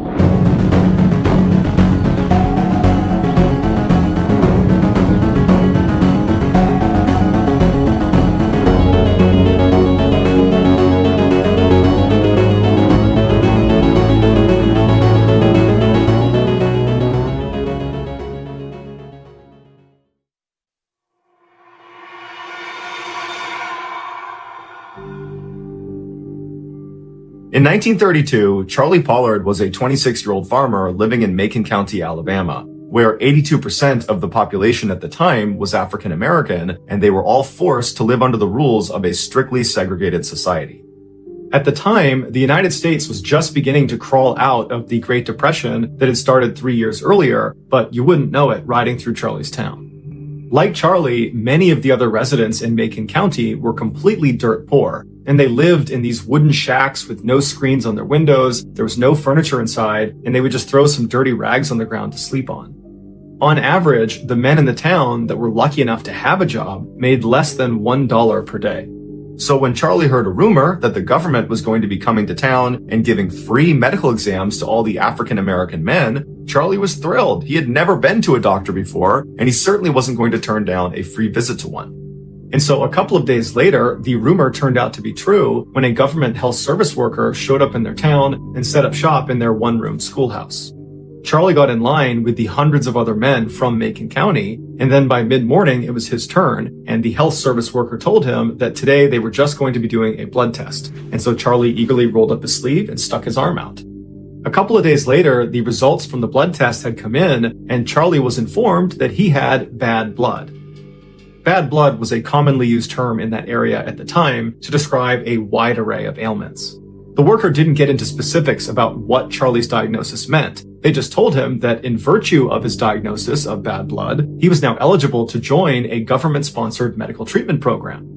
A: In 1932, Charlie Pollard was a 26-year-old farmer living in Macon County, Alabama, where 82% of the population at the time was African American, and they were all forced to live under the rules of a strictly segregated society. At the time, the United States was just beginning to crawl out of the Great Depression that had started 3 years earlier, but you wouldn't know it riding through Charlie's town. Like Charlie, many of the other residents in Macon County were completely dirt poor, and they lived in these wooden shacks with no screens on their windows, there was no furniture inside, and they would just throw some dirty rags on the ground to sleep on. On average, the men in the town that were lucky enough to have a job made less than $1 per day. So when Charlie heard a rumor that the government was going to be coming to town and giving free medical exams to all the African American men, Charlie was thrilled. He had never been to a doctor before, and he certainly wasn't going to turn down a free visit to one. And so a couple of days later, the rumor turned out to be true when a government health service worker showed up in their town and set up shop in their one-room schoolhouse. Charlie got in line with the hundreds of other men from Macon County, and then by mid-morning, it was his turn, and the health service worker told him that today they were just going to be doing a blood test. And so Charlie eagerly rolled up his sleeve and stuck his arm out. A couple of days later, the results from the blood test had come in, and Charlie was informed that he had bad blood. Bad blood was a commonly used term in that area at the time to describe a wide array of ailments. The worker didn't get into specifics about what Charlie's diagnosis meant. They just told him that in virtue of his diagnosis of bad blood, he was now eligible to join a government-sponsored medical treatment program.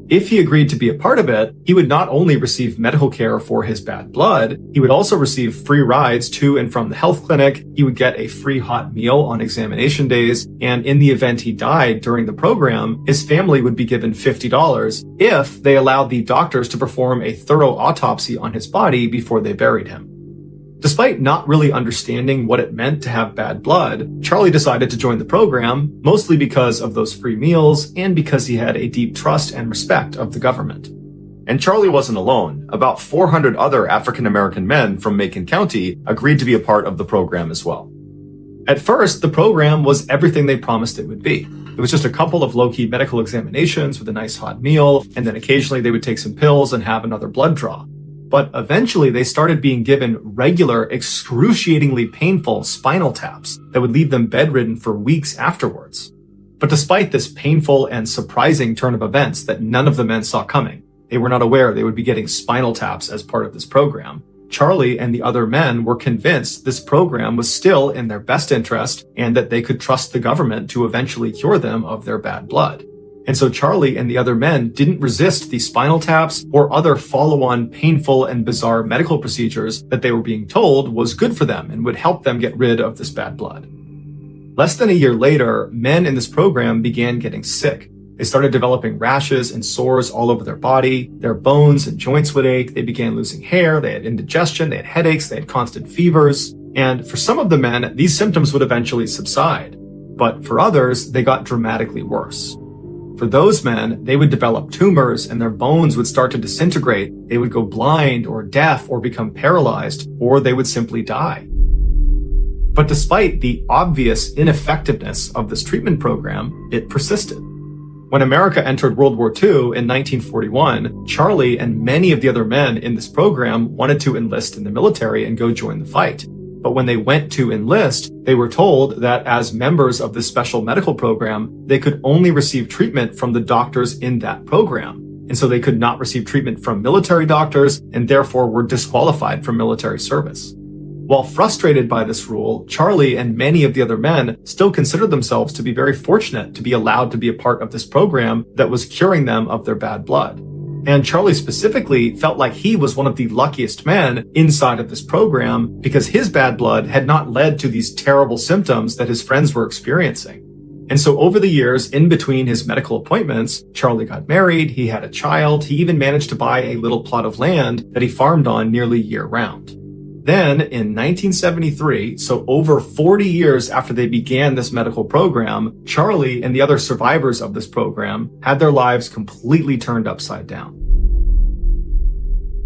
A: If he agreed to be a part of it, he would not only receive medical care for his bad blood, he would also receive free rides to and from the health clinic, he would get a free hot meal on examination days, and in the event he died during the program, his family would be given $50 if they allowed the doctors to perform a thorough autopsy on his body before they buried him. Despite not really understanding what it meant to have bad blood, Charlie decided to join the program, mostly because of those free meals and because he had a deep trust and respect of the government. And Charlie wasn't alone. About 400 other African American men from Macon County agreed to be a part of the program as well. At first, the program was everything they promised it would be. It was just a couple of low-key medical examinations with a nice hot meal, and then occasionally they would take some pills and have another blood draw. But eventually they started being given regular, excruciatingly painful spinal taps that would leave them bedridden for weeks afterwards. But despite this painful and surprising turn of events that none of the men saw coming, they were not aware they would be getting spinal taps as part of this program. Charlie and the other men were convinced this program was still in their best interest and that they could trust the government to eventually cure them of their bad blood. And so Charlie and the other men didn't resist the spinal taps or other follow-on painful and bizarre medical procedures that they were being told was good for them and would help them get rid of this bad blood. Less than a year later, men in this program began getting sick. They started developing rashes and sores all over their body. Their bones and joints would ache. They began losing hair. They had indigestion. They had headaches. They had constant fevers. And for some of the men, these symptoms would eventually subside. But for others, they got dramatically worse. For those men, they would develop tumors and their bones would start to disintegrate. They would go blind or deaf or become paralyzed, or they would simply die. But despite the obvious ineffectiveness of this treatment program, it persisted. When America entered World War II in 1941, Charlie and many of the other men in this program wanted to enlist in the military and go join the fight. But when they went to enlist, they were told that as members of this special medical program, they could only receive treatment from the doctors in that program. And so they could not receive treatment from military doctors and therefore were disqualified from military service. While frustrated by this rule, Charlie and many of the other men still considered themselves to be very fortunate to be allowed to be a part of this program that was curing them of their bad blood. And Charlie specifically felt like he was one of the luckiest men inside of this program because his bad blood had not led to these terrible symptoms that his friends were experiencing. And so over the years, in between his medical appointments, Charlie got married, he had a child, he even managed to buy a little plot of land that he farmed on nearly year-round. Then, in 1973, so over 40 years after they began this medical program, Charlie and the other survivors of this program had their lives completely turned upside down.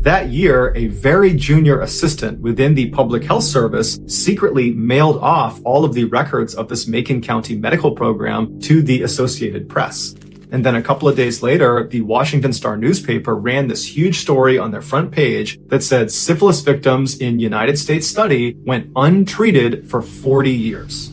A: That year, a very junior assistant within the public health service secretly mailed off all of the records of this Macon County medical program to the Associated Press. And then a couple of days later, the Washington Star newspaper ran this huge story on their front page that said syphilis victims in United States study went untreated for 40 years.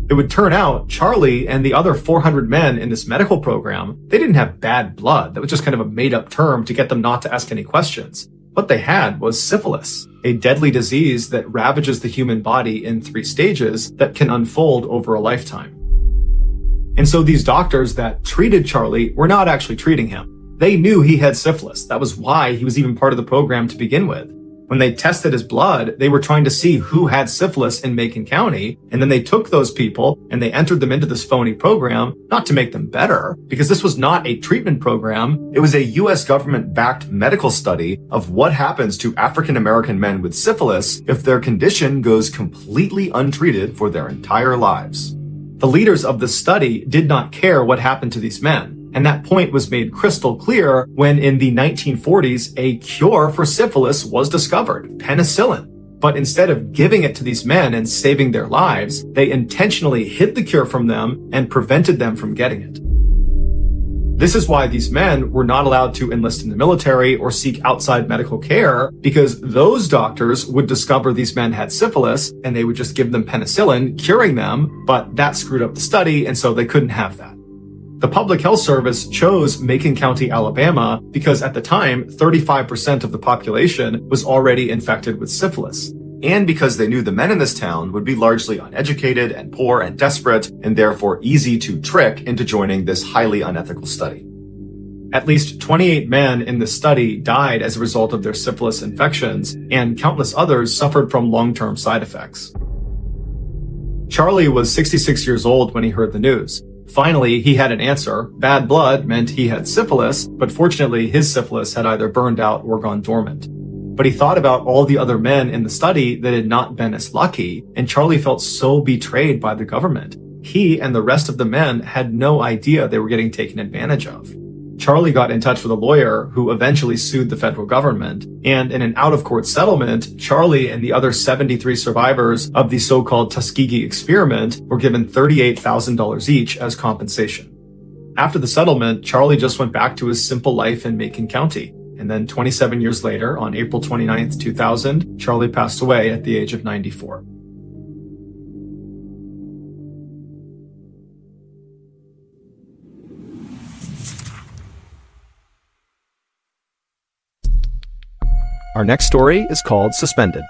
A: It would turn out Charlie and the other 400 men in this medical program, they didn't have bad blood. That was just kind of a made-up term to get them not to ask any questions. What they had was syphilis, a deadly disease that ravages the human body in 3 stages that can unfold over a lifetime. And so these doctors that treated Charlie were not actually treating him. They knew he had syphilis. That was why he was even part of the program to begin with. When they tested his blood, they were trying to see who had syphilis in Macon County, and then they took those people and they entered them into this phony program, not to make them better, because this was not a treatment program. It was a U.S. government-backed medical study of what happens to African American men with syphilis if their condition goes completely untreated for their entire lives. The leaders of the study did not care what happened to these men. And that point was made crystal clear when in the 1940s, a cure for syphilis was discovered, penicillin. But instead of giving it to these men and saving their lives, they intentionally hid the cure from them and prevented them from getting it. This is why these men were not allowed to enlist in the military or seek outside medical care, because those doctors would discover these men had syphilis and they would just give them penicillin, curing them, but that screwed up the study, and so they couldn't have that. The Public Health Service chose Macon County, Alabama, because at the time, 35% of the population was already infected with syphilis. And because they knew the men in this town would be largely uneducated and poor and desperate, and therefore easy to trick into joining this highly unethical study. At least 28 men in the study died as a result of their syphilis infections, and countless others suffered from long-term side effects. Charlie was 66 years old when he heard the news. Finally, he had an answer. Bad blood meant he had syphilis, but fortunately his syphilis had either burned out or gone dormant. But he thought about all the other men in the study that had not been as lucky, and Charlie felt so betrayed by the government. He and the rest of the men had no idea they were getting taken advantage of. Charlie got in touch with a lawyer who eventually sued the federal government, and in an out-of-court settlement, Charlie and the other 73 survivors of the so-called Tuskegee experiment were given $38,000 each as compensation. After the settlement, Charlie just went back to his simple life in Macon County, and then 27 years later, on April 29th, 2000, Charlie passed away at the age of 94.
B: Our next story is called Suspended.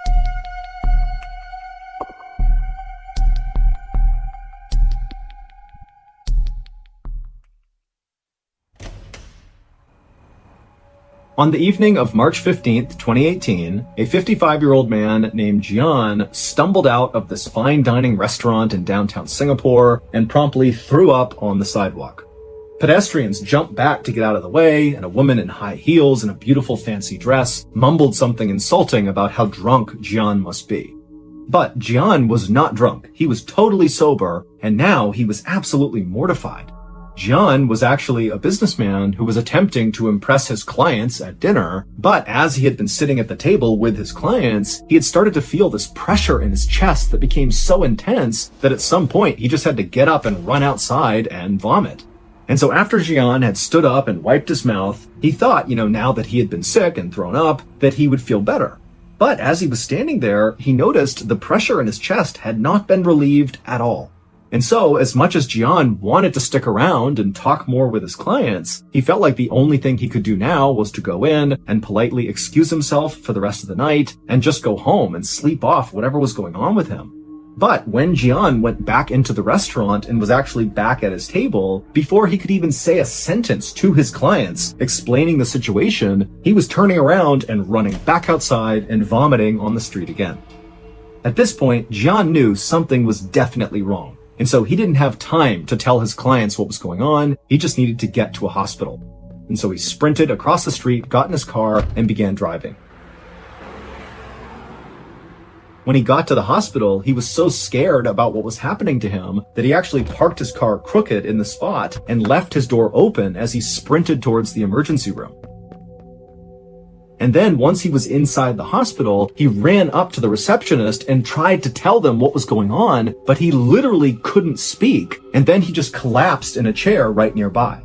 A: On the evening of March 15th, 2018, a 55-year-old man named Jian stumbled out of this fine dining restaurant in downtown Singapore and promptly threw up on the sidewalk. Pedestrians jumped back to get out of the way, and a woman in high heels and a beautiful fancy dress mumbled something insulting about how drunk Jian must be. But Jian was not drunk. He was totally sober, and now he was absolutely mortified. Jian was actually a businessman who was attempting to impress his clients at dinner, but as he had been sitting at the table with his clients, he had started to feel this pressure in his chest that became so intense that at some point he just had to get up and run outside and vomit. And so after Jian had stood up and wiped his mouth, he thought, now that he had been sick and thrown up, that he would feel better. But as he was standing there, he noticed the pressure in his chest had not been relieved at all. And so, as much as Jian wanted to stick around and talk more with his clients, he felt like the only thing he could do now was to go in and politely excuse himself for the rest of the night and just go home and sleep off whatever was going on with him. But when Jian went back into the restaurant and was actually back at his table, before he could even say a sentence to his clients explaining the situation, he was turning around and running back outside and vomiting on the street again. At this point, Jian knew something was definitely wrong, and so he didn't have time to tell his clients what was going on. He just needed to get to a hospital. And so he sprinted across the street, got in his car, and began driving. When he got to the hospital, he was so scared about what was happening to him that he actually parked his car crooked in the spot and left his door open as he sprinted towards the emergency room. And then once he was inside the hospital, he ran up to the receptionist and tried to tell them what was going on, but he literally couldn't speak, and then he just collapsed in a chair right nearby.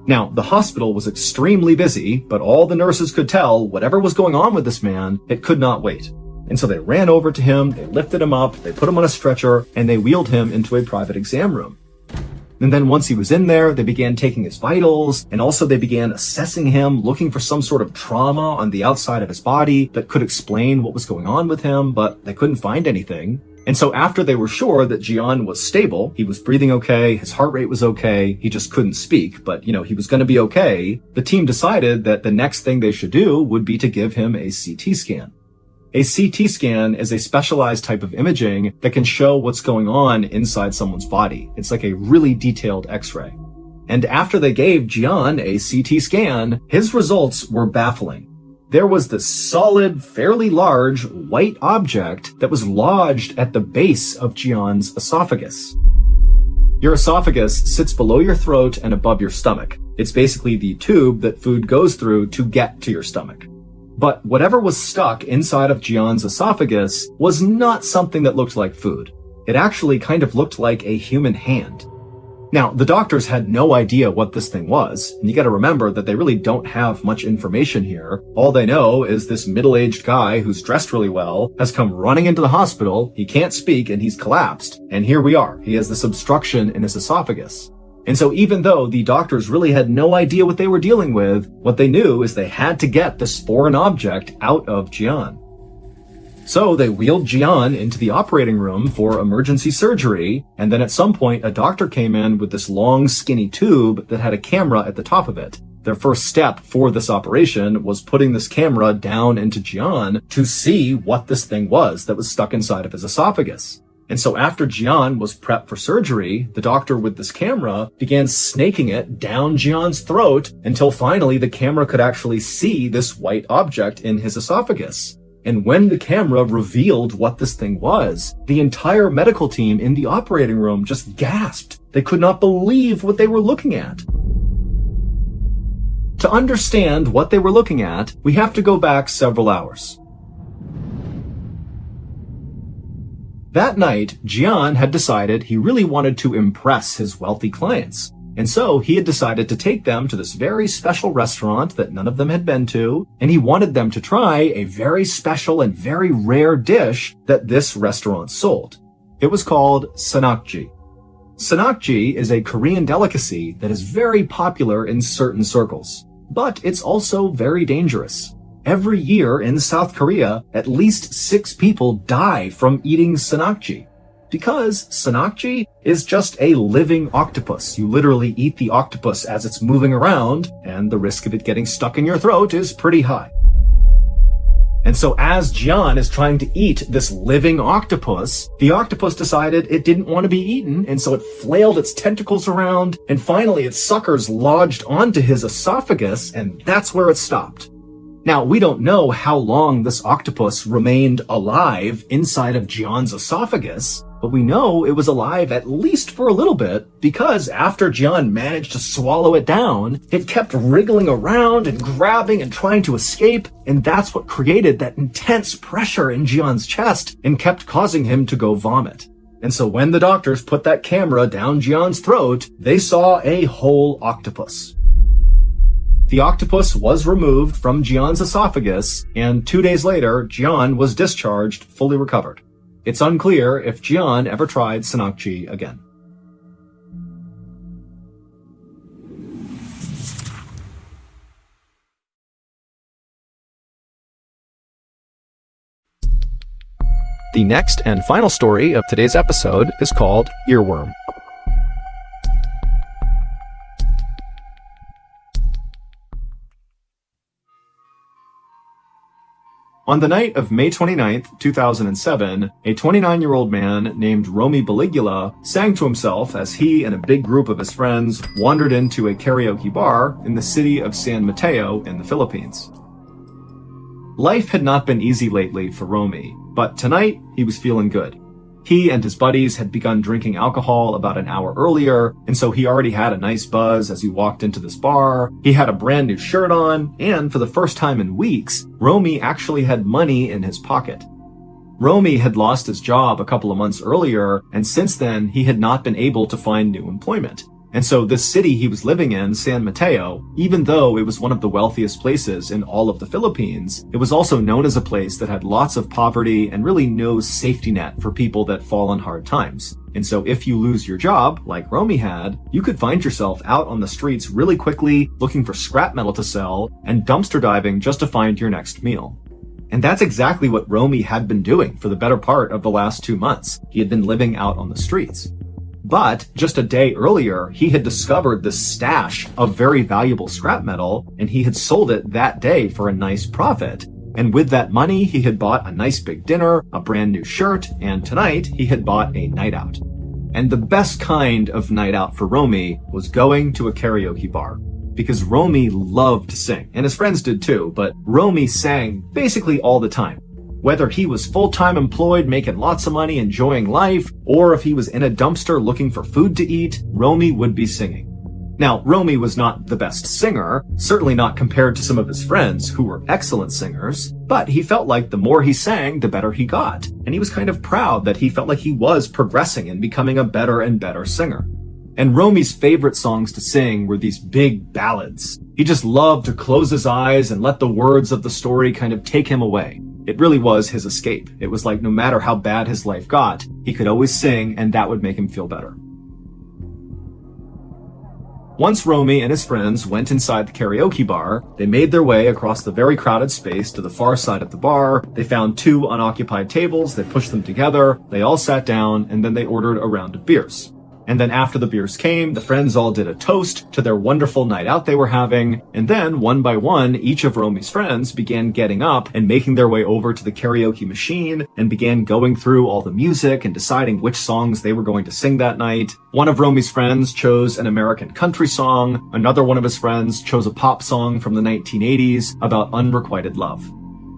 A: Now, the hospital was extremely busy, but all the nurses could tell whatever was going on with this man, it could not wait. And so they ran over to him, they lifted him up, they put him on a stretcher, and they wheeled him into a private exam room. And then once he was in there, they began taking his vitals, and also they began assessing him, looking for some sort of trauma on the outside of his body that could explain what was going on with him, but they couldn't find anything. And so after they were sure that Jian was stable, he was breathing okay, his heart rate was okay, he just couldn't speak, but he was going to be okay, the team decided that the next thing they should do would be to give him a CT scan. A CT scan is a specialized type of imaging that can show what's going on inside someone's body. It's like a really detailed X-ray. And after they gave Jian a CT scan, his results were baffling. There was this solid, fairly large, white object that was lodged at the base of Jian's esophagus. Your esophagus sits below your throat and above your stomach. It's basically the tube that food goes through to get to your stomach. But whatever was stuck inside of Jian's esophagus was not something that looked like food. It actually kind of looked like a human hand. Now, the doctors had no idea what this thing was, and you gotta remember that they really don't have much information here. All they know is this middle-aged guy who's dressed really well has come running into the hospital, he can't speak, and he's collapsed. And here we are. He has this obstruction in his esophagus. And so even though the doctors really had no idea what they were dealing with, what they knew is they had to get this foreign object out of Jian. So they wheeled Jian into the operating room for emergency surgery, and then at some point a doctor came in with this long skinny tube that had a camera at the top of it. Their first step for this operation was putting this camera down into Jian to see what this thing was that was stuck inside of his esophagus. And so after Jian was prepped for surgery, the doctor with this camera began snaking it down Jian's throat until finally the camera could actually see this white object in his esophagus. And when the camera revealed what this thing was, the entire medical team in the operating room just gasped. They could not believe what they were looking at. To understand what they were looking at, we have to go back several hours. That night, Jian had decided he really wanted to impress his wealthy clients. And so he had decided to take them to this very special restaurant that none of them had been to, and he wanted them to try a very special and very rare dish that this restaurant sold. It was called sanakji. Sanakji is a Korean delicacy that is very popular in certain circles, but it's also very dangerous. Every year in South Korea, at least 6 people die from eating sanakji. Because sanakji is just a living octopus. You literally eat the octopus as it's moving around, and the risk of it getting stuck in your throat is pretty high. And so as Jian is trying to eat this living octopus, the octopus decided it didn't want to be eaten, and so it flailed its tentacles around, and finally its suckers lodged onto his esophagus, and that's where it stopped. Now, we don't know how long this octopus remained alive inside of Jian's esophagus, but we know it was alive at least for a little bit because after Jian managed to swallow it down, it kept wriggling around and grabbing and trying to escape, and that's what created that intense pressure in Jian's chest and kept causing him to go vomit. And so when the doctors put that camera down Jian's throat, they saw a whole octopus. The octopus was removed from Jian's esophagus, and 2 days later, Jian was discharged, fully recovered. It's unclear if Jian ever tried sanakji again.
B: The next and final story of today's episode is called Earworm.
A: On the night of May 29th, 2007, a 29-year-old man named Romy Baligula sang to himself as he and a big group of his friends wandered into a karaoke bar in the city of San Mateo in the Philippines. Life had not been easy lately for Romy, but tonight he was feeling good. He and his buddies had begun drinking alcohol about an hour earlier, and so he already had a nice buzz as he walked into this bar. He had a brand new shirt on, and for the first time in weeks, Romy actually had money in his pocket. Romy had lost his job a couple of months earlier, and since then, he had not been able to find new employment. And so this city he was living in, San Mateo, even though it was one of the wealthiest places in all of the Philippines, it was also known as a place that had lots of poverty and really no safety net for people that fall on hard times. And so if you lose your job, like Romy had, you could find yourself out on the streets really quickly, looking for scrap metal to sell, and dumpster diving just to find your next meal. And that's exactly what Romy had been doing for the better part of the last 2 months. He had been living out on the streets. But just a day earlier, he had discovered this stash of very valuable scrap metal, and he had sold it that day for a nice profit. And with that money, he had bought a nice big dinner, a brand new shirt, and tonight he had bought a night out. And the best kind of night out for Romy was going to a karaoke bar. Because Romy loved to sing, and his friends did too, but Romy sang basically all the time. Whether he was full-time employed, making lots of money, enjoying life, or if he was in a dumpster looking for food to eat, Romy would be singing. Now, Romy was not the best singer, certainly not compared to some of his friends who were excellent singers, but he felt like the more he sang, the better he got. And he was kind of proud that he felt like he was progressing and becoming a better and better singer. And Romy's favorite songs to sing were these big ballads. He just loved to close his eyes and let the words of the story kind of take him away. It really was his escape. It was like no matter how bad his life got, he could always sing and that would make him feel better. Once Romy and his friends went inside the karaoke bar, they made their way across the very crowded space to the far side of the bar. They found 2 unoccupied tables, they pushed them together, they all sat down, and then they ordered a round of beers. And then after the beers came, the friends all did a toast to their wonderful night out they were having, and then one by one, each of Romy's friends began getting up and making their way over to the karaoke machine and began going through all the music and deciding which songs they were going to sing that night. One of Romy's friends chose an American country song, another one of his friends chose a pop song from the 1980s about unrequited love.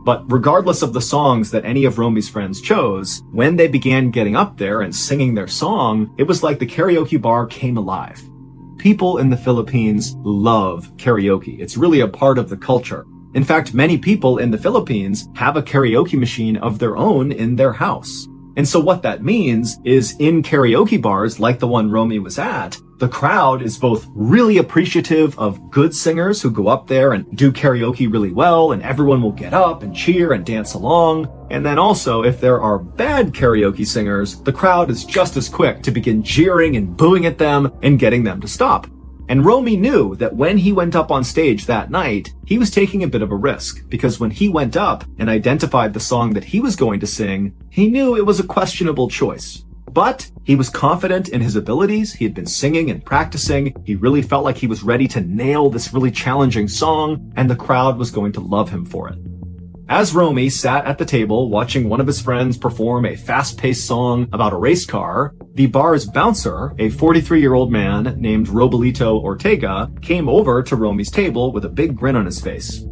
A: But regardless of the songs that any of Romy's friends chose, when they began getting up there and singing their song, it was like the karaoke bar came alive. People in the Philippines love karaoke. It's really a part of the culture. In fact, many people in the Philippines have a karaoke machine of their own in their house. And so what that means is in karaoke bars like the one Romy was at, the crowd is both really appreciative of good singers who go up there and do karaoke really well, and everyone will get up and cheer and dance along. And then also, if there are bad karaoke singers, the crowd is just as quick to begin jeering and booing at them and getting them to stop. And Romy knew that when he went up on stage that night, he was taking a bit of a risk, because when he went up and identified the song that he was going to sing, he knew it was a questionable choice. But he was confident in his abilities. He had been singing and practicing. He really felt like he was ready to nail this really challenging song, and the crowd was going to love him for it. As Romy sat at the table watching one of his friends perform a fast-paced song about a race car, the bar's bouncer, a 43-year-old man named Robalito Ortega, came over to Romy's table with a big grin on his face.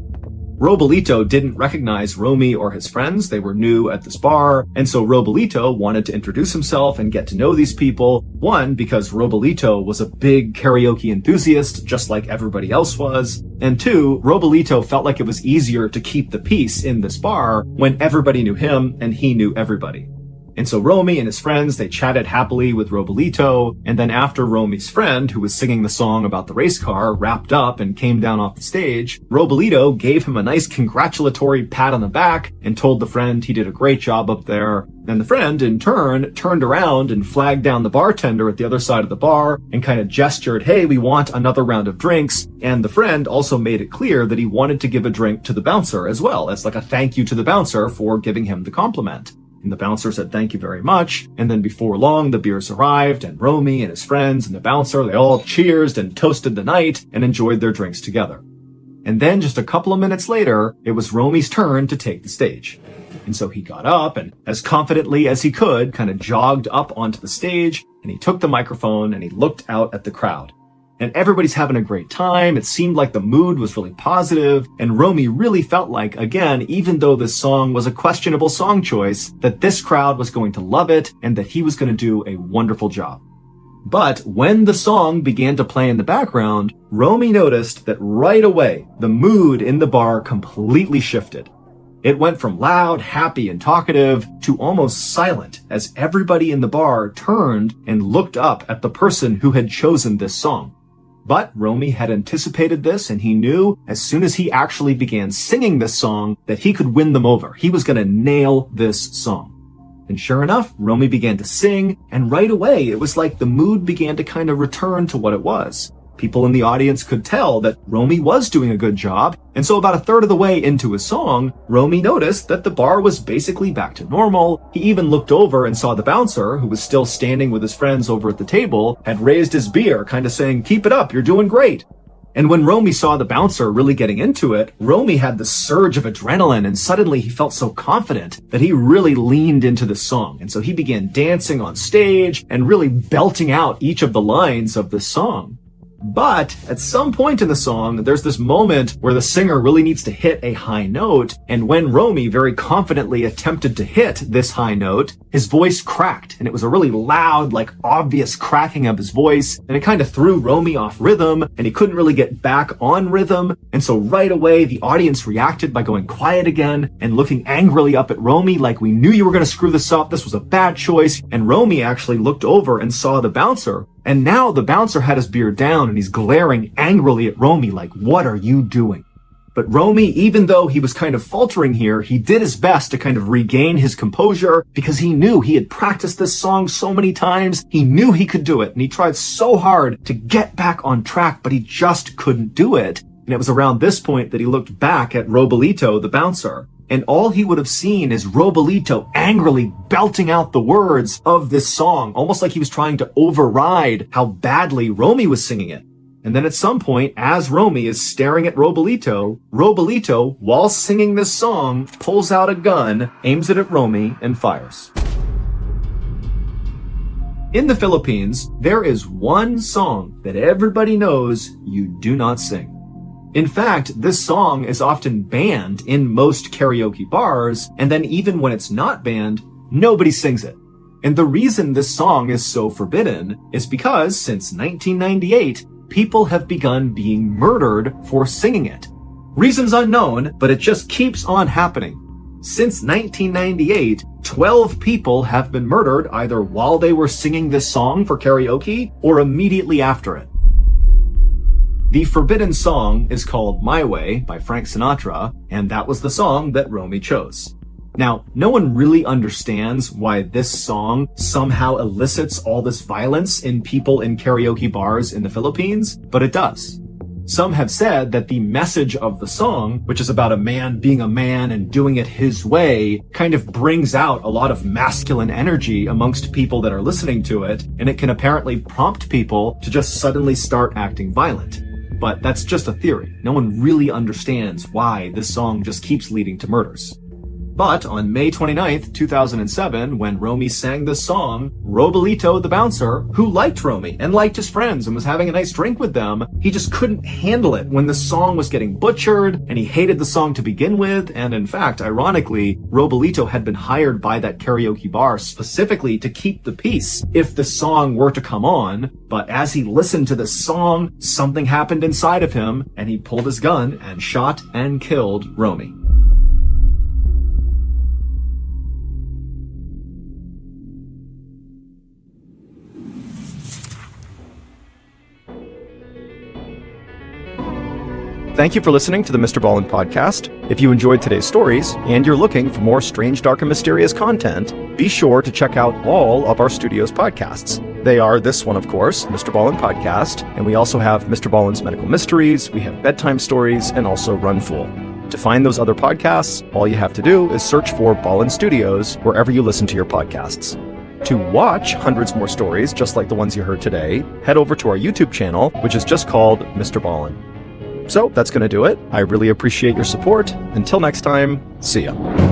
A: Robalito didn't recognize Romy or his friends. They were new at this bar, and so Robalito wanted to introduce himself and get to know these people. One, because Robalito was a big karaoke enthusiast, just like everybody else was. And two, Robalito felt like it was easier to keep the peace in this bar when everybody knew him and he knew everybody. And so Romy and his friends, they chatted happily with Robalito, and then after Romy's friend, who was singing the song about the race car, wrapped up and came down off the stage, Robalito gave him a nice congratulatory pat on the back and told the friend he did a great job up there. And the friend, in turn, turned around and flagged down the bartender at the other side of the bar and kind of gestured, "Hey, we want another round of drinks." And the friend also made it clear that he wanted to give a drink to the bouncer as well, as like a thank you to the bouncer for giving him the compliment. And the bouncer said, "Thank you very much." And then before long, the beers arrived, and Romy and his friends and the bouncer, they all cheersed and toasted the night and enjoyed their drinks together. And then just a couple of minutes later, it was Romy's turn to take the stage. And so he got up and, as confidently as he could, kind of jogged up onto the stage, and he took the microphone and he looked out at the crowd. And everybody's having a great time. It seemed like the mood was really positive, and Romy really felt like, again, even though this song was a questionable song choice, that this crowd was going to love it and that he was going to do a wonderful job. But when the song began to play in the background, Romy noticed that right away, the mood in the bar completely shifted. It went from loud, happy, and talkative to almost silent as everybody in the bar turned and looked up at the person who had chosen this song. But Romy had anticipated this, and he knew as soon as he actually began singing this song that he could win them over. He was going to nail this song. And sure enough, Romy began to sing, and right away it was like the mood began to kind of return to what it was. People in the audience could tell that Romy was doing a good job, and so about a third of the way into his song, Romy noticed that the bar was basically back to normal. He even looked over and saw the bouncer, who was still standing with his friends over at the table, had raised his beer, kind of saying, "Keep it up, you're doing great." And when Romy saw the bouncer really getting into it, Romy had the surge of adrenaline, and suddenly he felt so confident that he really leaned into the song. And so he began dancing on stage and really belting out each of the lines of the song. But at some point in the song, there's this moment where the singer really needs to hit a high note, and when Romy very confidently attempted to hit this high note, his voice cracked, and it was a really loud, obvious cracking of his voice, and it kind of threw Romy off rhythm, and he couldn't really get back on rhythm, and so right away, the audience reacted by going quiet again, and looking angrily up at Romy like, we knew you were going to screw this up, this was a bad choice, and Romy actually looked over and saw the bouncer. And now the bouncer had his beard down and he's glaring angrily at Romy like, what are you doing? But Romy, even though he was kind of faltering here, he did his best to kind of regain his composure because he knew he had practiced this song so many times. He knew he could do it and he tried so hard to get back on track, but he just couldn't do it. And it was around this point that he looked back at Robolito, the bouncer. And all he would have seen is Robolito angrily belting out the words of this song, almost like he was trying to override how badly Romy was singing it. And then at some point, as Romy is staring at Robolito, Robolito, while singing this song, pulls out a gun, aims it at Romy, and fires. In the Philippines, there is one song that everybody knows you do not sing. In fact, this song is often banned in most karaoke bars, and then even when it's not banned, nobody sings it. And the reason this song is so forbidden is because since 1998, people have begun being murdered for singing it. Reasons unknown, but it just keeps on happening. Since 1998, 12 people have been murdered either while they were singing this song for karaoke or immediately after it. The forbidden song is called My Way by Frank Sinatra, and that was the song that Romy chose. Now, no one really understands why this song somehow elicits all this violence in people in karaoke bars in the Philippines, but it does. Some have said that the message of the song, which is about a man being a man and doing it his way, kind of brings out a lot of masculine energy amongst people that are listening to it, and it can apparently prompt people to just suddenly start acting violent. But that's just a theory. No one really understands why this song just keeps leading to murders. But on May 29th, 2007, when Romy sang this song, Robolito the bouncer, who liked Romy and liked his friends and was having a nice drink with them, he just couldn't handle it when the song was getting butchered, and he hated the song to begin with, and in fact, ironically, Robolito had been hired by that karaoke bar specifically to keep the peace if the song were to come on, but as he listened to this song, something happened inside of him, and he pulled his gun and shot and killed Romy.
B: Thank you for listening to the MrBallen Podcast. If you enjoyed today's stories and you're looking for more strange, dark, and mysterious content, be sure to check out all of our studio's podcasts. They are this one, of course, MrBallen Podcast, and we also have MrBallen's Medical Mysteries, we have Bedtime Stories, and also Run Fool. To find those other podcasts, all you have to do is search for Ballen Studios wherever you listen to your podcasts. To watch hundreds more stories just like the ones you heard today, head over to our YouTube channel, which is just called MrBallen. So that's going to do it. I really appreciate your support. Until next time, see ya.